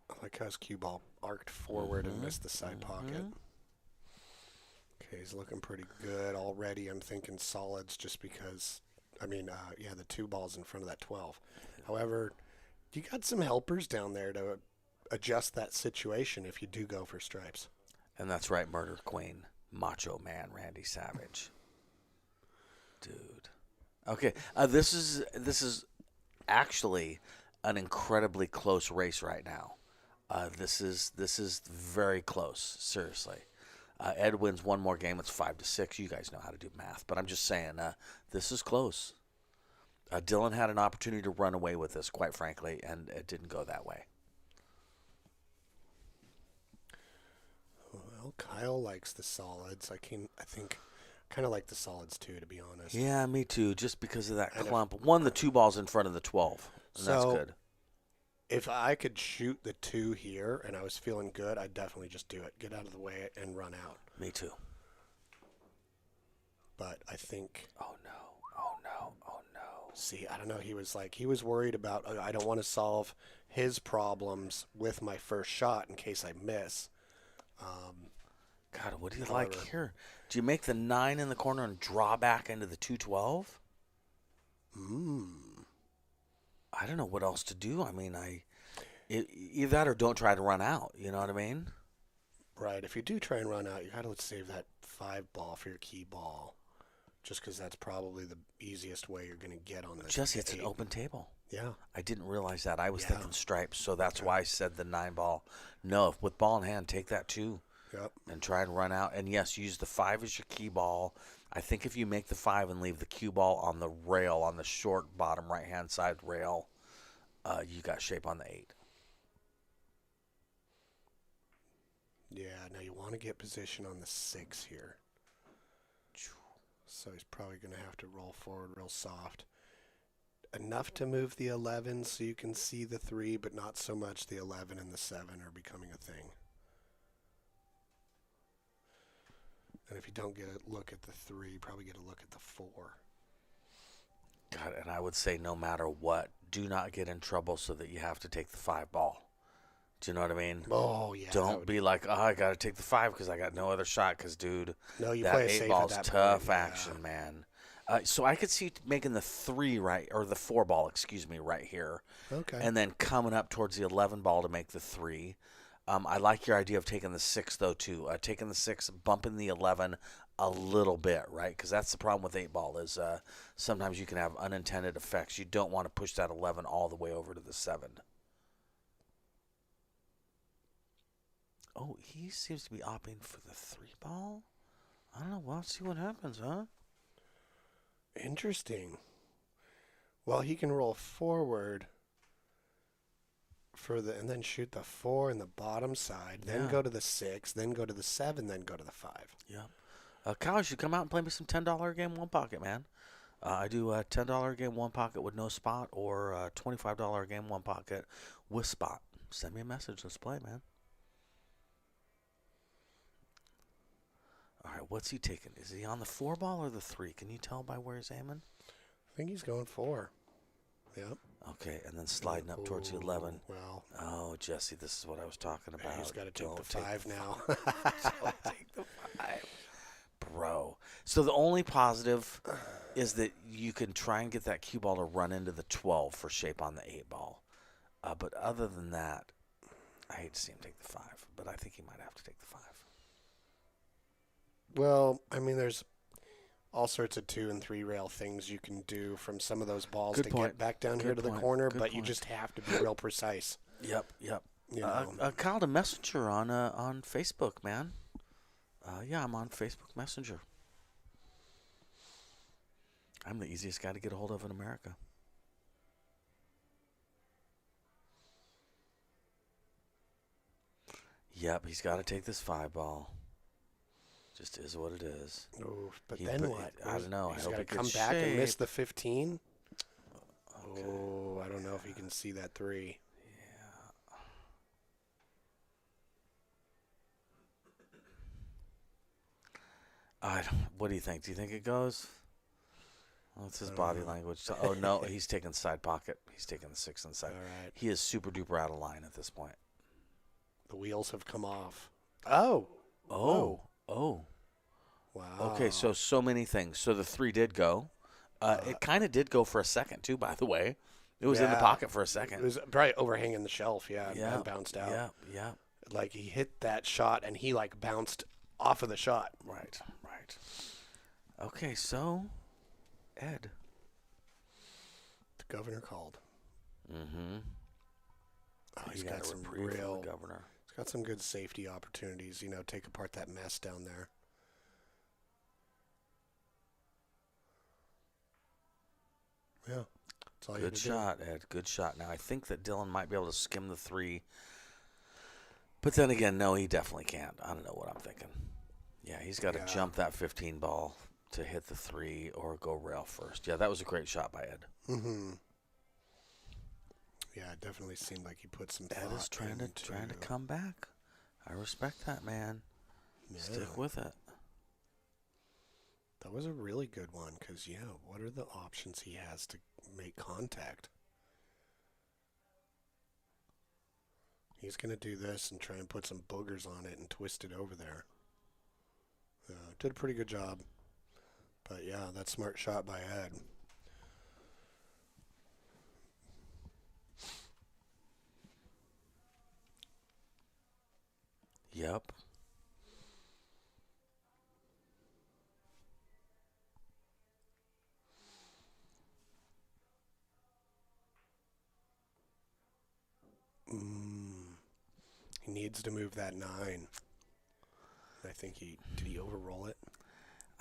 I like how his cue ball arced forward and missed the side pocket. Okay, he's looking pretty good already. I'm thinking solids just because, the 2 balls in front of that 12. However, you got some helpers down there to adjust that situation if you do go for stripes. And that's right, Murder Queen. Macho Man Randy Savage. Dude. Okay, this is actually an incredibly close race right now. This is very close, seriously. Ed wins one more game. It's 5-6. You guys know how to do math, but I'm just saying this is close. Dylan had an opportunity to run away with this, quite frankly, and it didn't go that way. Well, Kyle likes the solids. I think kind of like the solids too, to be honest. Yeah, me too, just because of that And if- clump. The 2 balls in front of the 12, and that's So- good. If I could shoot the 2 here and I was feeling good, I'd definitely just do it. Get out of the way and run out. Me too. But I think, Oh, no. Oh, no. Oh, no. see, I don't know. He was worried about, I don't want to solve his problems with my first shot in case I miss. God, what do you like However- here? Do you make the 9 in the corner and draw back into the 212? I don't know what else to do. I mean, either that or don't try to run out. You know what I mean? Right. If you do try and run out, you got to save that 5 ball for your key ball. Just because that's probably the easiest way you're going to get on the Jesse, it's an 8. open table. Yeah. I didn't realize that. I was Yeah. thinking stripes, so that's why I said the 9 ball. No, if with ball in hand, take that 2 Yep. and try and run out. And yes, use the 5 as your key ball. I think if you make the 5 and leave the cue ball on the rail, on the short bottom right-hand side rail, you got shape on the 8. Yeah. Now you want to get position on the 6 here. So he's probably going to have to roll forward real soft. Enough to move the 11 so you can see the 3, but not so much the 11 and the 7 are becoming a thing. And if you don't get a look at the 3, probably get a look at the 4. God, and I would say no matter what, do not get in trouble so that you have to take the 5 ball. Do you know what I mean? Oh, yeah. that Don't would- be like, oh, I got to take the 5 because I got no other shot. Because, dude, No, you that play it 8 safe ball's at that tough point. Yeah. action, man. So I could see making the 3 right, or the 4 ball, excuse me, right here. Okay. And then coming up towards the 11 ball to make the 3. I like your idea of taking the 6, though, too. Taking the 6, bumping the 11 a little bit, right? Because that's the problem with 8 ball is sometimes you can have unintended effects. You don't want to push that 11 all the way over to the 7. Oh, he seems to be opting for the 3 ball. I don't know. Well, let's see what happens, huh? Interesting. Well, he can roll forward and then shoot the 4 in the bottom side, then Yeah. go to the 6, then go to the 7, then go to the 5. Yeah. Kyle, you should come out and play me some $10 a game 1 pocket, man. I do a $10 a game 1 pocket with no spot, or a $25 a game 1 pocket with spot. Send me a message. Let's play, man. All right, what's he taking? Is he on the 4 ball or the 3? Can you tell by where he's aiming? I think he's going 4. Yep. Okay, and then sliding up towards the 11. Well, Oh, Jesse, this is what I was talking about. he's got to take Don't the 5 now. Don't take the 5. Bro. So the only positive is that you can try and get that cue ball to run into the 12 for shape on the 8 ball. But other than that, I hate to see him take the 5, but I think he might have to take the 5. Well, I mean, there's all sorts of 2 and 3 rail things you can do from some of those balls Good to point. get back down Good here to the point. corner, Good but you point. just have to be real precise. Yep. You know. Kyle, the messenger on Facebook, man. Yeah, I'm on Facebook Messenger. I'm the easiest guy to get a hold of in America. Yep, he's got to take this 5 ball. Just is what it is. Oh, but He then put- what? I don't know. I He's hope got to it come gets back and miss shape. the 15. Okay. Oh, I don't know if he can see that 3. What do you think? Do you think it goes? What's his body language? Oh, no, he's taking side pocket. He's taking the 6 inside. All right. He is super duper out of line at this point. The wheels have come off. Oh. Oh. Oh. Wow. Okay, so many things. So the 3 did go. It kind of did go for a second, too, by the way. It was in the Yeah. pocket for a second. It was probably overhanging the shelf, yeah, Yeah. and bounced out. Yeah, yeah. Like he hit that shot and he like bounced off of the shot. Right. Okay, so, Ed. The governor called. Mm-hmm. Oh, he's got some real. governor. He's got some good safety opportunities. You know, take apart that mess down there. Yeah. That's all you had Good to shot, Ed. Good shot. Now, I think that Dylan might be able to skim the 3. But then again, no, he definitely can't. I don't know what I'm thinking. Yeah, he's got to jump that 15 ball to hit the 3 or go rail first. Yeah, that was a great shot by Ed. Mm-hmm. Yeah, it definitely seemed like he put some thought Ed is trying to come back. I respect that, man. Yeah. Stick with it. That was a really good one because, what are the options he has to make contact? He's going to do this and try and put some boogers on it and twist it over there. Did a pretty good job. But, yeah, that smart shot by Ed. Yep. He needs to move that 9. I think did he overroll it?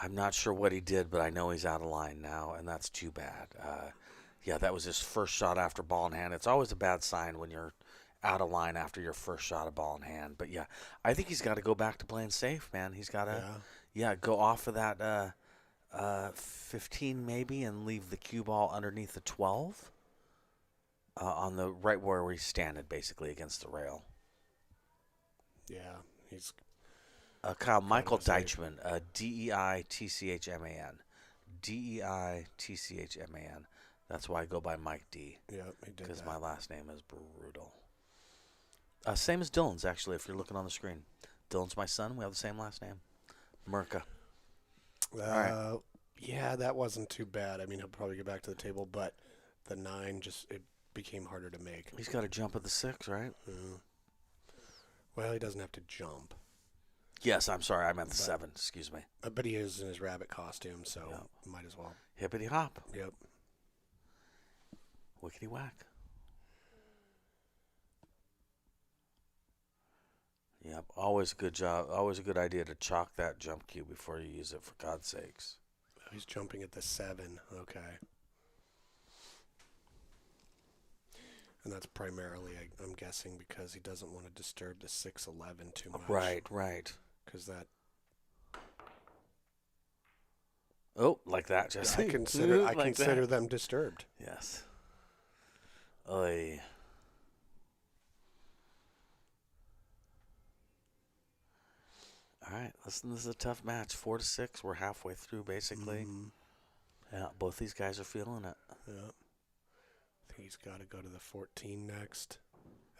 I'm not sure what he did, but I know he's out of line now, and that's too bad. Yeah, that was his first shot after ball in hand. It's always a bad sign when you're out of line after your first shot of ball in hand. But, yeah, I think he's got to go back to playing safe, man. He's got to, go off of that 15 maybe and leave the cue ball underneath the 12 on the right where he's standing, basically, against the rail. Yeah, he's... Kyle, Michael Deitchman, Deitchman. Deitchman. That's why I go by Mike D. Yep, he did that. Because my last name is brutal. Same as Dylan's, actually, if you're looking on the screen. Dylan's my son. We have the same last name. Merca. All right. Yeah, that wasn't too bad. I mean, he'll probably get back to the table, but the 9 it became harder to make. He's got to jump at the 6, right? Well, he doesn't have to jump. Yes, I'm sorry. I meant the 7. Excuse me. But he is in his rabbit costume, so might as well. Hippity hop. Yep. Wickety whack. Yep. Always a good job. Always a good idea to chalk that jump cue before you use it, for God's sakes. He's jumping at the 7. Okay. And that's primarily, I'm guessing, because he doesn't want to disturb the 6-11 too much. Right. Because that... Oh, like that, Jesse. I consider them disturbed. Yes. Oy. All right, listen, this is a tough match. 4-6. We're halfway through, basically. Mm-hmm. Yeah, both these guys are feeling it. Yeah. I think he's got to go to the 14 next,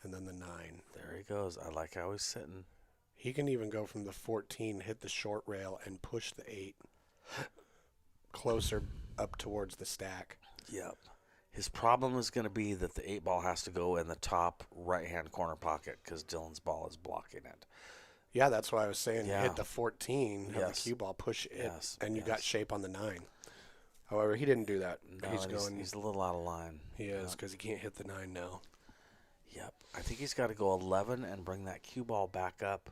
and then the 9. There he goes. I like how he's sitting. He can even go from the 14, hit the short rail, and push the 8 closer up towards the stack. Yep. His problem is going to be that the 8 ball has to go in the top right-hand corner pocket because Dylan's ball is blocking it. Yeah, that's why I was saying Yeah. hit the 14, have the cue ball, push it, and you got shape on the 9. However, he didn't do that. No, he's a little out of line. He is, because he can't hit the 9 now. Yep. I think he's got to go 11 and bring that cue ball back up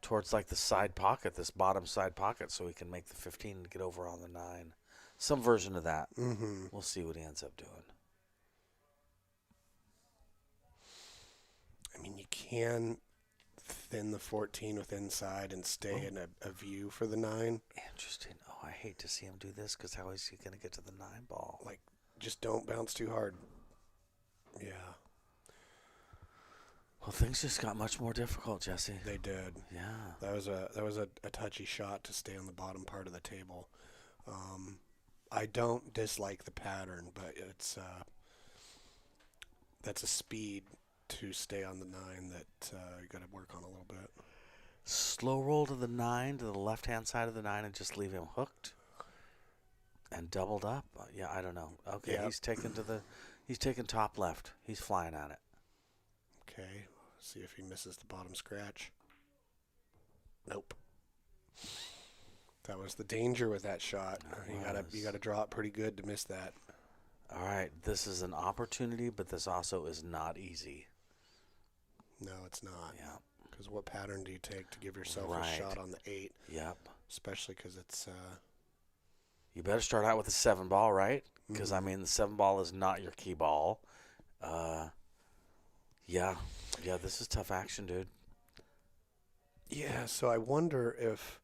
towards like the side pocket, this bottom side pocket, so he can make the 15 and get over on the 9. Some version of that. Mm-hmm. We'll see what he ends up doing. I mean, you can thin the 14 with inside and stay in a view for the 9. Interesting. Oh, I hate to see him do this because how is he going to get to the 9 ball? Like, just don't bounce too hard. Yeah. Well, things just got much more difficult, Jesse. They did. Yeah. That was a touchy shot to stay on the bottom part of the table. I don't dislike the pattern, but it's that's a speed to stay on the 9 that you got to work on a little bit. Slow roll to the 9, to the left-hand side of the 9, and just leave him hooked and doubled up. Yeah, I don't know. Okay, Yep. he's taking top left. He's flying at it. Okay, see if he misses the bottom scratch. Nope. That was the danger with that shot. You gotta draw it pretty good to miss that. All right, this is an opportunity, but this also is not easy. No, it's not. Yeah. Because what pattern do you take to give yourself a shot on the 8? Yep. Especially because it's... You better start out with a 7 ball, right? Because, I mean, the 7 ball is not your key ball. Yeah, this is tough action, dude. Yeah, so I wonder if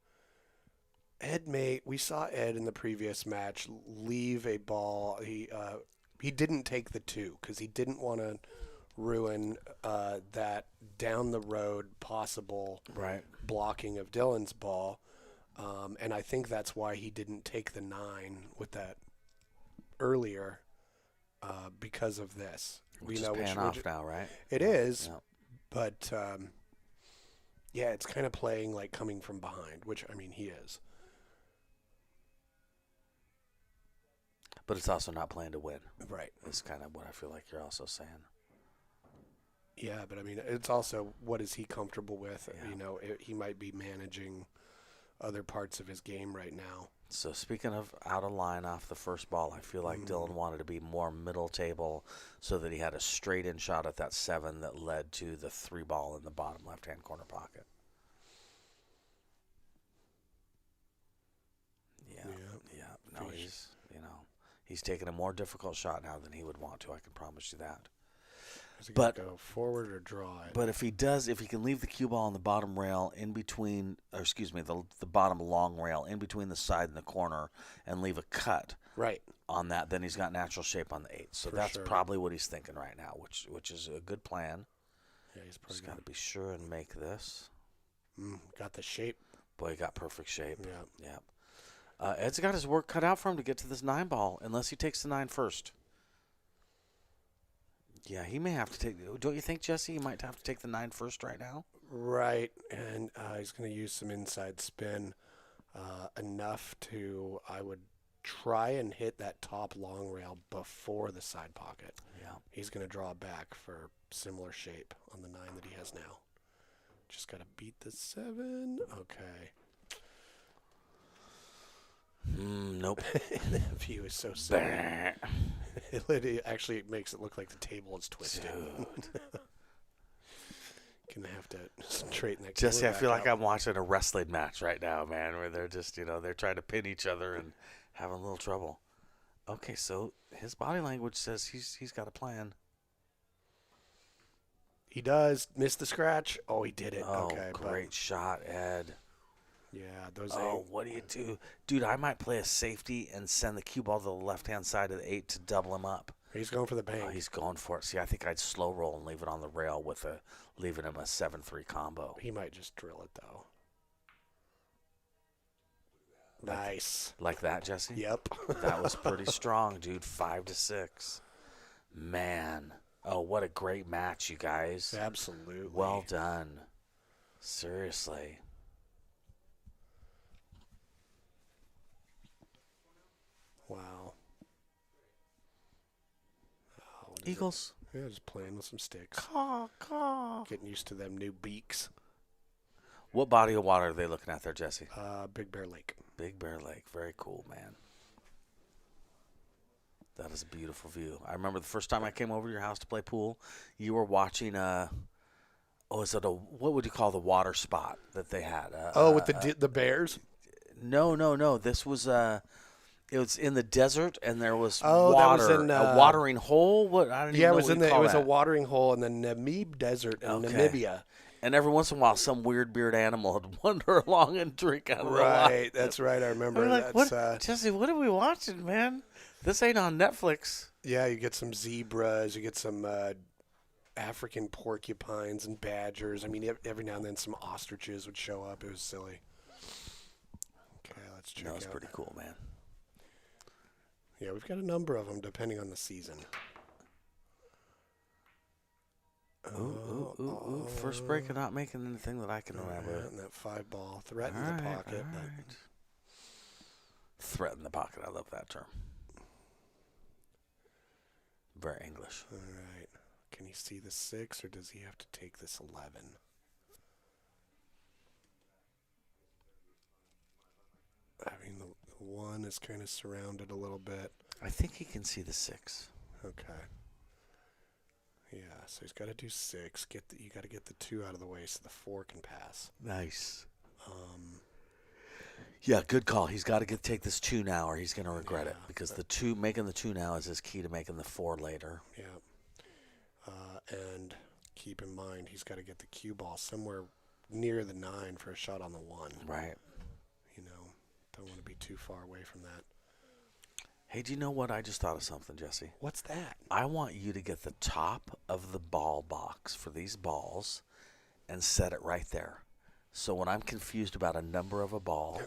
we saw Ed in the previous match leave a ball. He didn't take the 2 because he didn't want to ruin that down the road possible Right. blocking of Dylan's ball. And I think that's why he didn't take the 9 with that earlier because of this. Which is paying off now, right? It is, Yeah. but yeah, it's kind of playing like coming from behind, which, I mean, he is. But it's also not playing to win. Right. Is kind of what I feel like you're also saying. Yeah, but I mean, it's also what is he comfortable with? Yeah. You know, he might be managing other parts of his game right now. So speaking of out of line off the first ball, I feel like Dylan wanted to be more middle table so that he had a straight in shot at that 7 that led to the 3 ball in the bottom left-hand corner pocket. Yeah. No, he's taking a more difficult shot now than he would want to. I can promise you that. Is he going to go forward or draw it? But if he can leave the cue ball on the bottom rail in between, the bottom long rail in between the side and the corner and leave a cut right on that, then he's got natural shape on the 8. So that's probably what he's thinking right now, which is a good plan. Yeah, he's Just got to be sure and make this. Got the shape. Boy, he got perfect shape. Yeah. Ed's got his work cut out for him to get to this 9 ball, unless he takes the 9 first. Yeah, he may have to take. Don't you think, Jesse? He might have to take the 9 first right now. Right, and he's going to use some inside spin enough to, I would try and hit that top long rail before the side pocket. Yeah. He's going to draw back for similar shape on the 9 that he has now. Just got to beat the 7. Okay. Nope. The view is so silly. It actually makes it look like the table is twisted. Gonna have to straighten that. Jesse, I feel like out. I'm watching a wrestling match right now, man, where they're just, they're trying to pin each other and having a little trouble. Okay, so his body language says he's got a plan. He does miss the scratch. Oh, he did it. Oh, okay, great shot, Ed. Yeah, those. Oh, what do you do? Dude, I might play a safety and send the cue ball to the left-hand side of the 8 to double him up. He's going for the bank. Oh, he's going for it. See, I think I'd slow roll and leave it on the rail with leaving him a 7-3 combo. He might just drill it, though. Nice. Like that, Jesse? Yep. That was pretty strong, dude. 5-6. Man. Oh, what a great match, you guys. Absolutely. Well done. Seriously. Wow. Eagles. Yeah, just playing with some sticks. Caw, caw. Getting used to them new beaks. What body of water are they looking at there, Jesse? Big Bear Lake. Big Bear Lake. Very cool, man. That is a beautiful view. I remember the first time I came over to your house to play pool, you were watching what would you call the water spot that they had? With the bears? No. This was it was in the desert, and there was that was water, in, a watering hole. What I don't even know. It was a watering hole in the Namib Desert in Namibia. And every once in a while, some weird beard animal would wander along and drink out of the water. Right, that's right. I remember. Like, that's what? Jesse, what are we watching, man? This ain't on Netflix. Yeah, you get some zebras, you get some African porcupines and badgers. I mean, every now and then some ostriches would show up. It was silly. Okay, let's check out. That was pretty cool, man. Yeah, we've got a number of them depending on the season. Ooh. First break and not making anything that I can remember. And that 5 ball threatened the pocket. All right. Threaten the pocket. I love that term. Very English. All right. Can he see the 6 or does he have to take this 11? I mean, the 1 is kind of surrounded a little bit. I think he can see the 6. Okay. Yeah, so he's got to do 6. You got to get the 2 out of the way so the 4 can pass. Nice. Yeah, good call. He's got to take this 2 now, or he's going to regret it, Yeah, because making the 2 now is his key to making the 4 later. Yeah. And keep in mind, he's got to get the cue ball somewhere near the 9 for a shot on the 1. Right. You know, don't want to be too far away from that. Hey, do you know what? I just thought of something, Jesse. What's that? I want you to get the top of the ball box for these balls and set it right there. So when I'm confused about a number of a ball,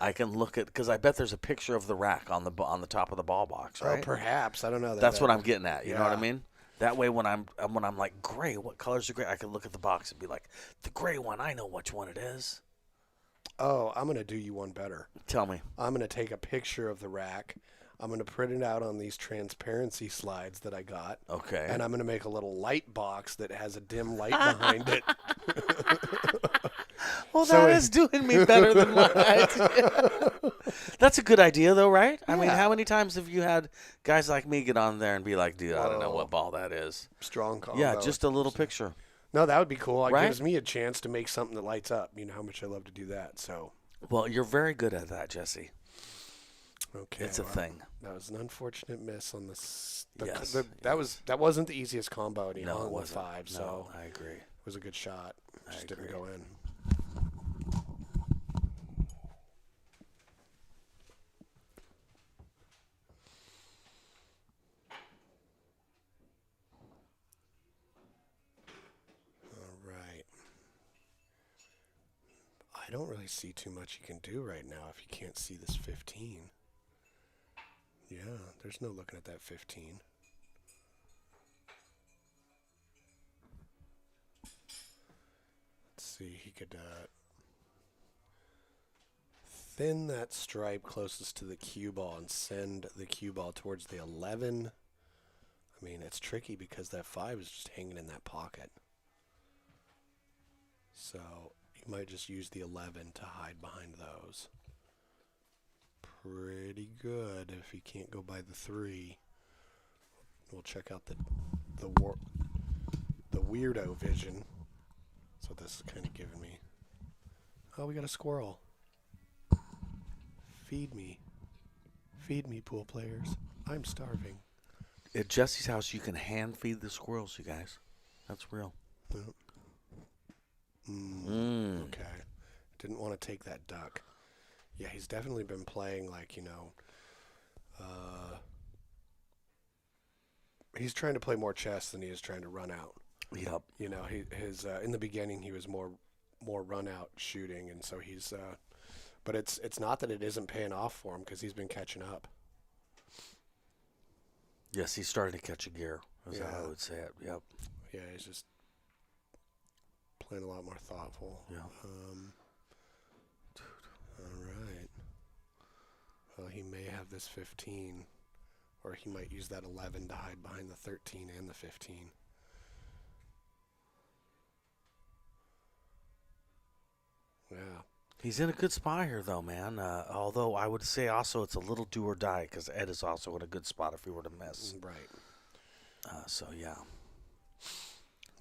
I can look at, because I bet there's a picture of the rack on the top of the ball box, right? Oh, perhaps. I don't know. That's what I'm getting at. You know what I Yeah. mean? That way, when I'm like, gray, what color's the gray? I can look at the box and be like, the gray one, I know which one it is. Oh, I'm going to do you one better. Tell me. I'm going to take a picture of the rack. I'm going to print it out on these transparency slides that I got. Okay. And I'm going to make a little light box that has a dim light behind it. Well, So that it- is doing me better than my idea. That's a good idea, though, right? I mean, Yeah. how many times have you had guys like me get on there and be like, dude, I don't know Whoa. what ball that is? Strong combo. Yeah, just a little picture. No, that would be cool. It Right? gives me a chance to make something that lights up. You know how much I love to do that. So, Well, you're very good at that, Jesse. okay. It's a well, thing. That was an unfortunate miss on this. Yes. That wasn't the easiest combo, and he No, hung it with wasn't. 5. No, So I agree. it was a good shot. Just didn't agree. go in. All right. I don't really see too much you can do right now if you can't see this 15. Yeah, there's no looking at that 15. Let's see, he could thin that stripe closest to the cue ball and send the cue ball towards the 11. I mean, it's tricky because that 5 is just hanging in that pocket. So you might just use the 11 to hide behind those. Pretty good if you can't go by the 3. We'll check out the weirdo vision. So this is kind of giving me. Oh, we got a squirrel. Feed me, pool players. I'm starving. At Jesse's house, you can hand feed the squirrels, you guys. That's real. Yep. Mm. Okay. Didn't want to take that duck. Yeah, he's definitely been playing like, he's trying to play more chess than he is trying to run out. Yep. You know, his in the beginning he was more run out shooting, and so he's but it's not that it isn't paying off for him because he's been catching up. Yes, he's starting to catch a gear, is how Yeah. I would say it. Yep. Yeah, he's just playing a lot more thoughtful. Yeah. All right. Well, he may have this 15, or he might use that 11 to hide behind the 13 and the 15. Yeah. He's in a good spot here, though, man. Although I would say also it's a little do or die because Ed is also in a good spot if he were to miss. Right. So, yeah.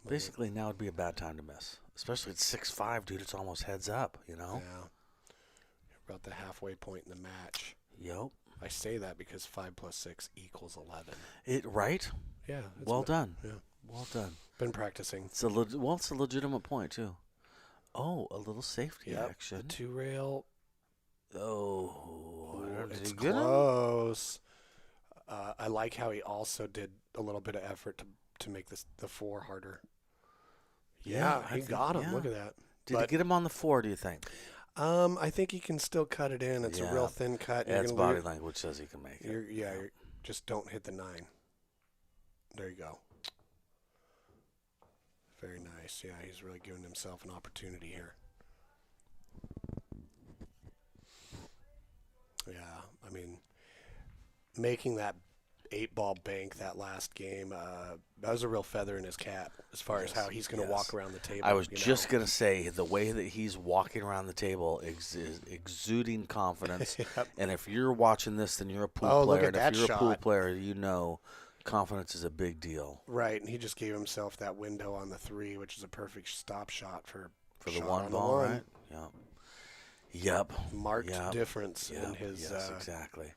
Basically, now would be a bad time to miss. Especially at 6'5", dude. It's almost heads up, you know? Yeah. You're about the halfway point in the match. Yep. I say that because 5 + 6 = 11. Right? Yeah. Well done. Yeah. Well done. Been practicing. It's a legitimate point, too. Oh, a little safety Yep. action. The 2-rail. Oh, did It's he get him? close. I like how he also did a little bit of effort to make the 4 harder. Yeah, Yeah, I he think- got him. yeah. Look at that. Did he But, get him on the 4, do you think? I think he can still cut it in. It's a Yeah. real thin cut. Yeah, You're it's gonna body lose- language says he can make it. you're just don't hit the 9. There you go. Very nice. Yeah, he's really giving himself an opportunity here. Yeah, I mean, making that 8-ball bank that last game, that was a real feather in his cap as far as Yes, how he's going to yes. walk around the table. I was you just know? going to say the way that he's walking around the table is exuding confidence. Yep. And if you're watching this, then you're a pool Oh, player. look at And that if you're a pool shot. player, you know confidence is a big deal. Right, and he just gave himself that window on the 3, which is a perfect stop shot for For the shot one on ball, one. right? Yeah. Yep. marked Yep. difference in Yep. his Yes, exactly.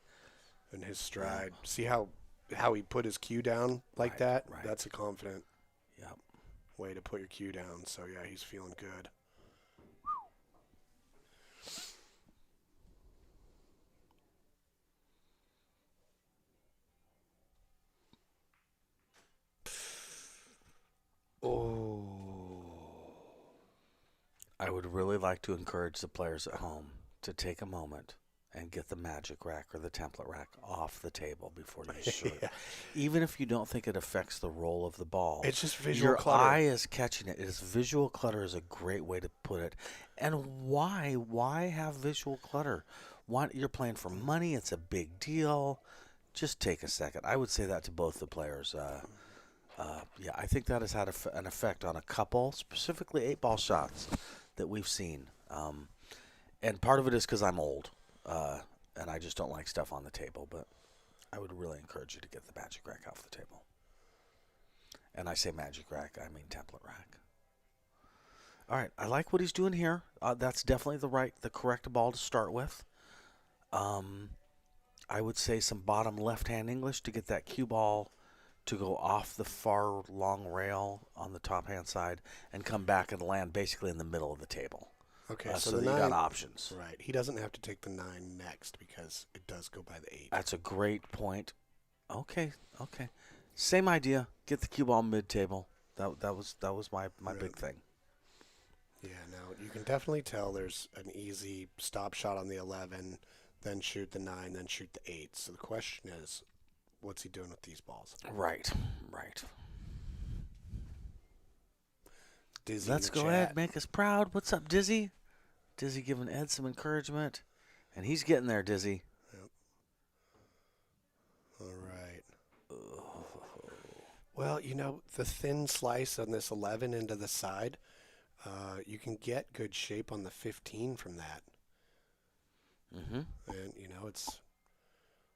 in his stride. See how he put his cue down like Right, that? right. That's a confident Yep. way to put your cue down. So yeah, he's feeling good. Oh. I would really like to encourage the players at home to take a moment and get the magic rack or the template rack off the table before you serve. Yeah. Even if you don't think it affects the roll of the ball. It's just visual Your clutter. eye is catching it. It's visual clutter is a great way to put it. And why? Why have visual clutter? Why you're playing for money? It's a big deal. Just take a second. I would say that to both the players. Yeah, I think that has had an effect on a couple, specifically 8-ball shots that we've seen. And part of it is because I'm old, and I just don't like stuff on the table. But I would really encourage you to get the magic rack off the table. And I say magic rack, I mean template rack. All right, I like what he's doing here. That's definitely the correct ball to start with. I would say some bottom left-hand English to get that cue ball to go off the far long rail on the top-hand side and come back and land basically in the middle of the table. Okay, So so the that you 9. got options. Right. He doesn't have to take the 9 next because it does go by the 8. That's a great point. Okay. Same idea. Get the cue ball mid-table. That was my big thing. Yeah, no, you can definitely tell there's an easy stop shot on the 11, then shoot the 9, then shoot the 8. So the question is, what's he doing with these balls? Right. Dizzy in Let's the go chat. ahead, make us proud. What's up, Dizzy? Dizzy giving Ed some encouragement, and he's getting there, Dizzy. All right. Well, the thin slice on this 11 into the side, you can get good shape on the 15 from that. Mm-hmm. And,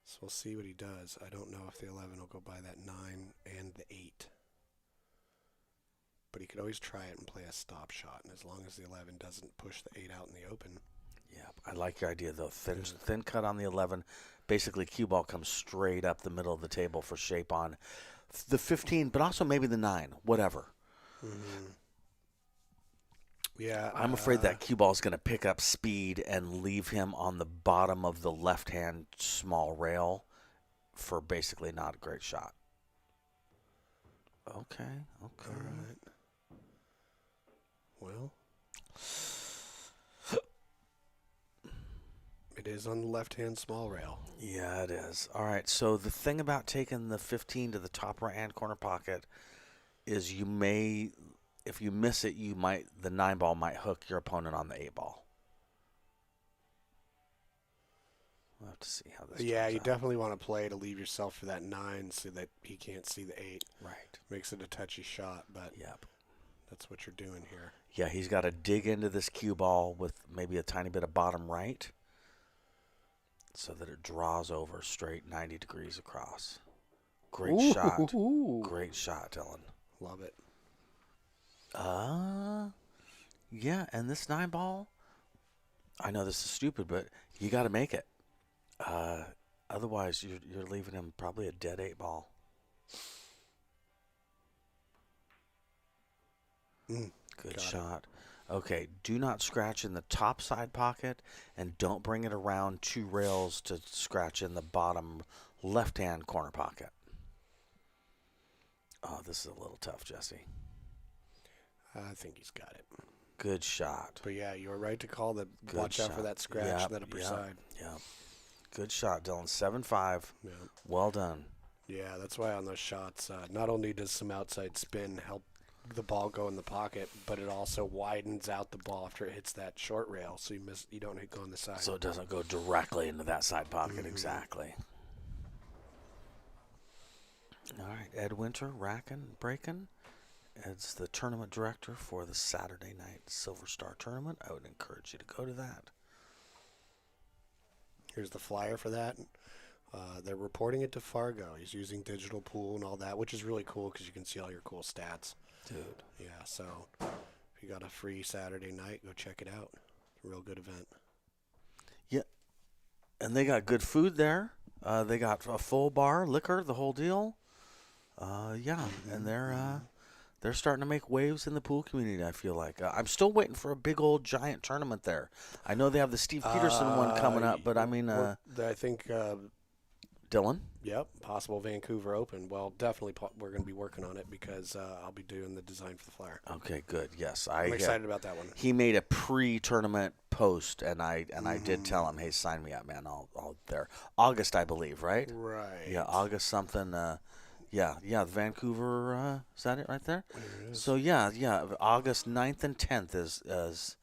so we'll see what he does. I don't know if the 11 will go by that 9 and the 8. But he could always try it and play a stop shot. And as long as the 11 doesn't push the 8 out in the open. Yeah, I like your idea, though. Thin cut on the 11. Basically, cue ball comes straight up the middle of the table for shape on the 15, but also maybe the 9, whatever. Mm-hmm. Yeah. I'm afraid that cue ball is going to pick up speed and leave him on the bottom of the left-hand small rail for basically not a great shot. Okay. All right. Well, it is on the left-hand small rail. Yeah, it is. All right, so the thing about taking the 15 to the top right-hand corner pocket is you may, if you miss it, the 9 ball might hook your opponent on the 8 ball. We'll have to see how this Yeah, turns you out. definitely want to play to leave yourself for that 9 so that he can't see the 8. Right. Makes it a touchy shot, but Yep. that's what you're doing here. Yeah, he's got to dig into this cue ball with maybe a tiny bit of bottom right so that it draws over straight 90 degrees across. Great shot. Great shot, Dylan. Love it. Yeah, and this 9 ball, I know this is stupid, but you got to make it. Otherwise, you're leaving him probably a dead 8 ball. Good shot. Okay, do not scratch in the top side pocket, and don't bring it around 2 rails to scratch in the bottom left-hand corner pocket. Oh, this is a little tough, Jesse. I think he's got it. Good shot. But yeah, you were right to call that. Good Watch out for shot. that scratch, Yep, that upper yep, side. Yep. Good shot, Dylan. 7-5. Yeah. Well done. Yeah, that's why on those shots, not only does some outside spin help the ball go in the pocket, but it also widens out the ball after it hits that short rail, so you don't hit go on the side. So it doesn't go directly into that side pocket. Exactly. All right, Ed Winter, racking, breaking. Ed's the tournament director for the Saturday night Silver Star tournament. I would encourage you to go to that. Here's the flyer for that. They're reporting it to Fargo. He's using digital pool and all that, which is really cool because you can see all your cool stats. Dude. Yeah, so if you got a free Saturday night, go check it out. It's a real good event. And they got good food there. They got a full bar, liquor, the whole deal. Yeah, and they're starting to make waves in the pool community, I feel like. I'm still waiting for a big old giant tournament there. I know they have the Steve Peterson one coming up, but I mean, I think, Dylan? yep, possible Vancouver Open. Well, definitely we're going to be working on it because I'll be doing the design for the flyer. Okay, good. Yes, I'm excited about that one. He made a pre-tournament post, and I did tell him, hey, sign me up, man. I'll there. August, I believe, right? Right. Yeah, August something. Yeah, Vancouver. Is that it right there? It is. So yeah, August 9th and 10th is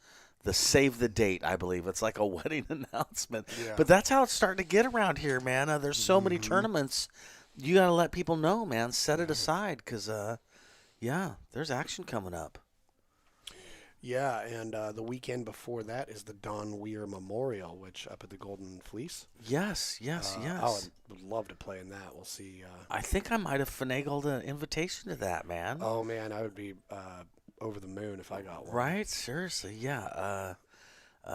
the save the date, I believe. It's like a wedding announcement. Yeah. But that's how it's starting to get around here, man. There's so many tournaments. You got to let people know, man. Set it aside because, yeah, there's action coming up. Yeah, and the weekend before that is the Don Weir Memorial, which up at the Golden Fleece. Yes. I would love to play in that. We'll see. I think I might have finagled an invitation to that, man. Oh, man, I would be over the moon if I got one. Right? Seriously, yeah.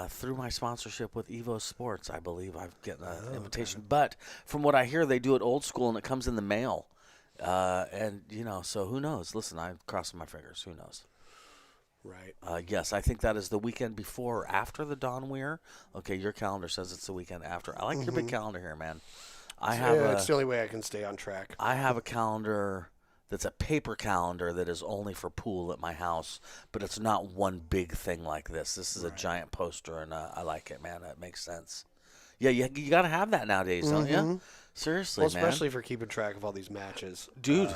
Through my sponsorship with Evo Sports, I believe I've gotten an invitation. Okay. But from what I hear, they do it old school and it comes in the mail. And, so who knows? Listen, I'm crossing my fingers. Who knows? Right. Yes, I think that is the weekend before or after the Don Weir. Okay, your calendar says it's the weekend after. I like your big calendar here, man. It's the only way I can stay on track. I have a calendar that's a paper calendar that is only for pool at my house, but it's not one big thing like this. This is a giant poster, and I like it, man. It makes sense. Yeah, you got to have that nowadays, don't you? Seriously, Well, man. especially for keeping track of all these matches. Dude.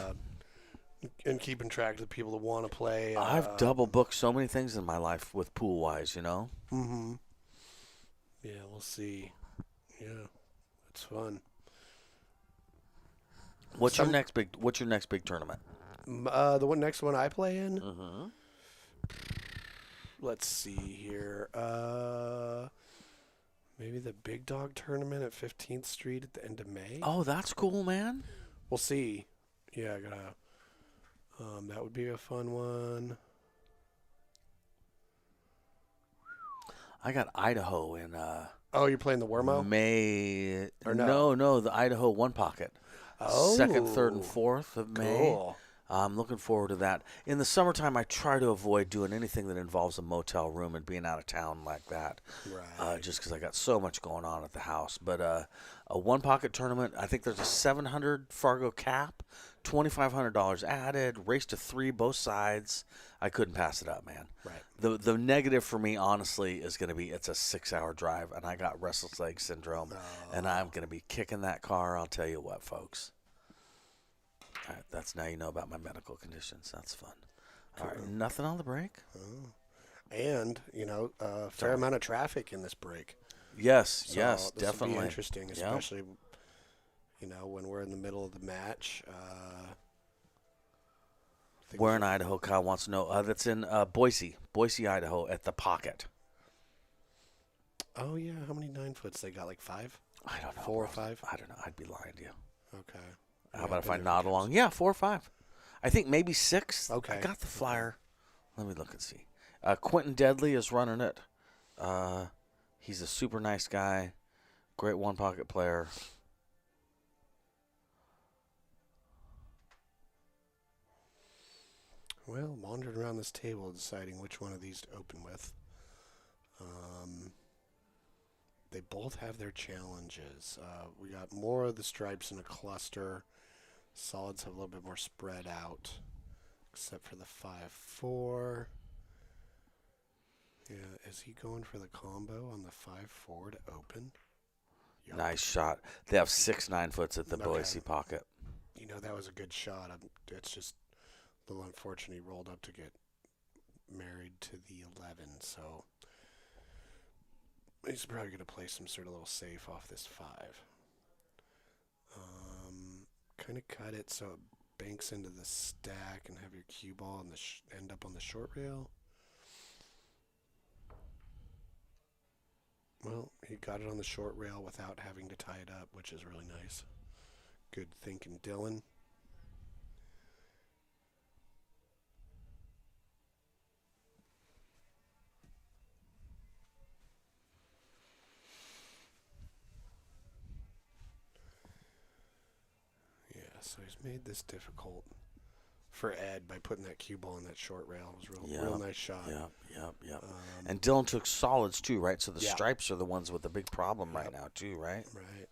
And keeping track of the people that want to play. I've double booked so many things in my life with pool wise, Mm-hmm. Yeah, we'll see. Yeah, it's fun. What's your next big tournament? The next one I play in. Mm-hmm. Let's see here. Maybe the Big Dog tournament at 15th Street at the end of May. Oh, that's cool, man. We'll see. Yeah, I gotta. That would be a fun one. I got Idaho in Oh, you're playing the Wormo? May. Or no? No, the Idaho One Pocket. Oh. 2nd, 3rd, and 4th of May. Cool. I'm looking forward to that. In the summertime, I try to avoid doing anything that involves a motel room and being out of town like that. Right. Just because I got so much going on at the house. But a One Pocket tournament, I think there's a 700 Fargo cap, $2,500 added, race to 3 both sides. I couldn't pass it up, man. Right. The negative for me, honestly, is going to be it's a 6-hour drive, and I got restless leg syndrome, and I'm going to be kicking that car. I'll tell you what, folks. All right, that's now you know about my medical conditions. That's fun. All right, nothing on the break? And, a fair amount of traffic in this break. Yes, So yes, this will definitely. be interesting, Yep. especially, when we're in the middle of the match. Where in Idaho? Kyle wants to know. That's in Boise, Idaho, at the Pocket. Oh, yeah. How many 9-foots they got? Like 5? I don't know. 4 or 5? I don't know. I'd be lying to you. Okay. How about if I nod along? Yeah, 4 or 5. I think maybe 6. Okay. I got the flyer. Let me look and see. Quentin Deadly is running it. He's a super nice guy. Great One Pocket player. Well, wandering around this table deciding which one of these to open with. They both have their challenges. We got more of the stripes in a cluster. Solids have a little bit more spread out, except for the 5-4. Yeah, is he going for the combo on the 5-4 to open? Yup. Nice shot. They have 6 9-foots at the Okay. Boise Pocket. That was a good shot. It's just a little unfortunate he rolled up to get married to the 11, so he's probably going to play some sort of little safe off this 5. Kind of cut it so it banks into the stack and have your cue ball and end up on the short rail. Well, he got it on the short rail without having to tie it up, which is really nice. Good thinking, Dylan. So he's made this difficult for Ed by putting that cue ball in that short rail. It was real nice shot. Yep. And Dylan took solids too, right? So the yeah. stripes are the ones with the big problem right now too, right? Right.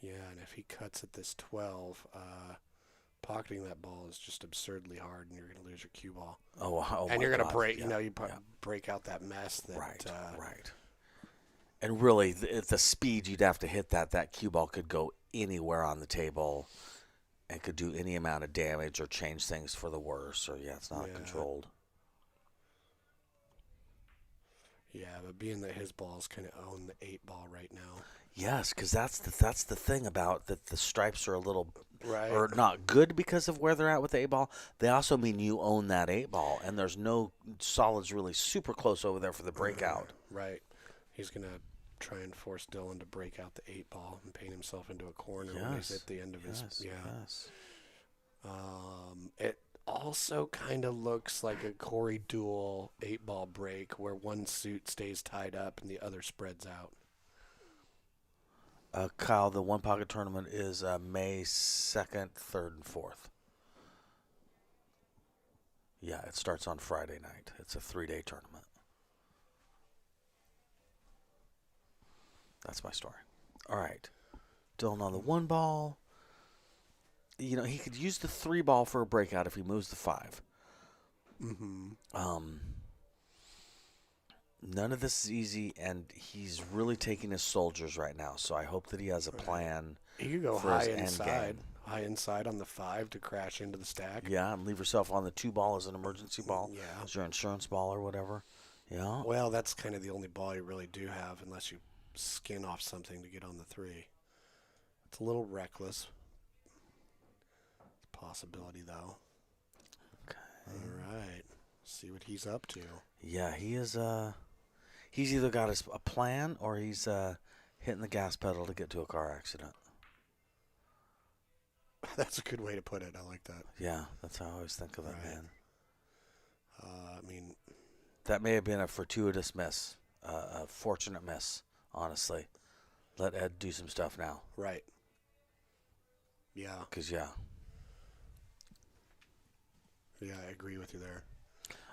Yeah, and if he cuts at this 12, pocketing that ball is just absurdly hard, and you're going to lose your cue ball. And you're going to break. Yeah, break out that mess. That, right. And really, at the speed you'd have to hit that cue ball could go anywhere on the table, and could do any amount of damage or change things for the worse. Or it's not controlled. Yeah, but being that his balls kind of own the 8 ball right now. Yes, because that's the thing about that. The stripes are a little or not good because of where they're at with the 8 ball. They also mean you own that 8 ball, and there's no solids really super close over there for the breakout. Right. He's gonna try and force Dylan to break out the 8 ball and paint himself into a corner when he's at the end of his. Yes. It also kind of looks like a Corey Duel 8 ball break where one suit stays tied up and the other spreads out. Kyle, the one pocket tournament is May 2nd, 3rd, and 4th. Yeah, it starts on Friday night. It's a 3-day tournament. That's my story. All right. Dylan on the 1 ball. He could use the 3 ball for a breakout if he moves the 5. Mm-hmm. None of this is easy, and he's really taking his soldiers right now. So I hope that he has a plan. He could go for high his inside. High inside on the 5 to crash into the stack. Yeah, and leave yourself on the 2 ball as an emergency ball. Yeah. As your insurance ball or whatever. Yeah. Well, that's kind of the only ball you really do have unless you skin off something to get on the 3. It's a little reckless. Possibility, though. Okay. All right. See what he's up to. Yeah, he is. He's either got a plan or he's hitting the gas pedal to get to a car accident. That's a good way to put it. I like that. Yeah, that's how I always think of it, man. That may have been a fortuitous miss, a fortunate miss, honestly. Let Ed do some stuff now. Right. Yeah. Because, Yeah, I agree with you there.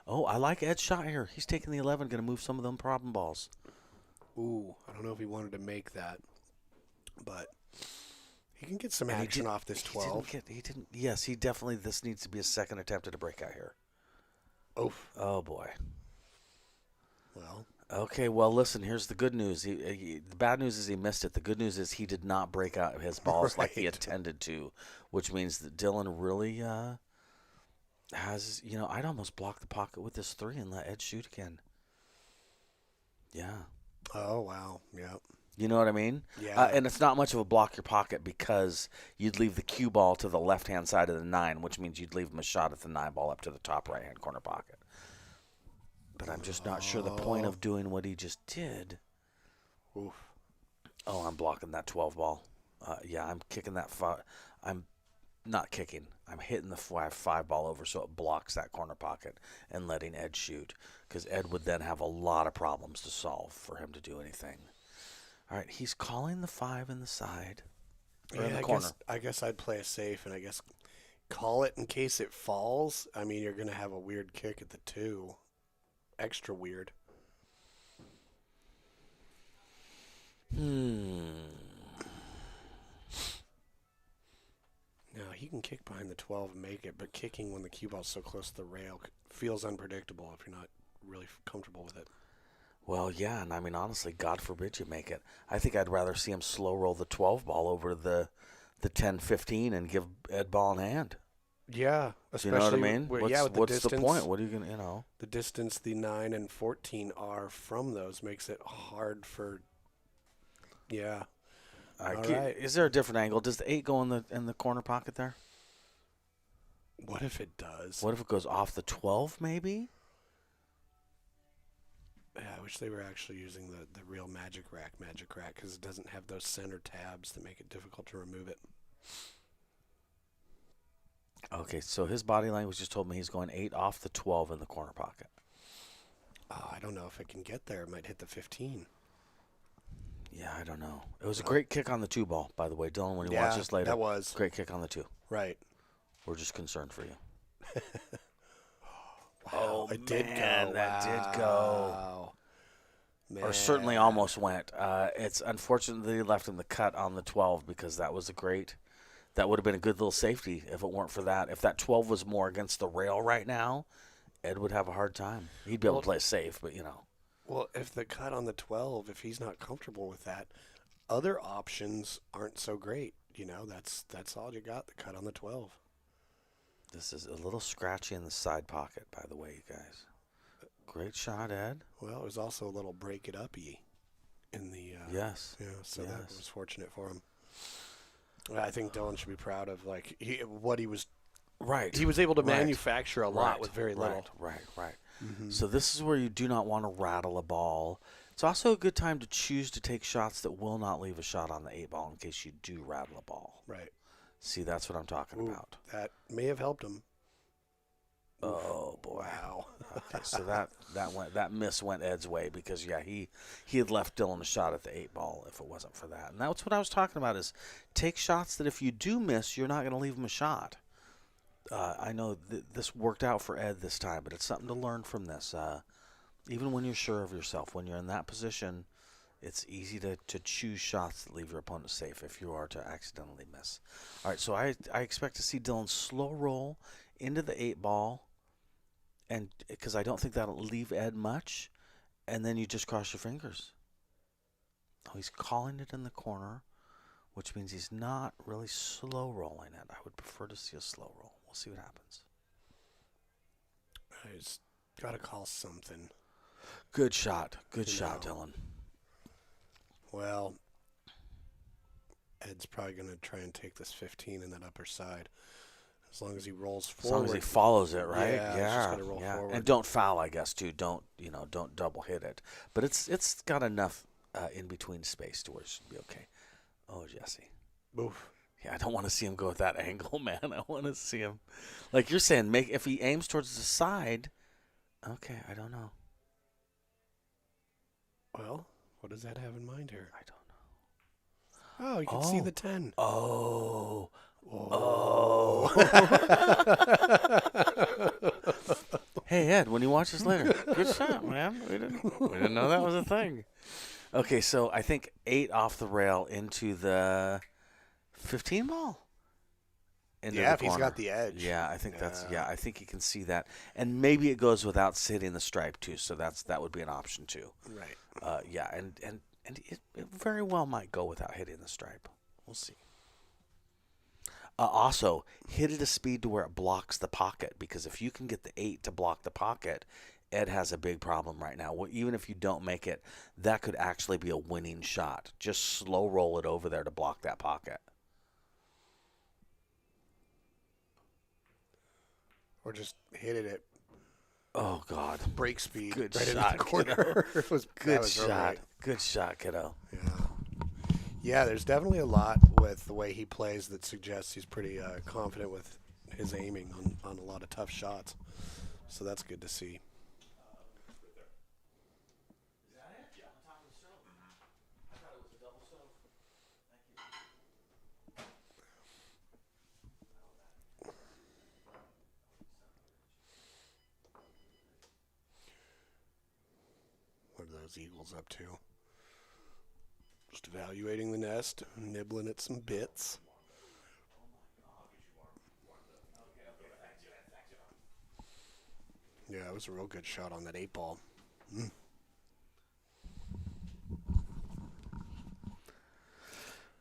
Oh, I like Ed's shot here. He's taking the 11, going to move some of them problem balls. Ooh, I don't know if he wanted to make that, but he can get some action off this 12. He didn't. Yes, he definitely. This needs to be a second attempt at a breakout here. Oof. Oh boy. Well. Okay. Well, listen. Here's the good news. The bad news is he missed it. The good news is he did not break out his balls like he intended to, which means that Dylan really has. I'd almost block the pocket with this 3 and let Ed shoot again. Yeah. Oh wow. Yeah. You know what I mean? Yeah. And it's not much of a block your pocket because you'd leave the cue ball to the left-hand side of the 9, which means you'd leave him a shot at the 9 ball up to the top right-hand corner pocket. But I'm just not sure the point of doing what he just did. Oof. Oh, I'm blocking that 12 ball. Yeah, I'm kicking that 5. I'm not kicking. I'm hitting the 5 ball over so it blocks that corner pocket and letting Ed shoot. Because Ed would then have a lot of problems to solve for him to do anything. All right, he's calling the 5 in the side. Or in the corner. I guess I'd play it safe and I guess call it in case it falls. I mean, you're going to have a weird kick at the 2. Extra weird. No, he can kick behind the 12 and make it, but kicking when the cue ball's so close to the rail feels unpredictable if you're not really comfortable with it. Well, yeah, and I mean, honestly, God forbid you make it. I think I'd rather see him slow roll the 12 ball over the 10-15 and give Ed ball in hand. Yeah, especially. You know what I mean? With What's distance, the point? What are you going to, The distance the 9 and 14 are from those makes it hard for, yeah. All right. Is there a different angle? Does the 8 go in the corner pocket there? What if it does? What if it goes off the 12 maybe? Yeah, I wish they were actually using the real Magic Rack because it doesn't have those center tabs that make it difficult to remove it. Okay, so his body language just told me he's going 8 off the 12 in the corner pocket. I don't know if it can get there. It might hit the 15. Yeah, I don't know. It was a great kick on the 2 ball, by the way, Dylan. When you watch this later, that was great kick on the 2. right. We're just concerned for you. Wow, it did go. That did go. Wow. Or certainly Man. almost went. It's unfortunate that he left him the cut on the 12 because that was that would have been a good little safety if it weren't for that. If that 12 was more against the rail right now, Ed would have a hard time. He'd be able to play safe, but Well, if the cut on the 12, if he's not comfortable with that, other options aren't so great. That's all you got, the cut on the 12. This is a little scratchy in the side pocket, by the way, you guys. Great shot, Ed. Well, it was also a little break it up-y in the Yes. Yeah, so Yes. that was fortunate for him. I think Dylan should be proud of what he was. Right. He was able to Right. manufacture a lot with very little. Right. So this is where you do not want to rattle a ball. It's also a good time to choose to take shots that will not leave a shot on the 8 ball in case you do rattle a ball. Right. See, that's what I'm talking about. That may have helped him. Oh boy. Wow. Okay, so that miss went Ed's way because he had left Dylan a shot at the 8 ball if it wasn't for that. And that's what I was talking about is take shots that if you do miss, you're not going to leave him a shot. I know this worked out for Ed this time, but it's something to learn from this. Even when you're sure of yourself, when you're in that position, it's easy to choose shots that leave your opponent safe if you are to accidentally miss. All right, so I expect to see Dylan slow roll into the 8 ball, and because I don't think that'll leave Ed much, and then you just cross your fingers. Oh, he's calling it in the corner, which means he's not really slow rolling it. I would prefer to see a slow roll. We'll see what happens. I just got to call something. Good shot. Good shot, Dylan. Well, Ed's probably going to try and take this 15 in that upper side. As long as he rolls forward. As long as he follows it, right? Yeah, it's just gotta roll forward. And don't foul, I guess, too. Don't double hit it. But it's got enough in between space to where it should be okay. Oh, Jesse. Oof. Yeah, I don't want to see him go at that angle, man. I want to see him, like you're saying, if he aims towards the side. Okay, I don't know. Well, what does that have in mind here? I don't know. Oh, you can see the 10. Oh. Hey, Ed, when you watch this later, good shot, man. We didn't know that was a thing. Okay, so I think 8 off the rail into the 15 ball. Yeah, if he's got the edge. Yeah, I think I think you can see that. And maybe it goes without hitting the stripe, too, so that would be an option, too. Right. Yeah, and it very well might go without hitting the stripe. We'll see. Also, hit at a speed to where it blocks the pocket, because if you can get the 8 to block the pocket, Ed has a big problem right now. Well, even if you don't make it, that could actually be a winning shot. Just slow roll it over there to block that pocket. Or just hit it at Oh, God. break speed. Good right shot, in the corner. Good was real shot. great. Good shot, kiddo. Yeah, there's definitely a lot with the way he plays that suggests he's pretty confident with his aiming on a lot of tough shots. So that's good to see. What are those eagles up to? Just evaluating the nest, nibbling at some bits. Yeah, it was a real good shot on that 8 ball.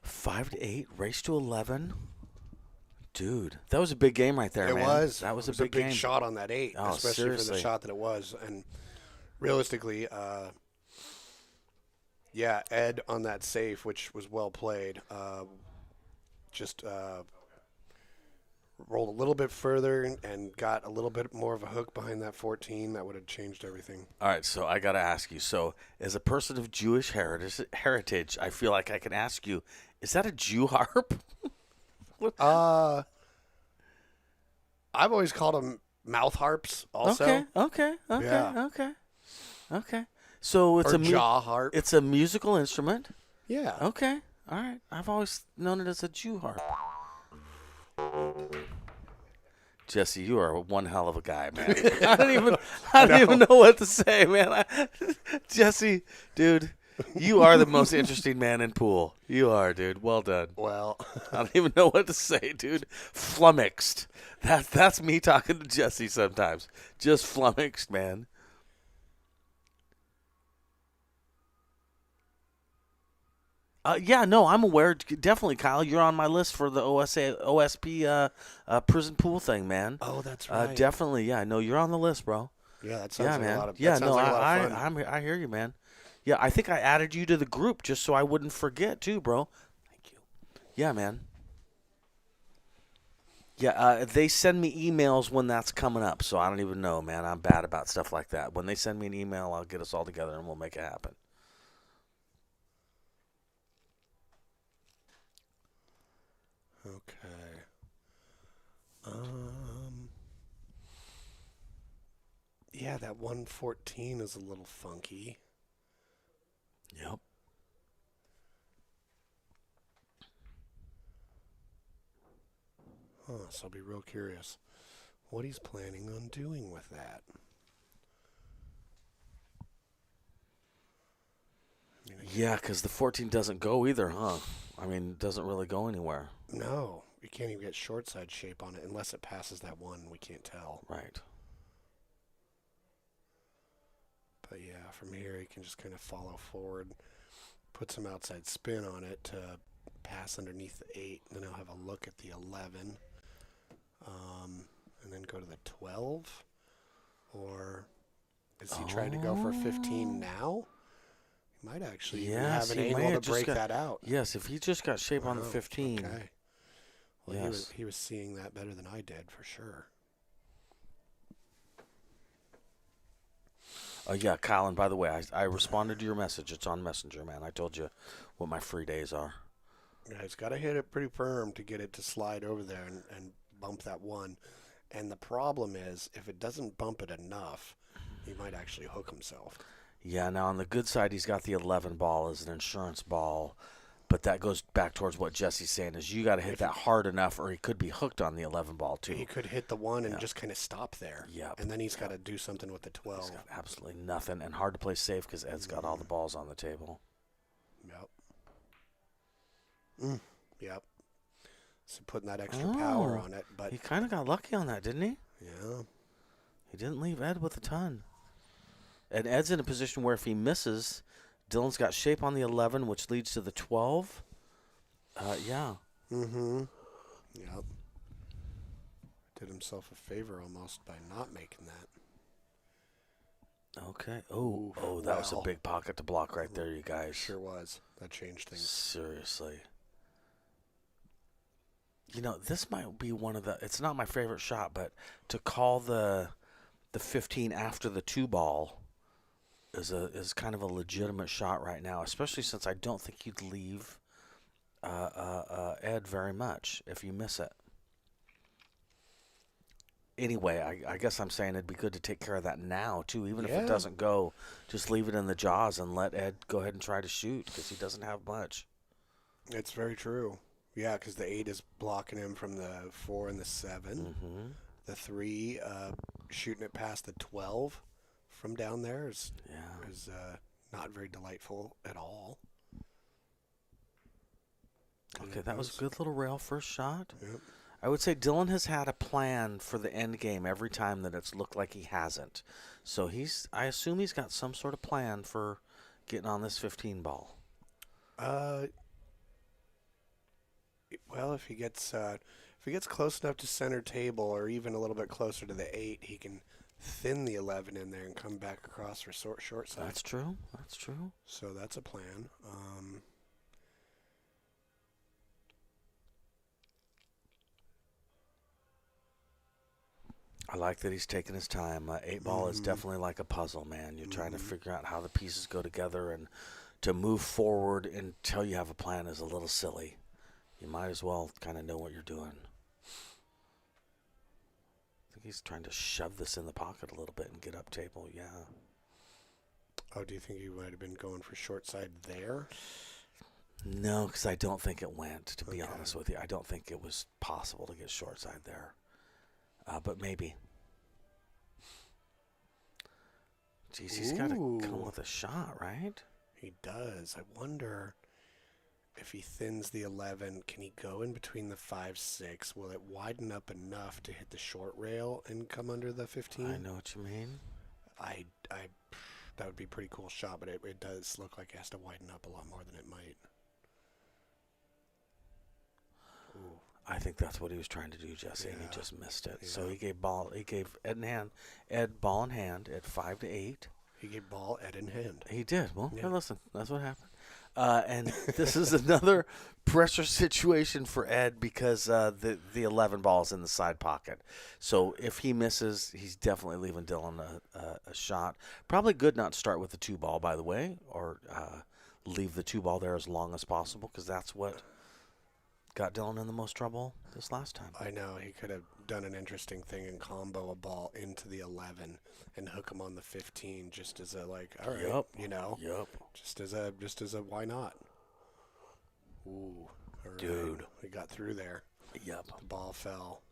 5-8, race to 11. Dude, that was a big game right there, It man. was. That was It a big game. shot on that 8, Oh, especially for seriously. the shot that it was. And realistically, Ed on that safe, which was well played, just rolled a little bit further and got a little bit more of a hook behind that 14. That would have changed everything. All right, so I got to ask you. So, as a person of Jewish heritage, I feel like I can ask you, is that a Jew harp? I've always called them mouth harps also. Okay. Yeah. So it's Or a jaw harp. It's a musical instrument. Yeah. Okay. All right. I've always known it as a Jew harp. Jesse, you are one hell of a guy, man. I don't even know what to say, man. Jesse, dude, you are the most interesting man in pool. You are, dude. Well done. Well, I don't even know what to say, dude. Flummoxed. That's me talking to Jesse sometimes. Just flummoxed, man. Yeah, no, I'm aware. Definitely, Kyle. You're on my list for the OSP prison pool thing, man. oh, that's right. Definitely, yeah. No, you're on the list, bro. Yeah, that Yeah, sounds like man. a lot of. Yeah, That sounds no, like a lot of fun. I hear you, man. Yeah, I think I added you to the group just so I wouldn't forget, too, bro. Thank you. Yeah, man. Yeah, they send me emails when that's coming up, so I don't even know, man. I'm bad about stuff like that. When they send me an email, I'll get us all together and we'll make it happen. Okay. Yeah, that 114 is a little funky. Yep. So I'll be real curious what he's planning on doing with that. Yeah, because the 14 doesn't go either, huh? I mean, it doesn't really go anywhere. No, you can't even get short side shape on it unless it passes that one. We can't tell. Right. But yeah, from here he can just kind of follow forward, put some outside spin on it to pass underneath the 8. Then I'll have a look at the 11, and then go to the 12. Or is he trying to go for 15 now? He might actually have an angle to break that out. Yes, if he just got shape on the 15. Okay. Well, Yes. he was seeing that better than I did for sure. Yeah, Colin, by the way, I responded to your message. It's on Messenger, man. I told you what my free days are. Yeah, he's got to hit it pretty firm to get it to slide over there and bump that 1. And the problem is, if it doesn't bump it enough, he might actually hook himself. Yeah, now on the good side, he's got the 11 ball as an insurance ball. But that goes back towards what Jesse's saying is you got to hit that hard enough or he could be hooked on the 11 ball, too. He could hit the 1 and just kind of stop there. Yep. And then he's got to do something with the 12. He's got absolutely nothing and hard to play safe because Ed's got all the balls on the table. Yep. Yep. So putting that extra power on it. But he kind of got lucky on that, didn't he? Yeah. He didn't leave Ed with a ton. And Ed's in a position where if he misses, Dylan's got shape on the 11, which leads to the 12. Yeah. Mm-hmm. Yep. Did himself a favor almost by not making that. Okay. Oh, that was a big pocket to block right there, you guys. Sure was. That changed things. Seriously. You know, this might be one of the, it's not my favorite shot, but to call the 15 after the 2 ball is kind of a legitimate shot right now, especially since I don't think you'd leave Ed very much if you miss it. Anyway, I guess I'm saying it'd be good to take care of that now, too. Even if it doesn't go, just leave it in the jaws and let Ed go ahead and try to shoot because he doesn't have much. It's very true. Yeah, because the 8 is blocking him from the 4 and the 7. Mm-hmm. The 3, shooting it past the 12 from down there is not very delightful at all. Okay, that was a good little rail first shot. Yep. I would say Dylan has had a plan for the end game every time that it's looked like he hasn't. So I assume he's got some sort of plan for getting on this 15 ball. Well, if he gets close enough to center table or even a little bit closer to the 8, he can thin the 11 in there and come back across for short side. That's true. That's true. So that's a plan. I like that he's taking his time. 8 ball is definitely like a puzzle, man. You're trying to figure out how the pieces go together, and to move forward until you have a plan is a little silly. You might as well kind of know what you're doing. I think he's trying to shove this in the pocket a little bit and get up table. Yeah. Oh, do you think he might have been going for short side there? No, because I don't think it went, to be Okay. honest with you. I don't think it was possible to get short side there. But maybe. Jeez, he's got to come Ooh. with a shot, right? He does. I wonder if he thins the 11, can he go in between the 5-6? Will it widen up enough to hit the short rail and come under the 15? I know what you mean. I that would be a pretty cool shot, but it does look like it has to widen up a lot more than it might. Ooh. I think that's what he was trying to do, Jesse, and he Yeah. just missed it. Yeah. So he gave Ed ball in hand at 5-8. He gave ball Ed in hand. He did. Well, Yeah. hey, listen, that's what happened. And this is another pressure situation for Ed because the 11 ball's in the side pocket. So if he misses, he's definitely leaving Dylan a shot. Probably good not to start with the 2 ball, by the way, or leave the 2 ball there as long as possible because that's what got Dylan in the most trouble this last time. I know he could have done an interesting thing and combo a ball into the 11 and hook him on the 15 just as a like, all right, Yup. you know, Yep. just as a why not? Ooh, all right. Dude. We got through there. Yep. The ball fell.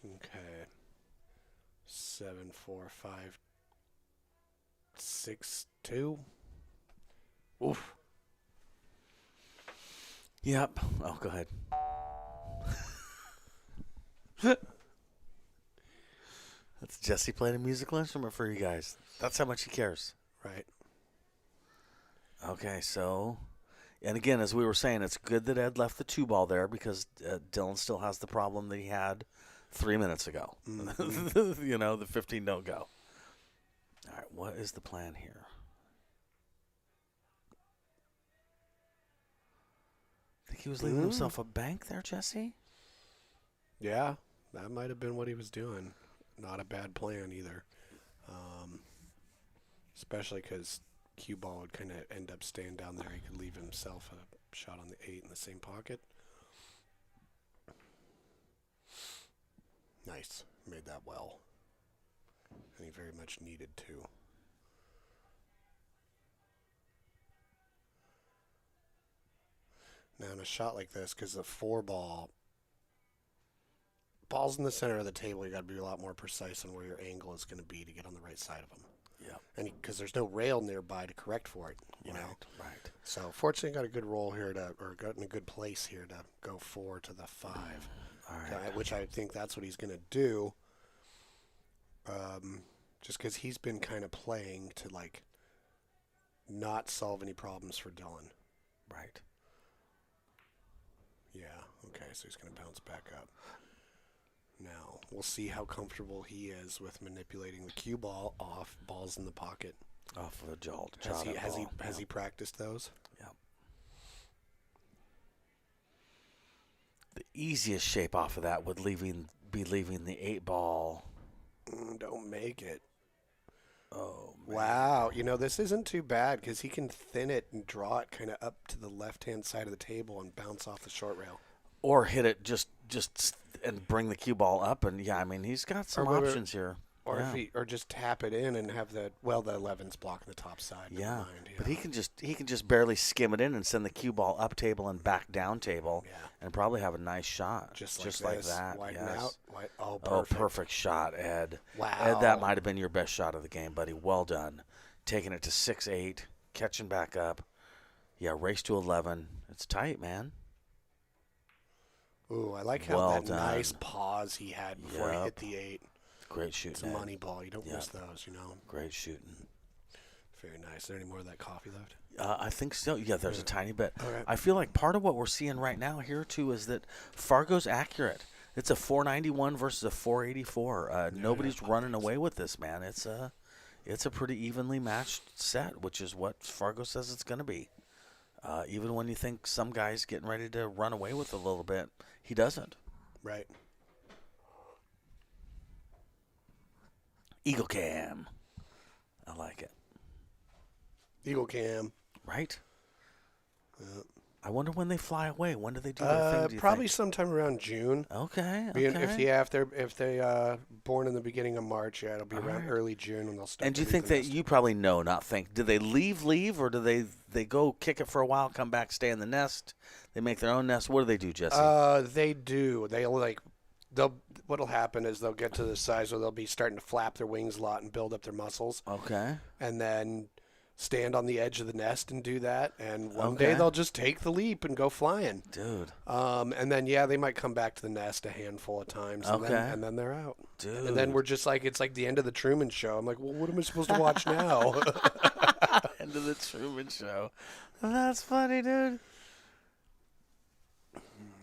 Okay. 7, 4, 5, 6, 2. Oof. Yep. Oh, go ahead. That's Jesse playing a musical instrument for you guys. That's how much he cares. Right. Okay, so, and again, as we were saying, it's good that Ed left the 2 ball there because Dylan still has the problem that he had 3 minutes ago. You know, the 15 don't go. All right, what is the plan here? Think he was leaving himself a bank there, Jesse? Yeah, that might have been what he was doing. Not a bad plan either. Especially because cue ball would kind of end up staying down there. He could leave himself a shot on the 8 in the same pocket. Nice. Made that well. And he very much needed to. Now in a shot like this, because the 4 ball, ball's in the center of the table, you got to be a lot more precise on where your angle is going to be to get on the right side of them. Yeah. And because there's no rail nearby to correct for it, you know. Right. So fortunately, got a good roll here got in a good place here to go 4 to the 5. All right. Which I think that's what he's going to do. Just because he's been kind of playing to like not solve any problems for Dylan. Right. Yeah. Okay. So he's going to bounce back up. Now we'll see how comfortable he is with manipulating the cue ball off balls in the pocket. Off of a jolt. Has he practiced those? Yep. The easiest shape off of that would be leaving the 8 ball. Don't make it. Oh, man. Wow. You know, this isn't too bad because he can thin it and draw it kind of up to the left-hand side of the table and bounce off the short rail. Or hit it just and bring the cue ball up. And, yeah, I mean, he's got some options here. Or Yeah. or just tap it in and have the 11's blocking the top side. Never Yeah. mind, But he can just barely skim it in and send the cue ball up table and back down table. Yeah. And probably have a nice shot. just like this, that. widen Yes. out. Oh, Oh, perfect. perfect shot, Ed. Wow. Ed, that might have been your best shot of the game, buddy. Well done. Taking it to 6-8, catching back up. Yeah, race to 11. It's tight, man. Ooh, I like how Well that done. nice pause he had before he Yep. hit the 8. Great It's shooting, a Ed. money ball. You don't Yep. miss those, you know. Great shooting. Very nice. Is there any more of that coffee left? I think so. Yeah, there's a tiny bit. Okay. I feel like part of what we're seeing right now here, too, is that Fargo's accurate. It's a 491 versus a 484. Nobody's running away with this, man. It's a pretty evenly matched set, which is what Fargo says it's going to be. Even when you think some guy's getting ready to run away with a little bit, he doesn't. Right. Eagle Cam. I like it. Eagle cam. Right? I wonder when they fly away. When do they do their thing? Do you Probably think? sometime around June. Okay. If they born in the beginning of March, yeah, it'll be around right. early June when they'll start. And do you to think leave the that nest. you probably know, not think? Do they leave, or do they go kick it for a while, come back, stay in the nest? They make their own nest. What do they do, Jesse? They do. They'll. What'll happen is they'll get to the size where they'll be starting to flap their wings a lot and build up their muscles, Okay. and then stand on the edge of the nest and do that. And one day Okay. they'll just take the leap and go flying. Dude. And then they might come back to the nest a handful of times. And Okay. and then they're out. Dude. And then we're just like it's like the end of the Truman Show. I'm like, well, what am I supposed to watch now? End of the Truman Show. That's funny, dude.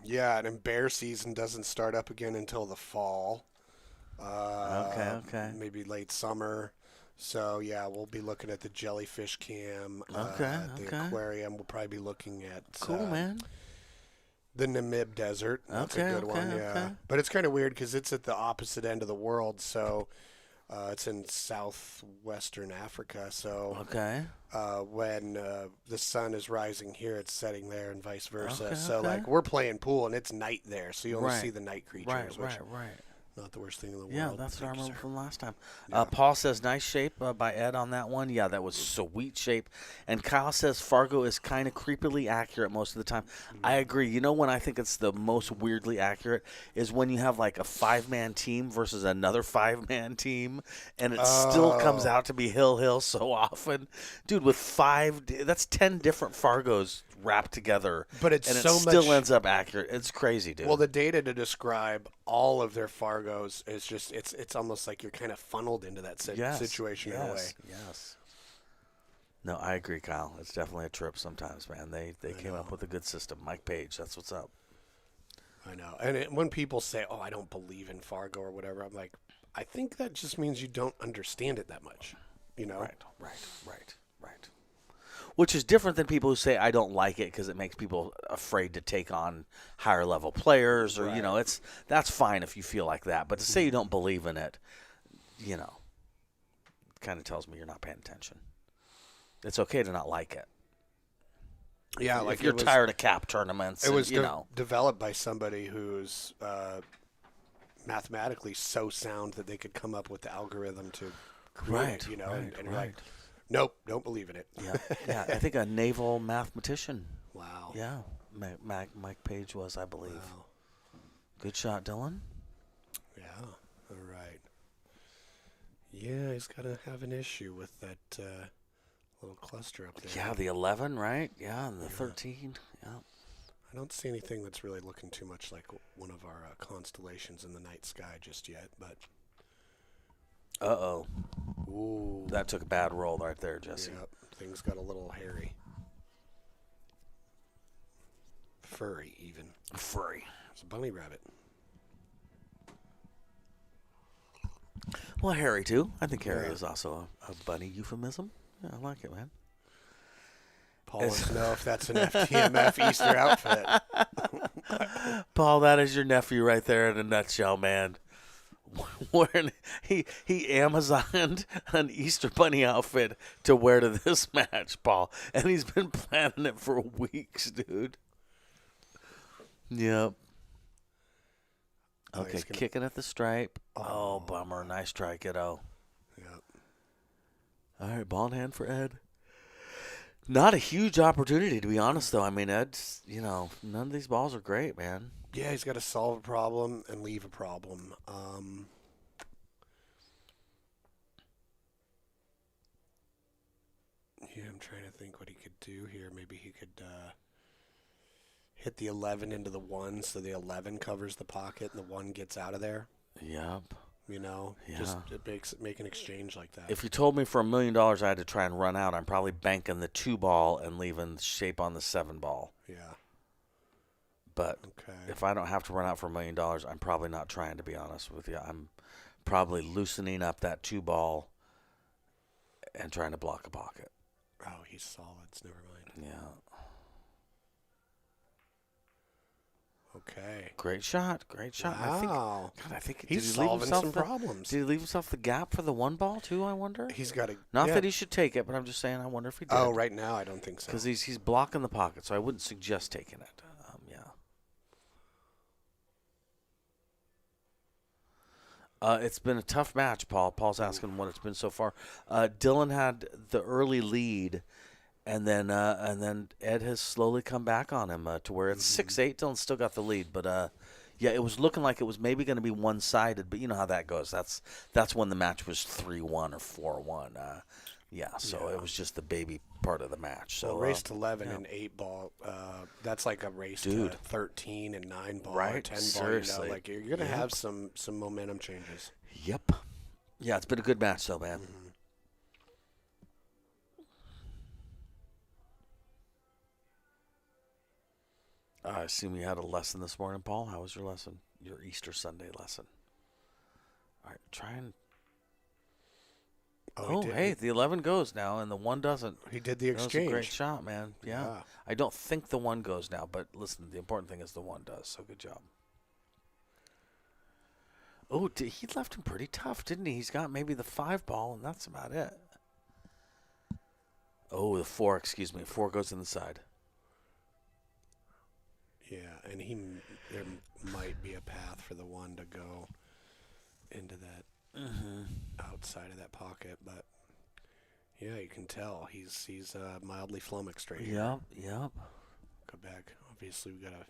Yeah, and then bear season doesn't start up again until the fall. Okay. Maybe late summer. So yeah, we'll be looking at the jellyfish cam. The aquarium. We'll probably be looking at Cool, man. the Namib Desert. That's Okay, a good one. okay, Yeah, okay. but it's kind of weird because it's at the opposite end of the world. So it's in southwestern Africa. So Okay. when the sun is rising here, it's setting there, and vice versa. Okay, so okay. like we're playing pool, and it's night there, so you only Right. see the night creatures, which Right. not the worst thing in the world. Yeah, that's what I Thank you, remember sir. from last time. Yeah. Paul says nice shape by Ed on that one. Yeah, that was sweet shape. And Kyle says Fargo is kind of creepily accurate most of the time. I agree. You know when I think it's the most weirdly accurate is when you have like a 5-man team versus another 5-man team, and it still comes out to be Hill so often. Dude, with that's 10 different Fargos wrapped together. But it's and it so still much- ends up accurate. It's crazy, dude. Well, the data to describe all of their Fargos is just it's almost like you're kind of funneled into that situation in a way. Yes. No, I agree, Kyle. It's definitely a trip sometimes, man. They came up with a good system. Mike Page, that's what's up. I know. And when people say, "Oh, I don't believe in Fargo" or whatever, I'm like, I think that just means you don't understand it that much. You know? Right. Which is different than people who say I don't like it because it makes people afraid to take on higher level players, or that's fine if you feel like that. But to say you don't believe in it, it kind of tells me you're not paying attention. It's okay to not like it. Yeah, If like you're it was, tired of cap tournaments, It was and, developed by somebody who's mathematically so sound that they could come up with the algorithm to create it, and you're like, nope, don't believe in it. yeah. I think a naval mathematician. Wow. Yeah, Mike Page was, I believe. Wow. Good shot, Dylan. Yeah. All right. Yeah, he's got to have an issue with that little cluster up there. Yeah, the 11, right? Yeah, and the 13. Yeah. I don't see anything that's really looking too much like one of our constellations in the night sky just yet, but. Uh-oh. Ooh. That took a bad roll right there, Jesse. Yep. Things got a little hairy. Furry, even. Furry. It's a bunny rabbit. Well, hairy, too. I think hairy is also a bunny euphemism. Yeah, I like it, man. Paul wants to know if that's an FTMF Easter outfit. Paul, that is your nephew right there in a nutshell, man. He Amazoned an Easter bunny outfit to wear to this match, Paul, and he's been planning it for weeks, dude. Yep. Okay, kicking at the stripe. Oh, bummer. Nice try, kiddo. Yep. All right, ball in hand for Ed. Not a huge opportunity, to be honest, though. I mean, Ed's, none of these balls are great, man. Yeah, he's got to solve a problem and leave a problem. Yeah, I'm trying to think what he could do here. Maybe he could hit the 11 into the 1 so the 11 covers the pocket and the 1 gets out of there. Yep. Just make an exchange like that. If you told me for $1 million I had to try and run out, I'm probably banking the 2 ball and leaving shape on the 7 ball. Yeah. But Okay. if I don't have to run out for $1 million, I'm probably not trying, to be honest with you. I'm probably loosening up that 2 ball and trying to block a pocket. Oh, he's solids. Never mind. Yeah. Okay. Great shot. Wow. I think He's did he leave solving himself some problems. Did he leave himself the gap for the one ball too? I wonder. He's got a. Not yeah. that he should take it, but I'm just saying. I wonder if he did. Oh, right now I don't think so. Because he's blocking the pocket, so I wouldn't suggest taking it. It's been a tough match, Paul. Paul's asking what it's been so far. Dylan had the early lead, and then Ed has slowly come back on him to where it's 6-8. Dylan's still got the lead, but yeah, it was looking like it was maybe going to be one-sided, but you know how that goes. That's when the match was 3-1 or 4-1. So it was just the baby part of the match. So race to 11 and 8 ball, that's like a race to 13 and 9 ball or 10 seriously. ball. Like you're gonna have some momentum changes. Yep. Yeah, it's been a good match though, man. I assume you had a lesson this morning, Paul. How was your lesson? Your Easter Sunday lesson. All right, try and. Oh, hey, the 11 goes now, and the 1 doesn't. He did the exchange. That was a great shot, man. Yeah. I don't think the 1 goes now, but listen, the important thing is the 1 does, so good job. Oh, he left him pretty tough, didn't he? He's got maybe the 5 ball, and that's about it. Oh, the 4, excuse me. 4 goes in the side. Yeah, and there might be a path for the 1 to go into that outside of that pocket, but yeah, you can tell he's mildly flummoxed right here. Yep. Go back. Obviously, we got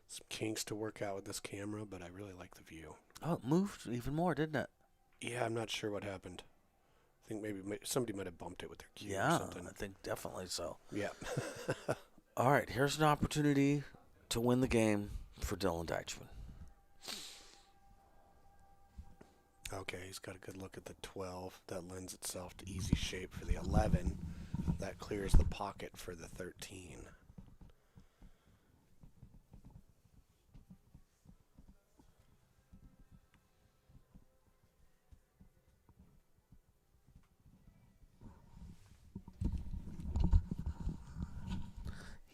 some kinks to work out with this camera, but I really like the view. Oh, it moved even more, didn't it? Yeah, I'm not sure what happened. I think maybe somebody might have bumped it with their cue or something. I think definitely so. Yeah. All right, here's an opportunity to win the game for Dylan Deitchman. Okay, he's got a good look at the 12. That lends itself to easy shape for the 11. That clears the pocket for the 13.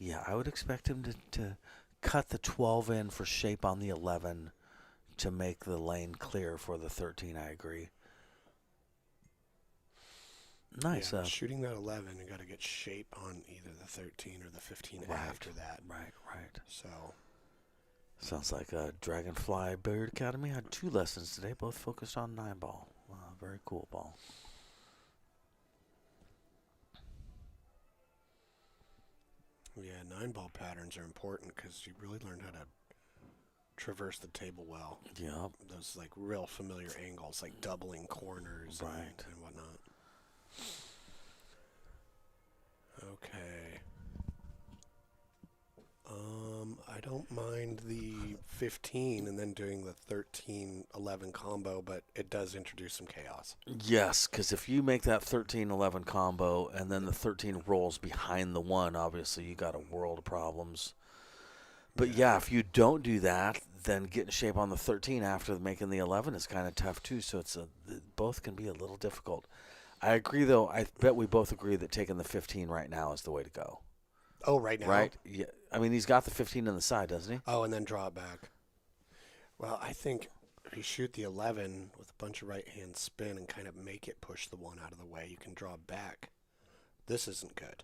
Yeah, I would expect him to cut the 12 in for shape on the 11 to make the lane clear for the 13. I agree. Nice. Yeah, shooting that 11, you got to get shape on either the 13 or the 15 after that. Right. So. Sounds like Dragonfly Bird Academy had 2 lessons today, both focused on 9 ball. Wow, very cool ball. Yeah, 9 ball patterns are important because you really learn how to traverse the table well. Yep. Those like real familiar angles, like doubling corners and whatnot. Okay. I don't mind the 15 and then doing the 13-11 combo, but it does introduce some chaos. Yes, because if you make that 13-11 combo and then the 13 rolls behind the 1, obviously you got a world of problems. But yeah, if you don't do that, then getting shape on the 13 after making the 11 is kind of tough too. So both can be a little difficult. I agree, though. I bet we both agree that taking the 15 right now is the way to go. Oh, right now? Right? Yeah. I mean, he's got the 15 on the side, doesn't he? Oh, and then draw it back. Well, I think if you shoot the 11 with a bunch of right-hand spin and kind of make it push the 1 out of the way, you can draw back. This isn't good.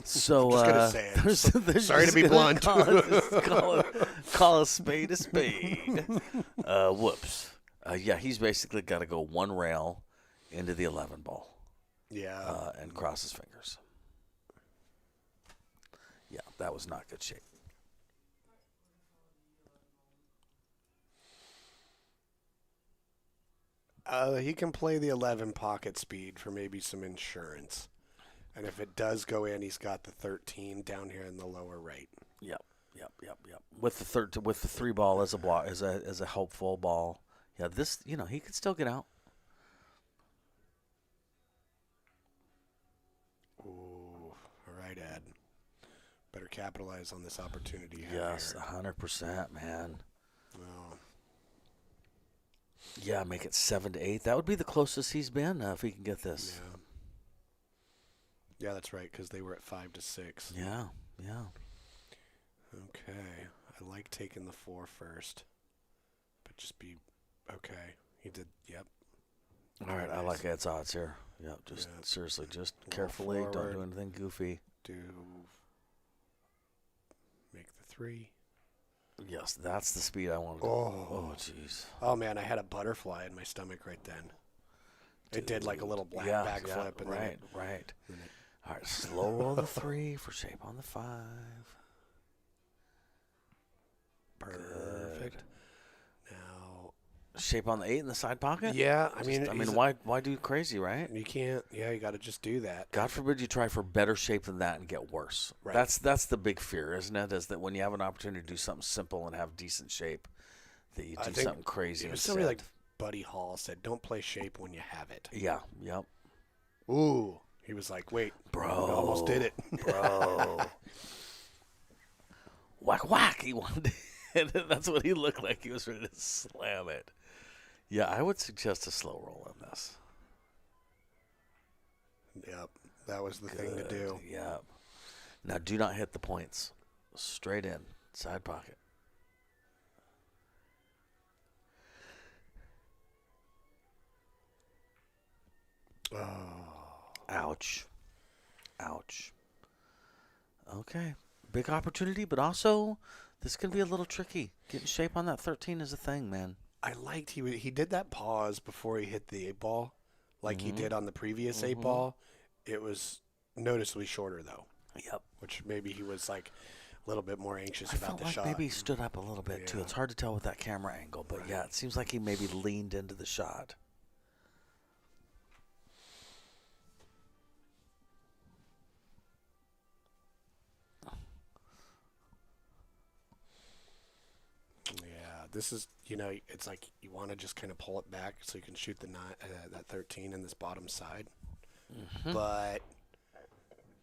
So, just gonna say it. There's Sorry to be blunt. Call a spade a spade. Whoops. Yeah, he's basically got to go 1 rail into the 11 ball. Yeah. And cross his fingers. Yeah, that was not good shape. He can play the 11 pocket speed for maybe some insurance. And if it does go in, he's got the 13 down here in the lower right. Yep. With the 3 ball as a block, as a helpful ball. Yeah, this, he could still get out. Ooh, all right, Ed. Better capitalize on this opportunity. Yes, 100%, man. Oh. Yeah, make it 7-8. That would be the closest he's been if he can get this. Yeah, that's right, because they were at 5-6. Yeah. Okay. I like taking the 4 first. But just be okay. He did, yep. All right, I Nice. like Ed's odds here. Yep, just Yep. seriously, just Roll carefully. Don't do forward. anything goofy. Make the 3. Yes, that's the speed I want to go. Oh, jeez. Oh, man, I had a butterfly in my stomach right then. It did like a little black backflip. And right. then it, All right, slow roll the 3 for shape on the 5. perfect. Good. Now, Shape on the 8 in the side pocket? yeah, I mean, he's- why do crazy, right? you can't, yeah, you got to just do that. God forbid you try for better shape than that and get worse. Right. That's the big fear, isn't it? Is that when you have an opportunity to do something simple and have decent shape, that you I do think something crazy It was instead. somebody like Buddy Hall said, don't play shape when you have it. Yeah, yep. Ooh. He was like, wait, Bro. I almost did it. Bro. Whack. He wanted and that's what he looked like. He was ready to slam it. Yeah, I would suggest a slow roll on this. Yep, that was the thing to do. Yep. Now, do not hit the points. Straight in. Side pocket. Ouch. Okay. Big opportunity, but also this can be a little tricky. Getting shape on that 13 is a thing, man. I liked he did that pause before he hit the 8 ball, like he did on the previous 8 ball. It was noticeably shorter though, Yep. which maybe he was like a little bit more anxious I about felt the like shot. maybe he stood up a little bit too. Yeah. It's hard to tell with that camera angle, but yeah, it seems like he maybe leaned into the shot. Yeah, this is it's like you want to just kind of pull it back so you can shoot that 13 in this bottom side, but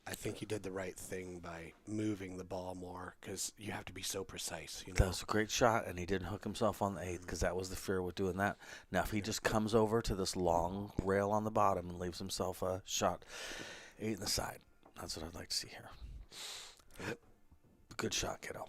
I think you did the right thing by moving the ball more because you have to be so precise. That was a great shot, and he didn't hook himself on the 8th because that was the fear with doing that. Now, if he just comes over to this long rail on the bottom and leaves himself a shot 8 in the side, that's what I'd like to see here. Yep. Good shot, kiddo.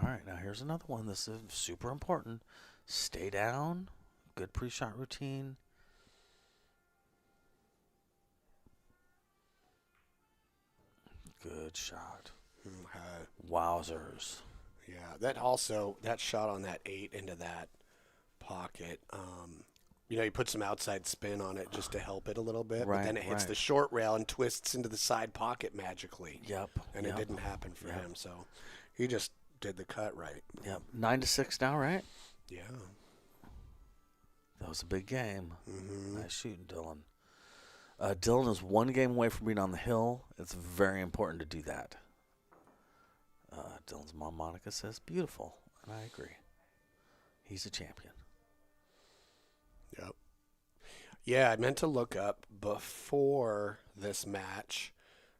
All right, now here's another one. This is super important. Stay down. Good pre-shot routine. Good shot. Wowzers. Yeah, that shot on that 8 into that pocket. You put some outside spin on it just to help it a little bit, but then it hits the short rail and twists into the side pocket magically. Yep. And it didn't happen for him, so he just did the cut right. Yep. 9-6 now, right? Yeah. That was a big game. Nice shooting, Dylan. Dylan is one game away from being on the hill. It's very important to do that. Dylan's mom, Monica, says, beautiful. And I agree. He's a champion. Yep. Yeah, I meant to look up before this match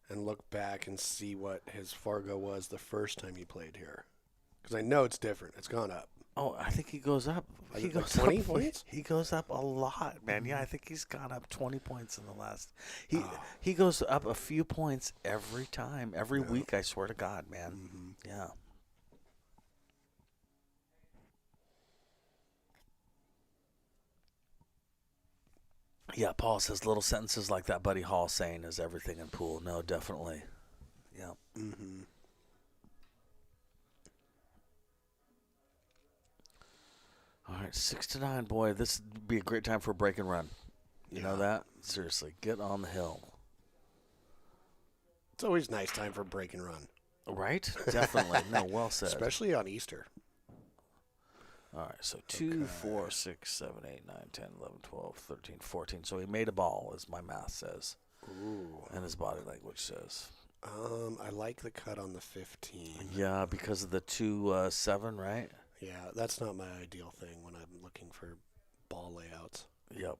and look back and see what his Fargo was the first time he played here. Because I know it's different. It's gone up. Oh, I think he goes up. Like He goes 20 up. points? He goes up a lot, man. Yeah, I think he's gone up 20 points in the last. He goes up a few points every time, every week. I swear to God, man. Yeah. Yeah, Paul says little sentences like that Buddy Hall saying is everything in pool. No, definitely. Yeah. All right, 6-9, boy. This would be a great time for a break and run. You know that? Seriously, get on the hill. It's always a nice time for break and run. Right? Definitely. No, well said. Especially on Easter. All right, so 2, 4, 6, 7, 8, 9, 10, 11, 12, 13, 14. So he made a ball, as my math says. Ooh. And his body language says. I like the cut on the 15. Yeah, because of the 2-7, right? Yeah, that's not my ideal thing when I'm looking for ball layouts. Yep.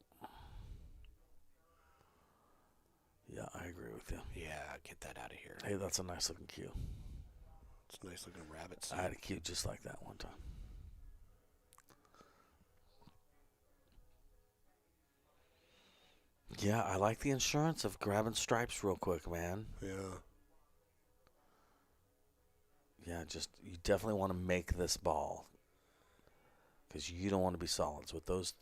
Yeah, I agree with you. Yeah, get that out of here. Hey, that's a nice looking cue. It's a nice looking rabbit I had suit. a cue just like that one time. Yeah, I like the insurance of grabbing stripes real quick, man. Yeah. Yeah, just you definitely want to make this ball because you don't want to be solids with those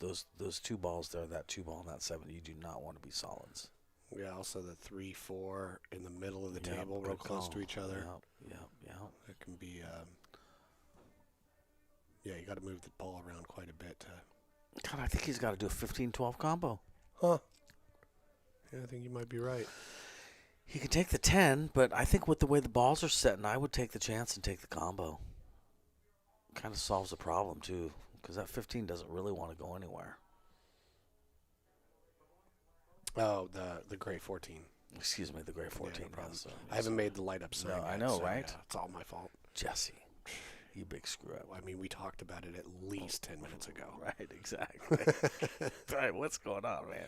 two balls there. That 2 ball and that 7, you do not want to be solids. Yeah, also the 3-4 in the middle of the Yep, table, real good close call. to each other. Yep. It can be, yeah, you got to move the ball around quite a bit. God, I think he's got to do a 15-12 combo. Huh. Yeah, I think you might be right. He could take the 10, but I think with the way the balls are setting, I would take the chance and take the combo. Kind of solves the problem, too, because that 15 doesn't really want to go anywhere. Oh, the gray 14. Excuse me, the gray 14. Yeah, no problem. yes, I haven't made the light up sign No, I yet, know, so, right? Yeah, it's all my fault. Jesse, you big screw up. I mean, we talked about it at least 10 minutes ago. Right, exactly. All right, what's going on, man?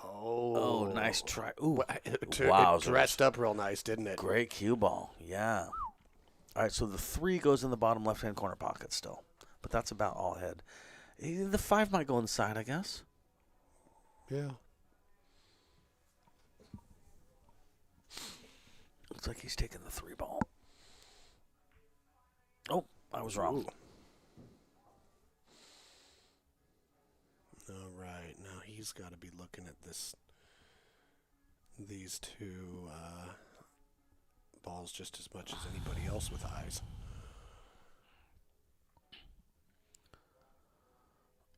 Oh, nice try. Ooh, It wowzers. dressed up real nice, didn't it? Great cue ball. Yeah. All right, so the 3 goes in the bottom left-hand corner pocket still. But that's about all ahead. The 5 might go inside, I guess. Yeah. Looks like he's taking the 3 ball. Oh, I was wrong. All right, now he's got to be looking at these 2 balls just as much as anybody else with eyes.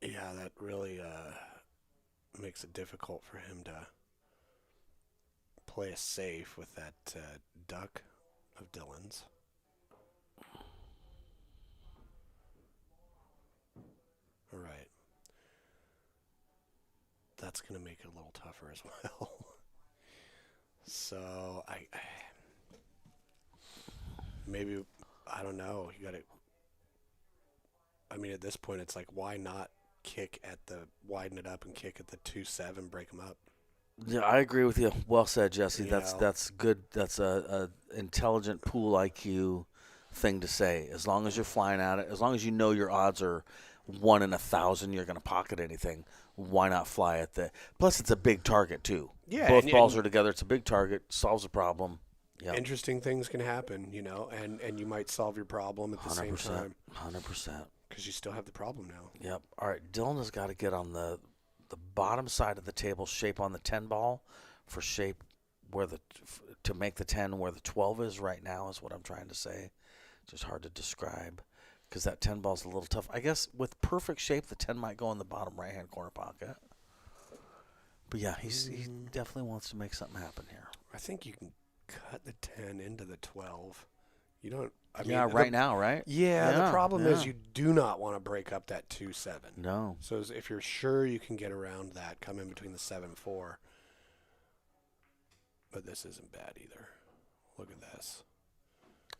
Yeah, that really makes it difficult for him to play it safe with that duck of Dylan's. All right. That's going to make it a little tougher as well. So, maybe, I don't know. You got to, I mean, at this point, it's like, why not widen it up and kick at the 2-7, break them up? Yeah, I agree with you. Well said, Jesse. You That's know. good. That's a intelligent pool IQ thing to say. As long as you're flying at it, as long as you know your odds are 1 in 1,000, you're going to pocket anything. Why not fly at the? Plus, it's a big target too. Yeah, both and- balls and- are together. It's a big target. Solves a problem. Yeah, Interesting things can happen, and you might solve your problem at the same 100%. time 100%. because you still have the problem now. Yep. All right, Dylan has got to get on the bottom side of the table, shape on the 10 ball for shape where to make the 10 where the 12 is right now is what I'm trying to say. Just hard to describe because that 10 ball is a little tough. I guess with perfect shape, the 10 might go in the bottom right-hand corner pocket. But yeah, he definitely wants to make something happen here. I think you can cut the 10 into the 12. You don't. I Yeah, mean, right now, right? Yeah, the problem is yeah. you do not want to break up that 2-7. No. So if you're sure you can get around that, come in between the 7-4. But this isn't bad either. Look at this.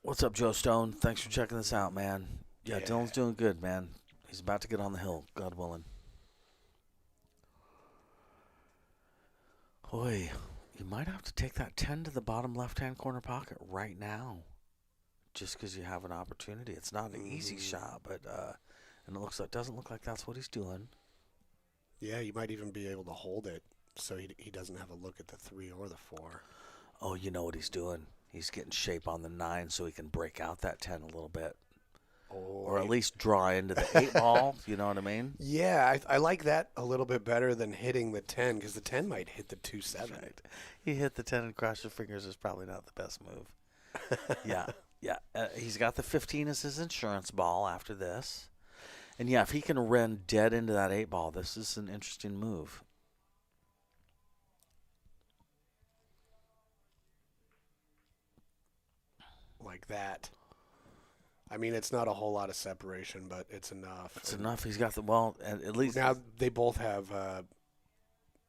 What's up, Joe Stone? Thanks for checking this out, man. Yeah, Yeah. Dylan's doing good, man. He's about to get on the hill, God willing. Boy, you might have to take that 10 to the bottom left-hand corner pocket right now, just because you have an opportunity. It's not an easy shot, but and it doesn't look like that's what he's doing. Yeah, you might even be able to hold it so he doesn't have a look at the 3 or the 4. Oh, you know what he's doing? He's getting shape on the 9 so he can break out that 10 a little bit, or at least draw into the 8 ball. You know what I mean? Yeah, I like that a little bit better than hitting the 10 because the 10 might hit the 2-7. Right. He hit the 10 and cross your fingers is probably not the best move. Yeah. He's got the 15 as his insurance ball after this. And yeah, if he can run dead into that 8 ball, this is an interesting move. Like that. I mean, it's not a whole lot of separation, but it's enough. It's And enough. He's got the well, and at least now they both have,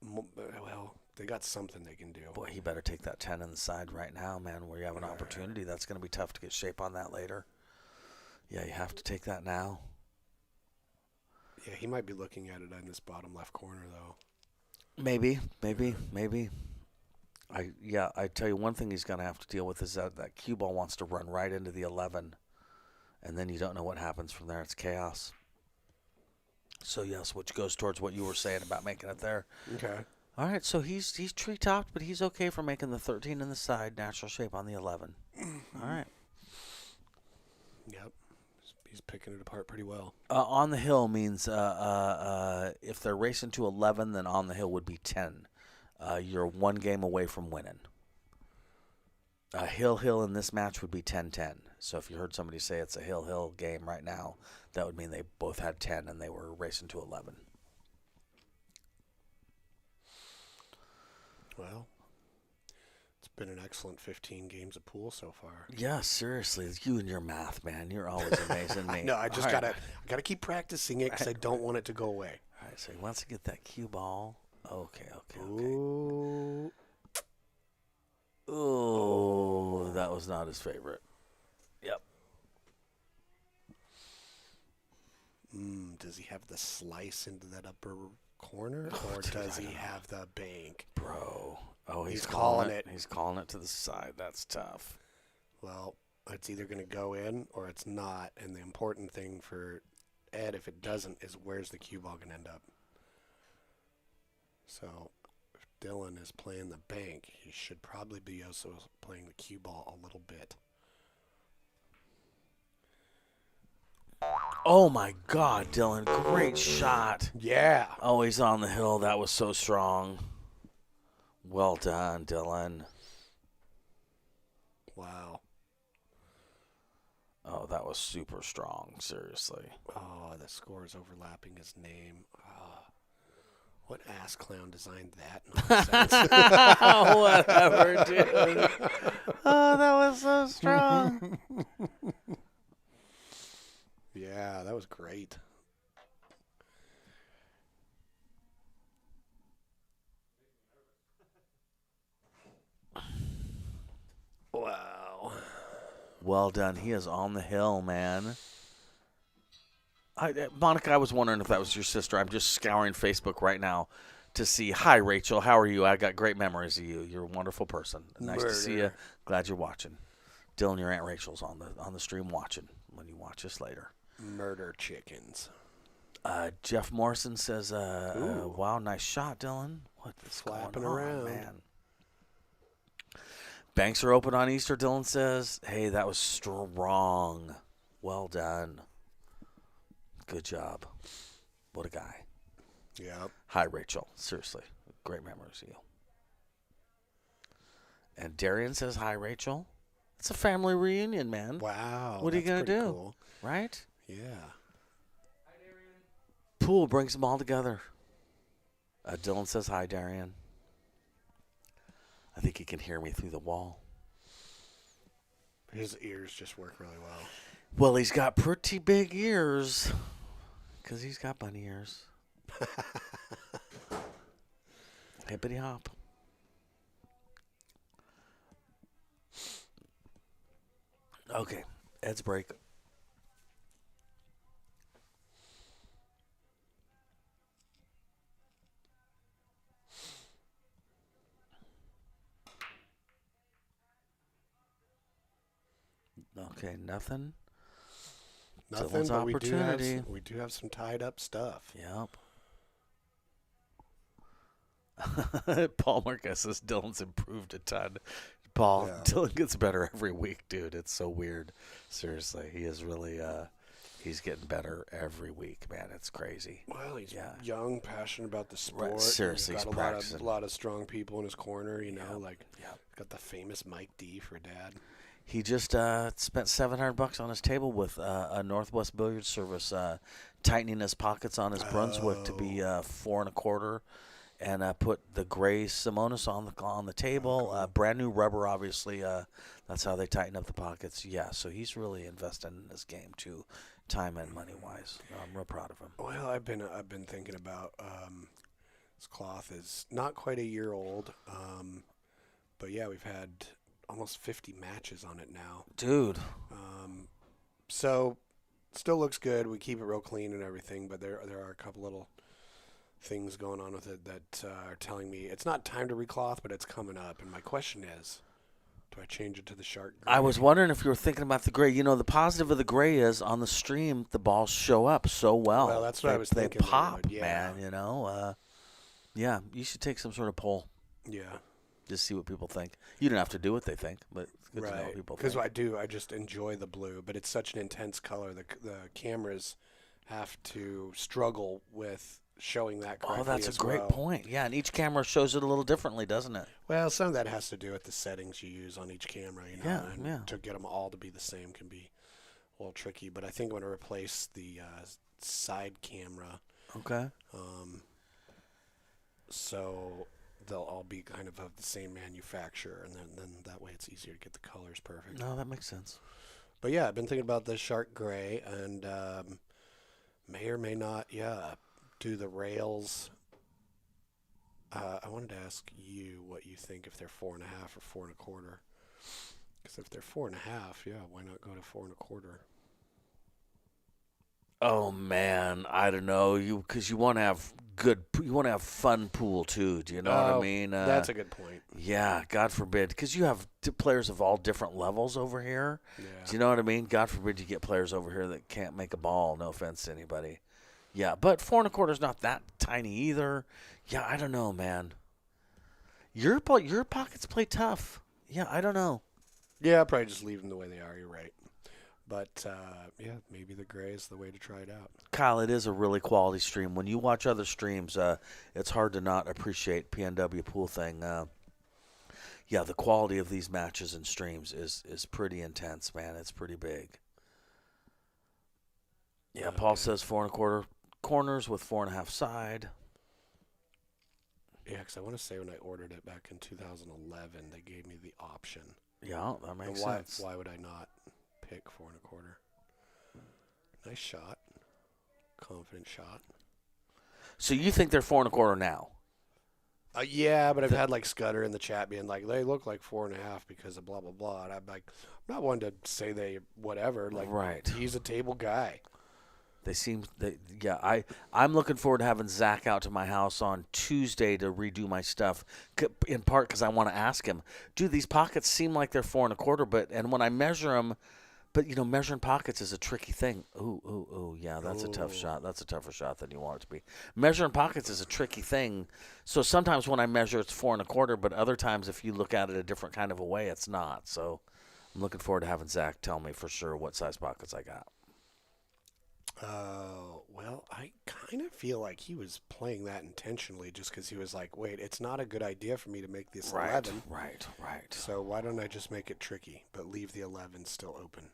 well, they got something they can do. boy, he better take that 10 inside right now, man, where you have an opportunity. That's going to be tough to get shape on that later. Yeah, you have to take that now. Yeah, he might be looking at it in this bottom left corner, though. Maybe. I tell you one thing he's going to have to deal with is that cue ball wants to run right into the 11, and then you don't know what happens from there. It's chaos. So, yes, which goes towards what you were saying about making it there. Okay. All right, so he's tree topped, but he's okay for making the 13 in the side, natural shape on the 11. All right. Yep. He's picking it apart pretty well. On the hill means if they're racing to 11, then on the hill would be 10. You're one game away from winning. Hill in this match would be 10-10. So if you heard somebody say it's a hill game right now, that would mean they both had 10 and they were racing to 11. Well, it's been an excellent 15 games of pool so far. Yeah, seriously, you and your math, man. You're always amazing me. No, I just All right. gotta keep practicing it because I don't want it to go away. All right, so he wants to get that cue ball. Okay. Ooh. Oh, that was not his favorite. Yep. Does he have the slice into that upper corner, or dude, does I he don't know. have the bank? Bro. Oh, He's calling it. He's calling it to the side. That's tough. Well, it's either going to go in or it's not. And the important thing for Ed, if it doesn't, is where's the cue ball going to end up? So if Dylan is playing the bank, he should probably be also playing the cue ball a little bit. Oh, my God, Dylan. Great shot. Yeah. Oh, he's on the hill. That was so strong. Well done, Dylan. Wow. Oh, that was super strong. Seriously. Oh, the score is overlapping his name. What ass clown designed that nonsense? Whatever, dude. Oh, that was so strong. Yeah, that was great. Wow. Well done. He is on the hill, man. Monica, I was wondering if that was your sister. I'm just scouring Facebook right now to see. Hi, Rachel. How are you? I got great memories of you. You're a wonderful person. Nice to see you. Murder. Glad you're watching. Dylan, your Aunt Rachel's on the stream watching when you watch us later. Murder chickens. Jeff Morrison says, wow, nice shot, Dylan. What is Flapping going on, around. man? Banks are open on Easter, Dylan says. Hey, that was strong. Well done. Good job. What a guy. Yep. Hi, Rachel. Seriously. Great memories of you. And Darian says, hi, Rachel. It's a family reunion, man. Wow. What are you that's going to pretty do? Cool. Right? Yeah. Pool brings them all together. Dylan says, hi, Darian. I think he can hear me through the wall. His ears just work really well. Well, he's got pretty big ears because he's got bunny ears. Hippity hop. Okay, Ed's break. Okay, nothing. Nothing, Dylan's but opportunity. we do have some tied up stuff. Yep. Paul Marquez says Dylan's improved a ton. Paul, Yeah. Dylan gets better every week, dude. It's so weird. Seriously, he is really, he's getting better every week, man. It's crazy. Well, he's Yeah. young, passionate about the sport. Right, seriously, he's he's got practicing. a lot of strong people in his corner. You know, like Yep. got the famous Mike D for dad. He just spent $700 on his table with a Northwest Billiard Service, tightening his pockets on his Brunswick to be 4 1/4, and put the gray Simonis on the table. Brand new rubber, obviously. That's how they tighten up the pockets. Yeah, so he's really investing in this game too, time and money wise. I'm real proud of him. Well, I've been thinking about this cloth is not quite a year old, but yeah, we've had almost 50 matches on it now. Dude. So still looks good. We keep it real clean and everything, but there are a couple little things going on with it that are telling me it's not time to recloth, but it's coming up. And my question is, do I change it to the shark gray? I was wondering if you were thinking about the gray. You know, the positive of the gray is on the stream, the balls show up so well. Well, that's what I was thinking They they pop, would, yeah. man, you know. Yeah, you should take some sort of poll. Yeah. Just see what people think. You don't have to do what they think, but it's good to know what Right. people Because think. I just enjoy the blue, but it's such an intense color. The cameras have to struggle with showing that correctly Oh, that's a as great well. point. Yeah, and each camera shows it a little differently, doesn't it? Well, some of that has to do with the settings you use on each camera, Yeah, and yeah. to get them all to be the same can be a little tricky. But I think I'm going to replace the side camera, Okay. so they'll all be kind of the same manufacturer, and then that way it's easier to get the colors perfect. No, that makes sense. But yeah, I've been thinking about the shark gray, and may or may not, do the rails. I wanted to ask you what you think if they're 4.5 or 4.25. Because if they're 4.5, why not go to 4.25? Oh man, I don't know. Because you want to have fun pool too. Do you know what I mean? That's a good point. Yeah, God forbid, because you have players of all different levels over here. Yeah. Do you know what I mean? God forbid you get players over here that can't make a ball. No offense to anybody. Yeah, but 4.25 is not that tiny either. Yeah, I don't know, man. Your pockets play tough. Yeah, I don't know. Yeah, I'll probably just leave them the way they are. You're right. But maybe the gray is the way to try it out. Kyle, it is a really quality stream. When you watch other streams, it's hard to not appreciate PNW Pool Thing. The quality of these matches and streams is pretty intense, man. It's pretty big. Yeah, Okay. Paul says 4.25 corners with 4.5 side. Yeah, because I want to say when I ordered it back in 2011, they gave me the option. Yeah, that makes And sense. why would I not pick 4.25? Nice shot. Confident shot. So you think they're 4.25 now? Yeah, but I've had like Scudder in the chat being like, they look like 4.5 because of blah, blah, blah. And I'm like, I'm not one to say they whatever. Like, Right. He's a table guy. I'm looking forward to having Zach out to my house on Tuesday to redo my stuff, in part because I want to ask him, dude, these pockets seem like they're 4.25, and when I measure them, but measuring pockets is a tricky thing. Yeah, that's a tough shot. That's a tougher shot than you want it to be. Measuring pockets is a tricky thing. So sometimes when I measure, it's 4.25, but other times if you look at it a different kind of a way, it's not. So I'm looking forward to having Zach tell me for sure what size pockets I got. Well, I kind of feel like he was playing that intentionally just because he was like, wait, it's not a good idea for me to make this 11. Right. So why don't I just make it tricky, but leave the 11 still open?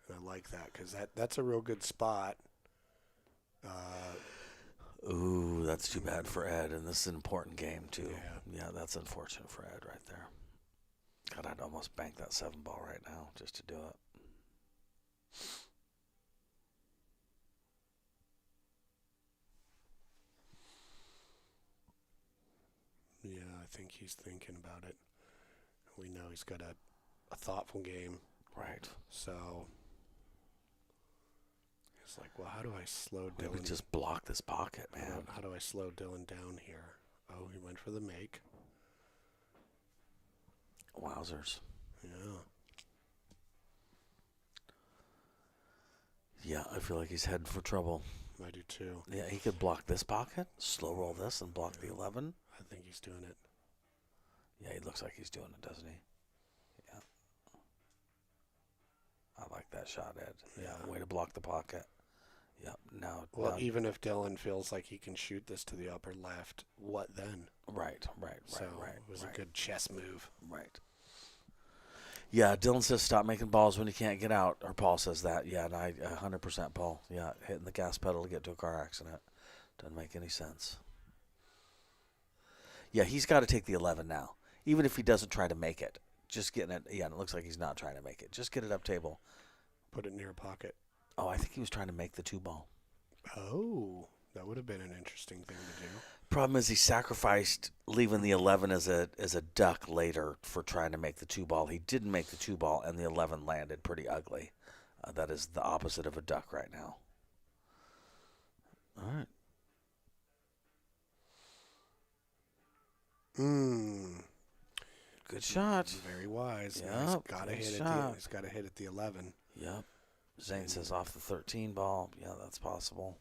And I like that because that's a real good spot. Ooh, that's too bad for Ed, and this is an important game, too. Yeah. Yeah, that's unfortunate for Ed right there. God, I'd almost bank that 7 ball right now just to do it. Yeah, I think he's thinking about it. We know he's got a thoughtful game. Right. So it's like, well, how do I slow Maybe Dylan? just block this pocket, man. How do I slow Dylan down here? Oh, he went for the make. Wowzers. Yeah. Yeah, I feel like he's heading for trouble. I do too. Yeah, he could block this pocket, slow roll this, and block the 11. I think he's doing it. Yeah, he looks like he's doing it, doesn't he? Yeah. I like that shot, Ed. Yeah, way to block the pocket. Yep. Now, Even if Dylan feels like he can shoot this to the upper left, what then? Right. So it was a good chess move. Right. Yeah, Dylan says stop making balls when you can't get out, or Paul says that. Yeah, and I 100% Paul. Yeah, hitting the gas pedal to get to a car accident doesn't make any sense. Yeah, he's got to take the 11 now, even if he doesn't try to make it. Just getting it. Yeah, and it looks like he's not trying to make it. Just get it up table. Put it near a pocket. Oh, I think he was trying to make the 2 ball. Oh, that would have been an interesting thing to do. Problem is he sacrificed leaving the 11 as a duck later for trying to make the 2 ball. He didn't make the 2 ball, and the 11 landed pretty ugly. That is the opposite of a duck right now. All right. Good shot. Very wise. Yep, He's got to good hit shot. He's got to hit at the 11. Yep. Zane says off the 13 ball. Yeah, that's possible.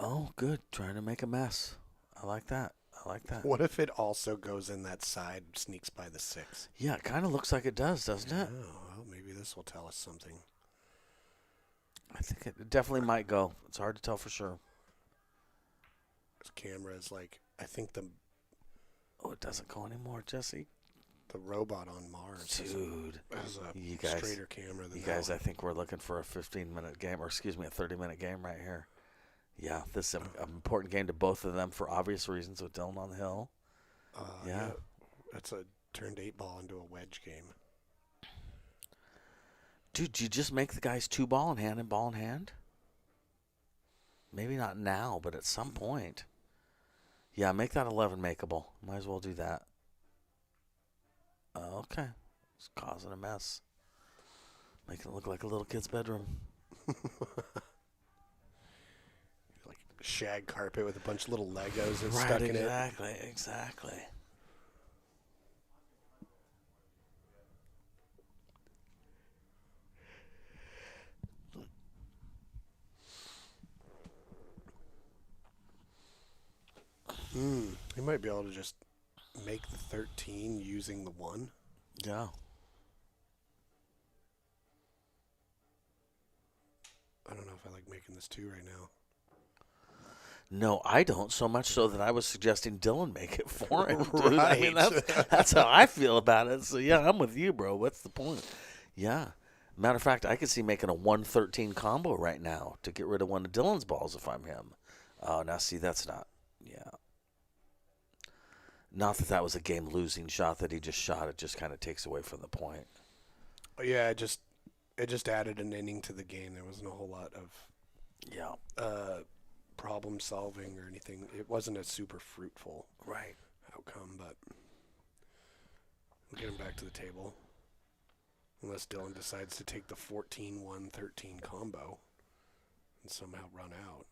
Oh, good. Trying to make a mess. I like that. I like that. What if it also goes in that side, sneaks by the 6? Yeah, it kind of looks like it does, doesn't it? Oh, well, maybe this will tell us something. I think it definitely might go. It's hard to tell for sure. This camera is like, I think the Oh, it doesn't go anymore, Jesse. robot on Mars Dude. has a You guys, straighter camera than You that guys, one. I think we're looking for a 15-minute game, or excuse me, a 30-minute game right here. Yeah, this is an important game to both of them for obvious reasons with Dylan on the hill. Yeah. That's a turned 8 ball into a wedge game. Dude, you just make the guys 2 ball in hand and ball in hand? Maybe not now, but at some point. Yeah, make that 11 makeable. Might as well do that. Okay. It's causing a mess. Making it look like a little kid's bedroom. Like shag carpet with a bunch of little Legos Right, stuck in it. Exactly. You might be able to just make the 13 using the 1. Yeah. I don't know if I like making this 2 right now. No, I don't. So much so that I was suggesting Dylan make it for him, dude. I mean, Right. that's how I feel about it. So, yeah, I'm with you, bro. What's the point? Yeah. Matter of fact, I could see making a 113 combo right now to get rid of one of Dylan's balls if I'm him. Oh, now, see, that's not. Yeah. Not that that was a game-losing shot that he just shot. It just kind of takes away from the point. Yeah, it just added an inning to the game. There wasn't a whole lot of Yeah. problem solving or anything. It wasn't a super fruitful Right. outcome, but we'll get him back to the table. Unless Dylan decides to take the 14-1-13 combo and somehow run out.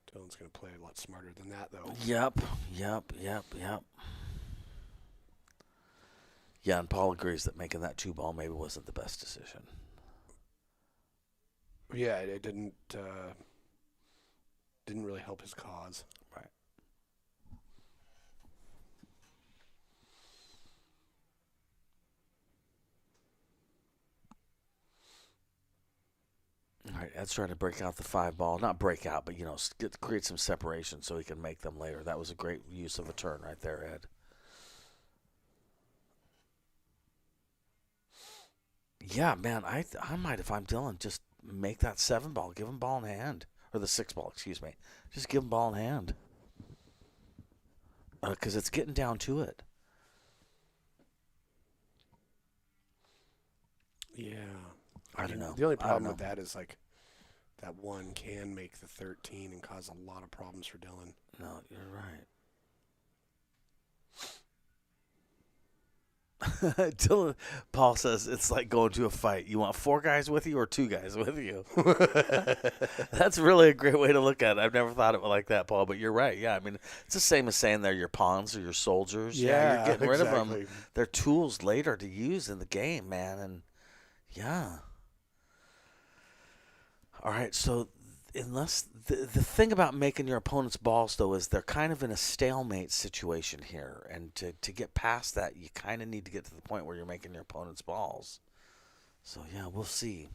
Dylan's going to play a lot smarter than that, though. Yep. Yeah, and Paul agrees that making that 2 ball maybe wasn't the best decision. Yeah, it didn't really help his cause. Right. All right, Ed's trying to break out the 5 ball. Not break out, but, create some separation so he can make them later. That was a great use of a turn right there, Ed. Yeah, man, I might, if I'm Dylan, just make that 7 ball. Give him ball in hand. Or the 6 ball, excuse me. Just give him ball in hand. Because it's getting down to it. Yeah. I don't know. The only I don't problem know. with that is, like, that 1 can make the 13 and cause a lot of problems for Dylan. No, you're right. Dylan, Paul says it's like going to a fight. You want 4 guys with you or 2 guys with you? That's really a great way to look at it. I've never thought of it like that, Paul, but you're right. Yeah, I mean, it's the same as saying they're your pawns or your soldiers. Yeah, you're getting rid of exactly. them. They're tools later to use in the game, man. And, yeah. All right, so unless the thing about making your opponent's balls, though, is they're kind of in a stalemate situation here. And to get past that, you kind of need to get to the point where you're making your opponent's balls. So, yeah, we'll see.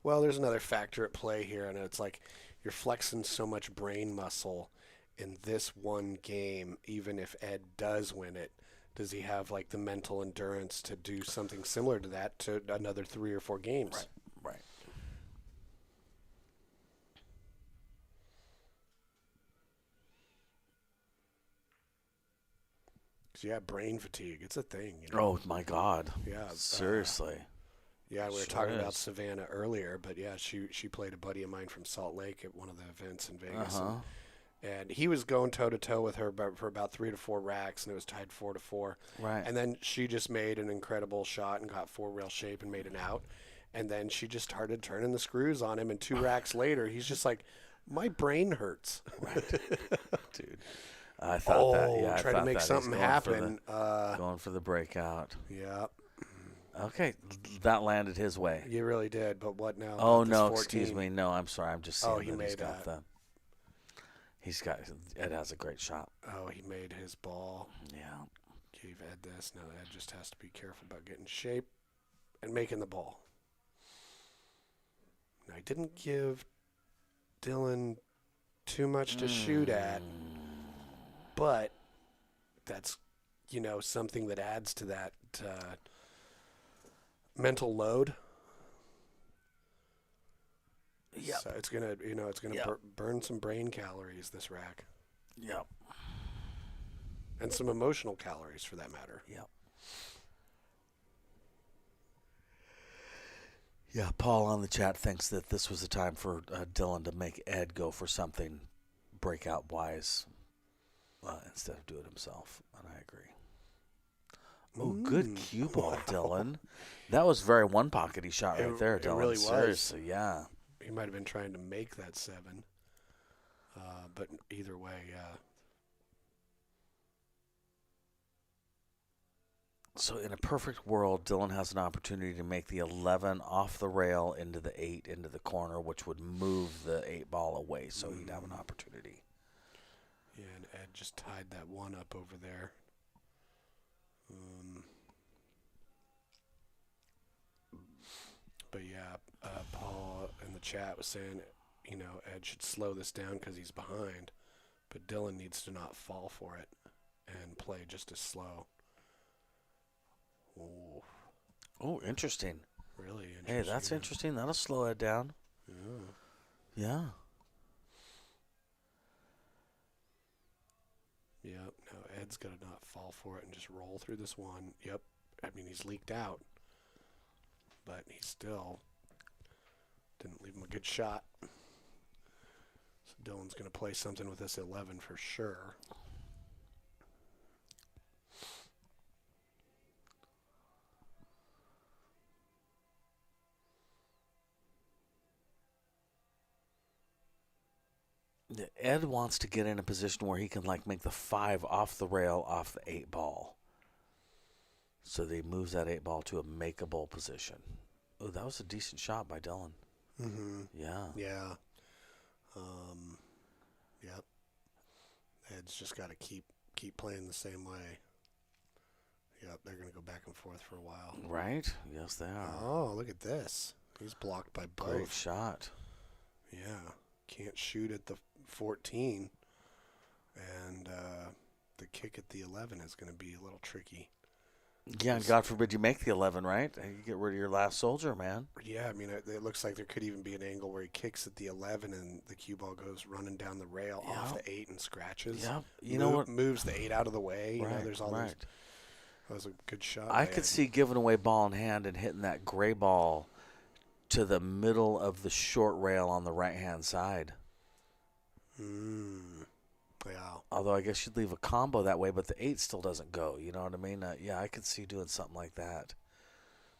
Well, there's another factor at play here, and it's like you're flexing so much brain muscle in this one game, even if Ed does win it. Does he have, like, the mental endurance to do something similar to that to another 3 or 4 games? Right. Yeah, brain fatigue. It's a thing. You know? Oh, my God. Yeah. Seriously. Yeah, we were Sure talking about is. Savannah earlier, but yeah, she played a buddy of mine from Salt Lake at one of the events in Vegas, Uh-huh. and he was going toe to toe with her for about 3 to 4 racks, and it was tied 4-4. Right. And then she just made an incredible shot and got 4 rail shape and made an out, and then she just started turning the screws on him, and 2 racks later, he's just like, my brain hurts. Dude. I thought that. Yeah, I try to thought make that. He's something going happen. going for the breakout. Yeah. Okay, that landed his way. You really did, but what now? Oh about this no, 14? excuse me. No, I'm sorry. I'm just seeing Oh, he that he's made got that. Ed has a great shot. Oh, he made his ball. Yeah. Gave Ed this. Now Ed just has to be careful about getting shape and making the ball. Now, he didn't give Dylan too much to shoot at, but that's, something that adds to that mental load. Yep. So it's gonna, burn some brain calories, this rack, Yep. and some emotional calories for that matter. Yep. Yeah, Paul on the chat thinks that this was the time for Dylan to make Ed go for something breakout-wise instead of do it himself, and I agree. Oh, good cue ball, Dylan. That was very one-pockety shot right there, Dylan. It really was. Seriously, yeah. He might have been trying to make that 7, but either way, yeah. So in a perfect world, Dylan has an opportunity to make the 11 off the rail into the 8 into the corner, which would move the 8 ball away, so he'd have an opportunity. Yeah, and Ed just tied that 1 up over there. But yeah, Paul in the chat was saying, Ed should slow this down because he's behind, but Dylan needs to not fall for it and play just as slow. Oh, Oh, interesting. really interesting. Hey, that's interesting. That'll slow Ed down. Yeah. Yeah. Yep. Now Ed's got to not fall for it and just roll through this 1. Yep. I mean, he's leaked out, but he still didn't leave him a good shot. So Dylan's going to play something with this 11 for sure. Ed wants to get in a position where he can make the 5 off the rail off the 8 ball. So that he moves that 8 ball to a makeable position. Oh, that was a decent shot by Dylan. Mm-hmm. Yeah. Yeah. Yep. Ed's just got to keep playing the same way. Yep, they're going to go back and forth for a while. Right? Yes, they are. Oh, look at this. He's blocked by both. Great shot. Yeah. Can't shoot at the 14. And the kick at the 11 is going to be a little tricky. Yeah, and God forbid you make the 11, right? You get rid of your last soldier, man. Yeah, I mean, it looks like there could even be an angle where he kicks at the 11 and the cue ball goes running down the rail off the 8 and scratches. Yeah. You know what? Moves the 8 out of the way. Right, There's all right. those. That was a good shot. I could see giving away ball in hand and hitting that gray ball to the middle of the short rail on the right-hand side. Yeah. Although I guess you'd leave a combo that way, but the 8 still doesn't go. You know what I mean? Yeah, I could see doing something like that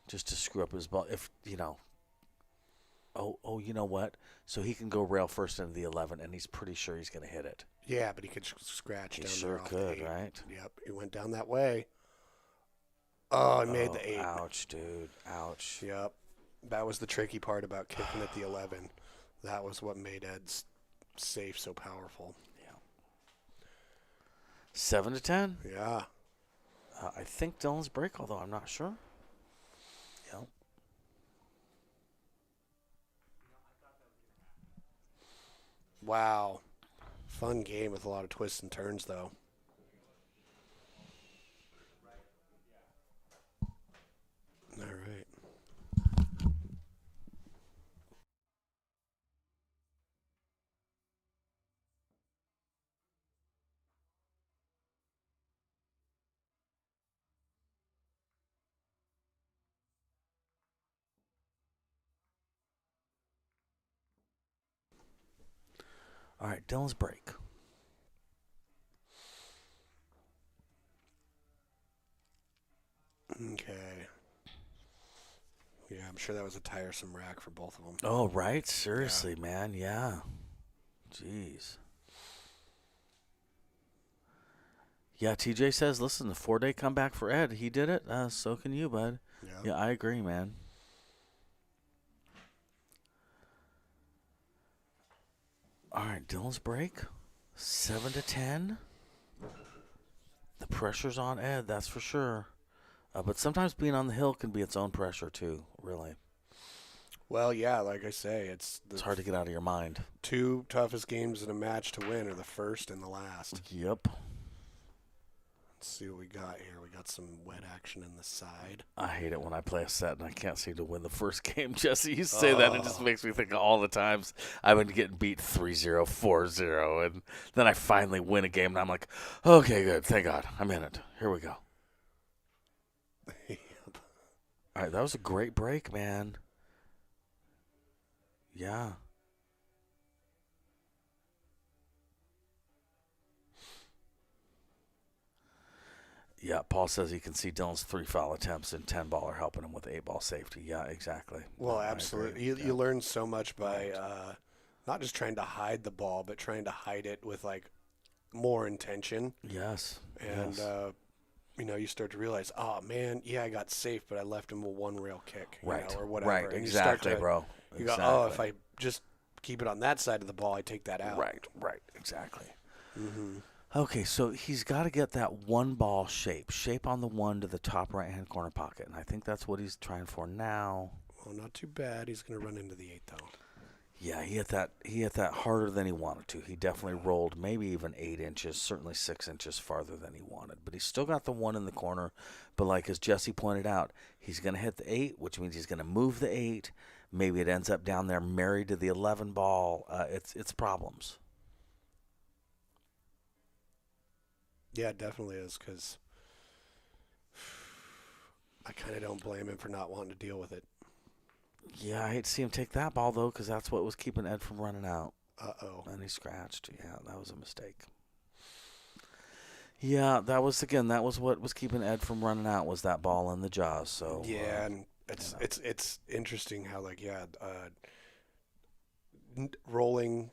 just to screw up his ball. If, oh, you know what? So he can go rail first into the 11, and he's pretty sure he's going to hit it. Yeah, but he could scratch He down sure there off could, the 8. right? Yep, he went down that way. Oh, he made the 8. Ouch, dude. Ouch. Yep. That was the tricky part about kicking at the 11. That was what made Ed's safe so powerful. 7-10. Yeah. I think Dylan's break, although I'm not sure. Yep. Wow. Fun game with a lot of twists and turns, though. All right. All right, Dylan's break. Okay. Yeah, I'm sure that was a tiresome rack for both of them. Oh, right? Seriously, man. Yeah. Jeez. Yeah, TJ says, listen, the 4-day comeback for Ed. He did it. So can you, bud. Yeah, I agree, man. All right, Dylan's break. 7-10. The pressure's on Ed, that's for sure. But sometimes being on the hill can be its own pressure, too, really. Well, yeah, like I say, it's hard to get out of your mind. 2 toughest games in a match to win are the first and the last. Yep. Let's see what we got here. We got some wet action in the side. I hate it when I play a set and I can't seem to win the first game. Jesse, you say that, it just makes me think of all the times I've been getting beat 3-0, 4-0, and then I finally win a game, and I'm like, okay, good, thank God, I'm in it. Here we go. Yep. All right, that was a great break, man. Yeah. Yeah, Paul says he can see Dylan's 3 foul attempts and 10 ball are helping him with 8 ball safety. Yeah, exactly. Well, absolutely. You learn so much by not just trying to hide the ball, but trying to hide it with like more intention. Yes. And you start to realize, oh man, yeah, I got safe, but I left him a 1 rail kick, right, or whatever. Right, and exactly, bro. You go, oh, if I just keep it on that side of the ball, I take that out. Right, exactly. Mm-hmm. Okay, so he's got to get that 1 ball shape on the 1 to the top right-hand corner pocket, and I think that's what he's trying for now. Well, not too bad. He's going to run into the 8, though. Yeah, he hit that harder than he wanted to. He definitely rolled maybe even 8 inches, certainly 6 inches farther than he wanted. But he's still got the 1 in the corner. But like as Jesse pointed out, he's going to hit the 8, which means he's going to move the 8. Maybe it ends up down there married to the 11 ball. It's problems. Yeah, it definitely is, because I kind of don't blame him for not wanting to deal with it. Yeah, I hate to see him take that ball, though, because that's what was keeping Ed from running out. Uh-oh. And he scratched. Yeah, that was a mistake. Yeah, that was what was keeping Ed from running out, was that ball in the jaws. So yeah, and it's interesting how, like, rolling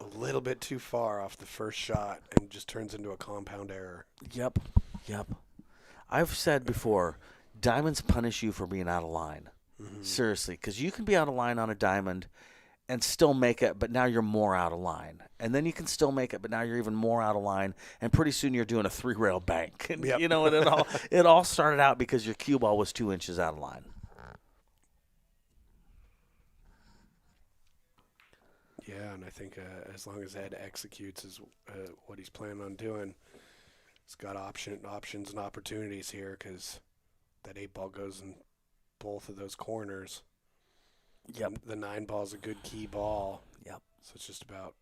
a little bit too far off the first shot and just turns into a compound error. Yep. I've said before, diamonds punish you for being out of line. Mm-hmm. Seriously, because you can be out of line on a diamond and still make it, but now you're more out of line. And then you can still make it, but now you're even more out of line. And pretty soon you're doing a 3-rail bank. And, yep. and it all started out because your cue ball was 2 inches out of line. Yeah, and I think as long as Ed executes what he's planning on doing, he's got options and opportunities here, because that 8 ball goes in both of those corners. Yep. The 9 ball is a good key ball. Yep. So it's just about,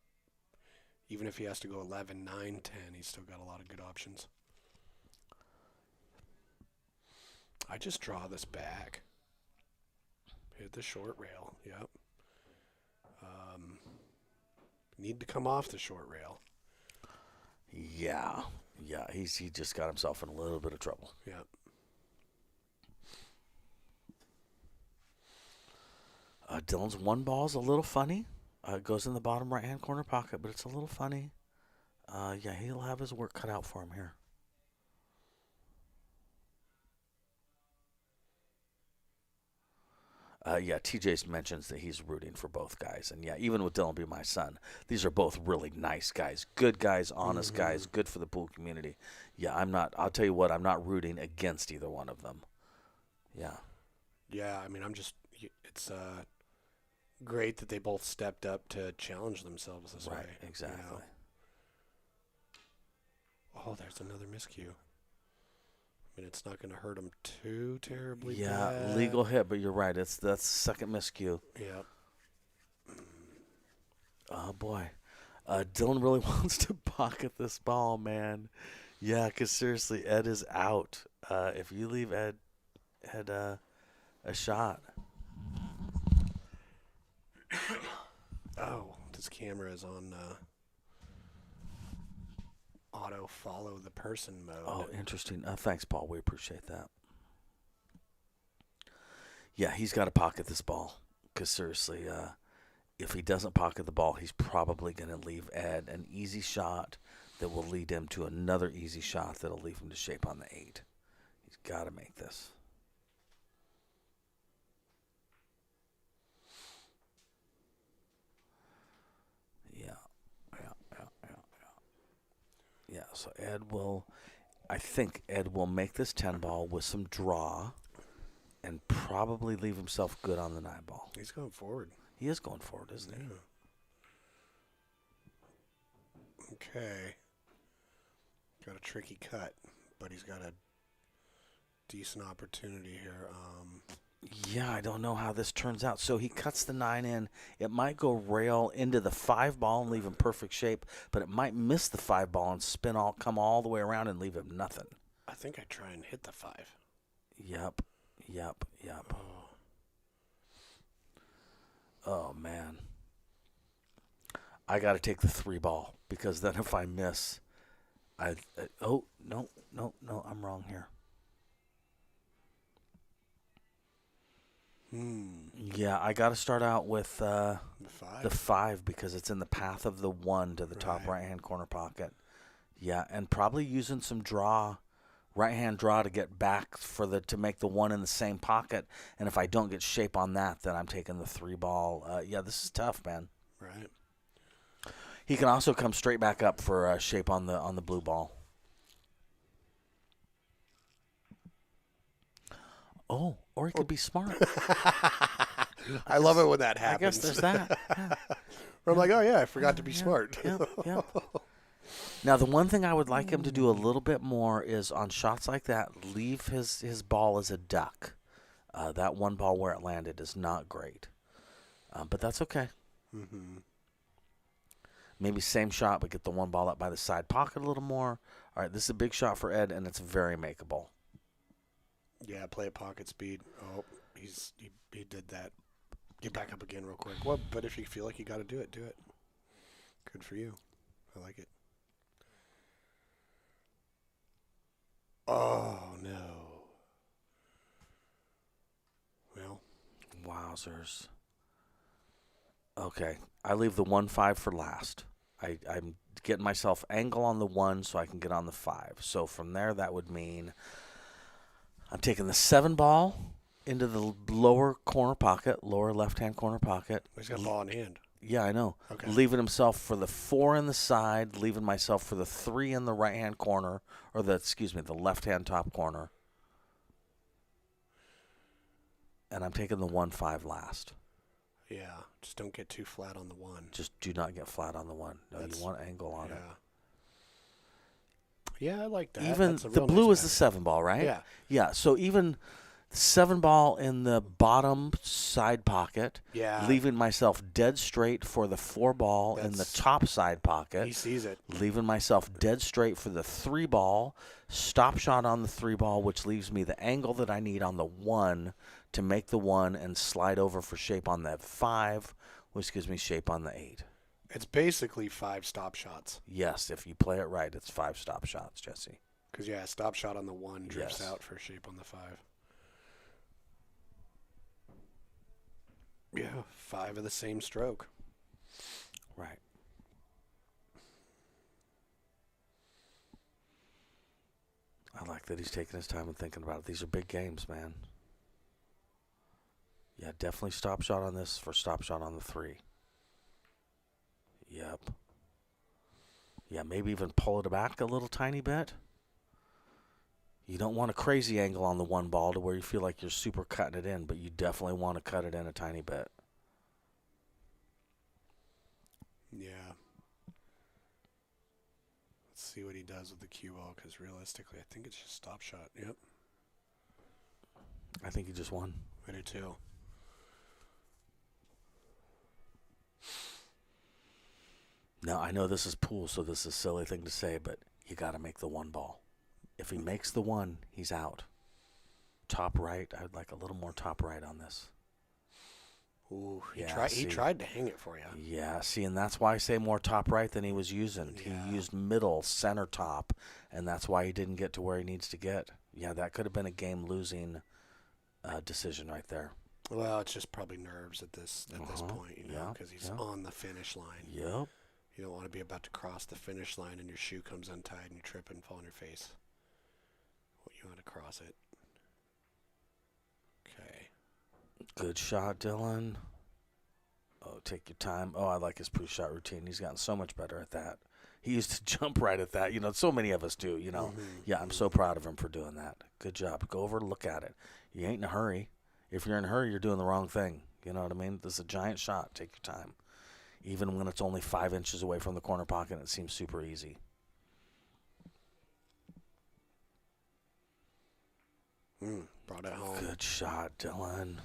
even if he has to go 11, 9, 10, he's still got a lot of good options. I just draw this back. Hit the short rail. Yep. Need to come off the short rail. Yeah. He just got himself in a little bit of trouble. Yep. Dylan's 1 ball's a little funny. It goes in the bottom right-hand corner pocket, but it's a little funny. Yeah, he'll have his work cut out for him here. Yeah, TJ mentions that he's rooting for both guys. And, yeah, even with Dylan being my son, these are both really nice guys. Good guys, honest guys, good for the pool community. Yeah, I'll tell you what, I'm not rooting against either one of them. Yeah. Yeah, I mean, it's great that they both stepped up to challenge themselves this way. Right, exactly. You know? Oh, there's another miscue. I mean, it's not going to hurt him too terribly bad. Legal hit, but you're right. That's the second miscue. Yep. Oh, boy. Dylan really wants to pocket this ball, man. Yeah, because seriously, Ed is out. If you leave Ed a shot. Oh, this camera is on auto follow the person mode. Oh, interesting. Thanks, Paul. We appreciate that. Yeah, he's got to pocket this ball, because seriously, if he doesn't pocket the ball, he's probably going to leave Ed an easy shot that will lead him to another easy shot that'll leave him to shape on the 8. He's got to make this. Yeah, so I think Ed will make this 10 ball with some draw and probably leave himself good on the 9 ball. He's going forward. He is going forward, isn't he? Okay. Got a tricky cut, but he's got a decent opportunity here. Yeah, I don't know how this turns out. So he cuts the 9 in. It might go rail into the 5 ball and leave him perfect shape, but it might miss the 5 ball and come all the way around and leave him nothing. I think I try and hit the 5. Yep. Oh, man. I got to take the 3 ball because then if I miss, no, I'm wrong here. Yeah, I got to start out with the 5 because it's in the path of the 1 to the top right-hand corner pocket. Yeah, and probably using some right-hand draw to get back to make the 1 in the same pocket. And if I don't get shape on that, then I'm taking the 3 ball. Yeah, this is tough, man. Right. He can also come straight back up for shape on the blue ball. Oh, or he could be smart. I love it when that happens. I guess there's that. Yeah. I'm like, oh, yeah, I forgot to be smart. Yep. Now, the one thing I would like him to do a little bit more is on shots like that, leave his ball as a duck. That 1 ball where it landed is not great. But that's okay. Mm-hmm. Maybe same shot, but get the 1 ball up by the side pocket a little more. All right, this is a big shot for Ed, and it's very makeable. Yeah, play at pocket speed. Oh, he did that. Get back up again real quick. Well, but if you feel like you got to do it, do it. Good for you. I like it. Oh, no. Well. Wowzers. Okay, I leave the 1-5 for last. I'm getting myself angle on the 1 so I can get on the 5. So from there, that would mean I'm taking the 7 ball into the lower left-hand corner pocket. He's got a ball in hand. Yeah, I know. Okay. Leaving himself for the 4 in the side, leaving myself for the 3 in the right-hand corner, or the left-hand top corner. And I'm taking the 1-5 last. Yeah, just don't get too flat on the 1. Just do not get flat on the 1. No, you want angle on it. Yeah, I like that. Even That's a the real blue nice is the 7 ball, right? Yeah. Yeah, so even 7 ball in the bottom side pocket, Yeah. leaving myself dead straight for the 4 ball in the top side pocket. He sees it. Leaving myself dead straight for the 3 ball, stop shot on the 3 ball, which leaves me the angle that I need on the 1 to make the 1 and slide over for shape on the 5, which gives me shape on the 8. It's basically 5 stop shots. Yes, if you play it right, it's 5 stop shots, Jesse. Because, yeah, stop shot on the 1 drifts Yes. out for shape on the 5. Yeah, 5 of the same stroke. Right. I like that he's taking his time and thinking about it. These are big games, man. Yeah, definitely stop shot on this for stop shot on the 3. Yep. Yeah, maybe even pull it back a little tiny bit. You don't want a crazy angle on the 1 ball to where you feel like you're super cutting it in, but you definitely want to cut it in a tiny bit. Yeah. Let's see what he does with the cue ball, because realistically, I think it's just stop shot. Yep. I think he just won. I do too. Now, I know this is pool, so this is a silly thing to say, but you got to make the 1 ball. If he makes the 1, he's out. Top right, I'd like a little more top right on this. Ooh, he Yeah, tried to hang it for you. Yeah, see, and that's why I say more top right than he was using. Yeah. He used middle, center top, and that's why he didn't get to where he needs to get. Yeah, that could have been a game-losing decision right there. Well, it's just probably nerves at this point, you know, Yeah, because he's yeah. on the finish line. Yep. You don't want to be about to cross the finish line and your shoe comes untied and you trip and fall on your face. You want to cross it. Okay. Good shot, Dylan. Oh, take your time. Oh, I like his pre-shot routine. He's gotten so much better at that. He used to jump right at that. So many of us do, Yeah, I'm so proud of him for doing that. Good job. Go over, look at it. You ain't in a hurry. If you're in a hurry, you're doing the wrong thing. You know what I mean? This is a giant shot. Take your time. Even when it's only 5 inches away from the corner pocket, it seems super easy. Brought it home. Good shot, Dylan.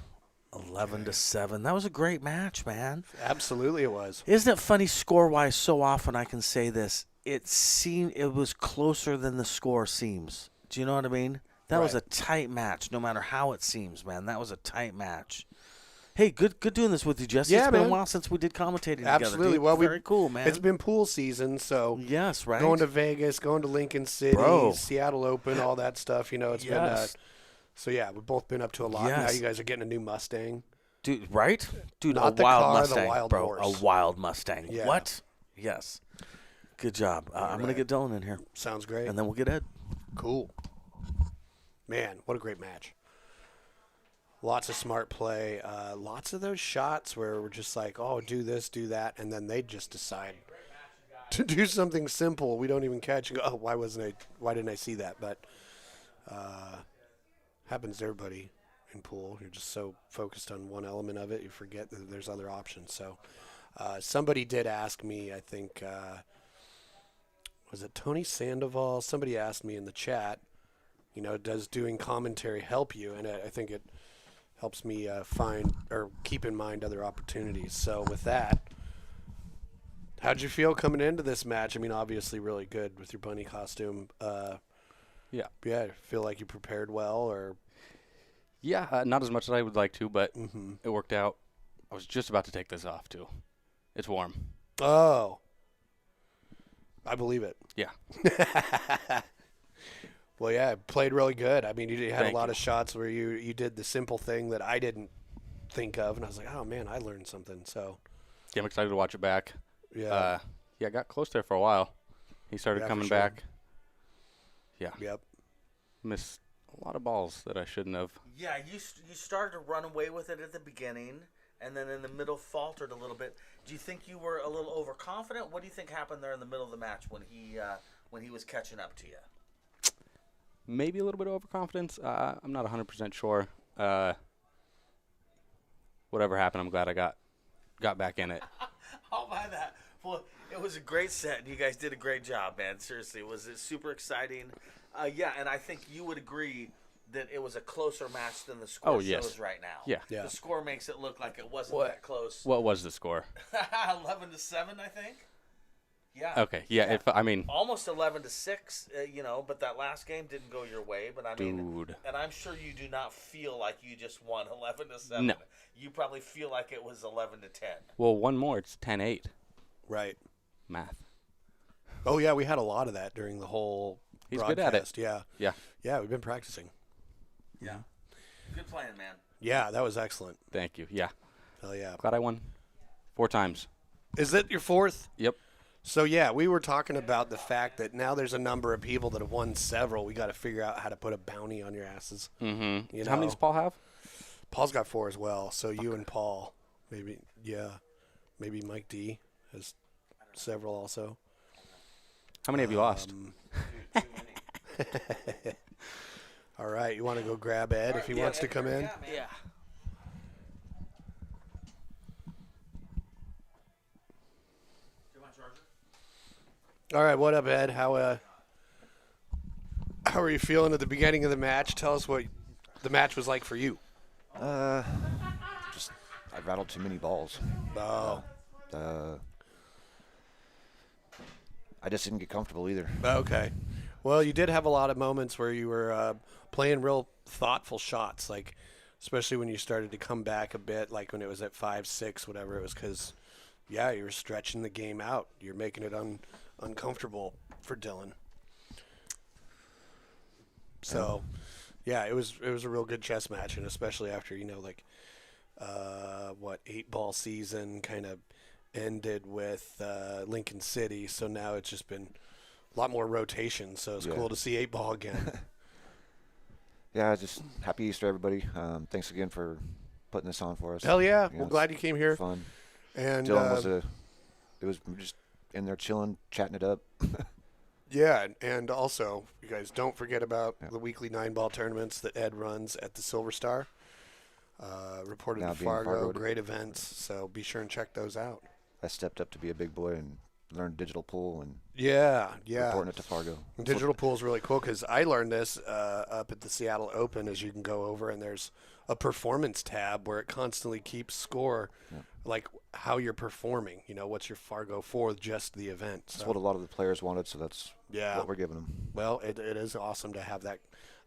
11-7. That was a great match, man. Absolutely it was. Isn't it funny score-wise? So often I can say this. It was closer than the score seems. Do you know what I mean? That was a tight match, no matter how it seems, man. That was a tight match. Hey, good doing this with you, Jesse. Yeah, it's been man. a while since we did commentating Absolutely. together. Well, Very cool, man. It's been pool season, so yes, right. going to Vegas, going to Lincoln City, Bro. Seattle Open, all that stuff. It's been. So yeah, we've both been up to a lot. Yes. Now you guys are getting a new Mustang. Dude, right? Dude, Not a the wild car, the Mustang, wild bro. horse. A wild Mustang. Yeah. What? Yes. Good job. I'm going to get Dylan in here, Sounds great. and then we'll get Ed. Cool. Man, what a great match. Lots of smart play. Lots of those shots where we're just like, oh, do this, do that, and then they just decide to do something simple. We don't even catch and go, oh, why didn't I see that? But happens to everybody in pool. You're just so focused on one element of it, you forget that there's other options. So somebody did ask me, I think, was it Tony Sandoval? Somebody asked me in the chat, does doing commentary help you? And I think it helps me find or keep in mind other opportunities. So with that, how'd you feel coming into this match? I mean, obviously really good with your bunny costume. Yeah. Yeah, feel like you prepared well, or Yeah, not as much as I would like to, but it worked out. I was just about to take this off, too. It's warm. oh, I believe it. Yeah. Well, yeah, played really good. I mean, you had Thank a lot you. of shots where you did the simple thing that I didn't think of, and I was like, oh man, I learned something. So Yeah, I'm excited to watch it back. yeah, I got close there for a while. He started Yeah, for coming sure. back. Yeah. yep. Missed a lot of balls that I shouldn't have. Yeah, you started to run away with it at the beginning, and then in the middle faltered a little bit. Do you think you were a little overconfident? What do you think happened there in the middle of the match when he was catching up to you? Maybe a little bit of overconfidence. I'm not 100% sure. Whatever happened, I'm glad I got back in it. I'll buy that. Well, it was a great set, and you guys did a great job, man. Seriously, it was super exciting. Yeah, and I think you would agree that it was a closer match than the score yes. shows right now. Yeah. Yeah. The score makes it look like it wasn't that close. What was the score? 11-7, I think. Yeah. Okay. Yeah. Almost 11-6, but that last game didn't go your way. But I mean, Dude. and I'm sure you do not feel like you just won 11-7. No. You probably feel like it was 11-10. Well, one more. It's 10-8. Right. Math. Oh yeah, we had a lot of that during the whole He's broadcast. good at it. Yeah. Yeah. Yeah, we've been practicing. Yeah. Good playing, man. Yeah, that was excellent. Thank you. Yeah. Hell yeah. Glad I won 4 times. Is it your fourth? Yep. So yeah, we were talking about the fact that now there's a number of people that have won several. We got to figure out how to put a bounty on your asses. Mm-hmm. You How many know. does Paul have? Paul's got 4 as well. So you and Paul, maybe maybe Mike D has several also. How many have you lost? Too many. All right, you want to go grab Ed if he wants to come in? Yeah. All right, what up, Ed? How are you feeling at the beginning of the match? Tell us what the match was like for you. Just I rattled too many balls. Oh, I just didn't get comfortable either. okay. Well, you did have a lot of moments where you were playing real thoughtful shots, like especially when you started to come back a bit, like when it was at 5-6, whatever it was, because yeah, you were stretching the game out. You're making it uncomfortable for Dylan. So, yeah, it was a real good chess match, and especially after 8-ball season, kind of ended with Lincoln City, so now it's just been a lot more rotation. So it's Yeah. cool to see 8-ball again. Yeah, just happy Easter, everybody. Thanks again for putting this on for us. Hell yeah! You know, We're it's glad you came here. Fun. And Dylan was just in there chilling, chatting it up. yeah, and also you guys don't forget about Yeah. the weekly 9-ball tournaments that Ed runs at the Silver Star. Reported Now in being Fargo, Fargoed. great events. So be sure and check those out. I stepped up to be a big boy and learned digital pool and Yeah. reporting it to Fargo. Digital pool is really cool because I learned this up at the Seattle Open. As you can go over and there's a performance tab where it constantly keeps score, like how you're performing. You know, what's your Fargo for just the event. That's what a lot of the players wanted, so that's Yeah. what we're giving them. Well, it is awesome to have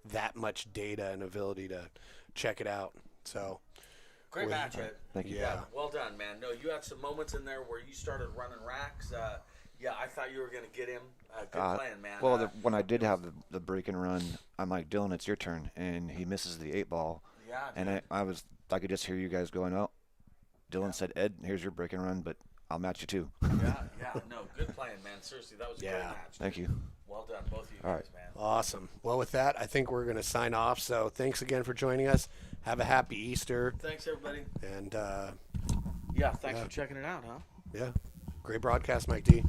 that much data and ability to check it out. So Great Well, match, Ed. Thank you. Yeah. Well done, man. No, you had some moments in there where you started running racks. Yeah, I thought you were going to get him. Good plan, man. Well, when I did have the break and run, I'm like, Dylan, it's your turn, and he misses the 8-ball, yeah, and I could just hear you guys going, oh, Dylan said, Ed, here's your break and run, but I'll match you too. yeah. No, good plan, man. Seriously, that was a great Yeah. match. Thank you. Well done, both of you All guys, right. man. awesome. Well, with that, I think we're going to sign off. So thanks again for joining us. Have a happy Easter. Thanks, everybody. And Yeah, thanks for checking it out, huh? yeah, great broadcast, Mike D.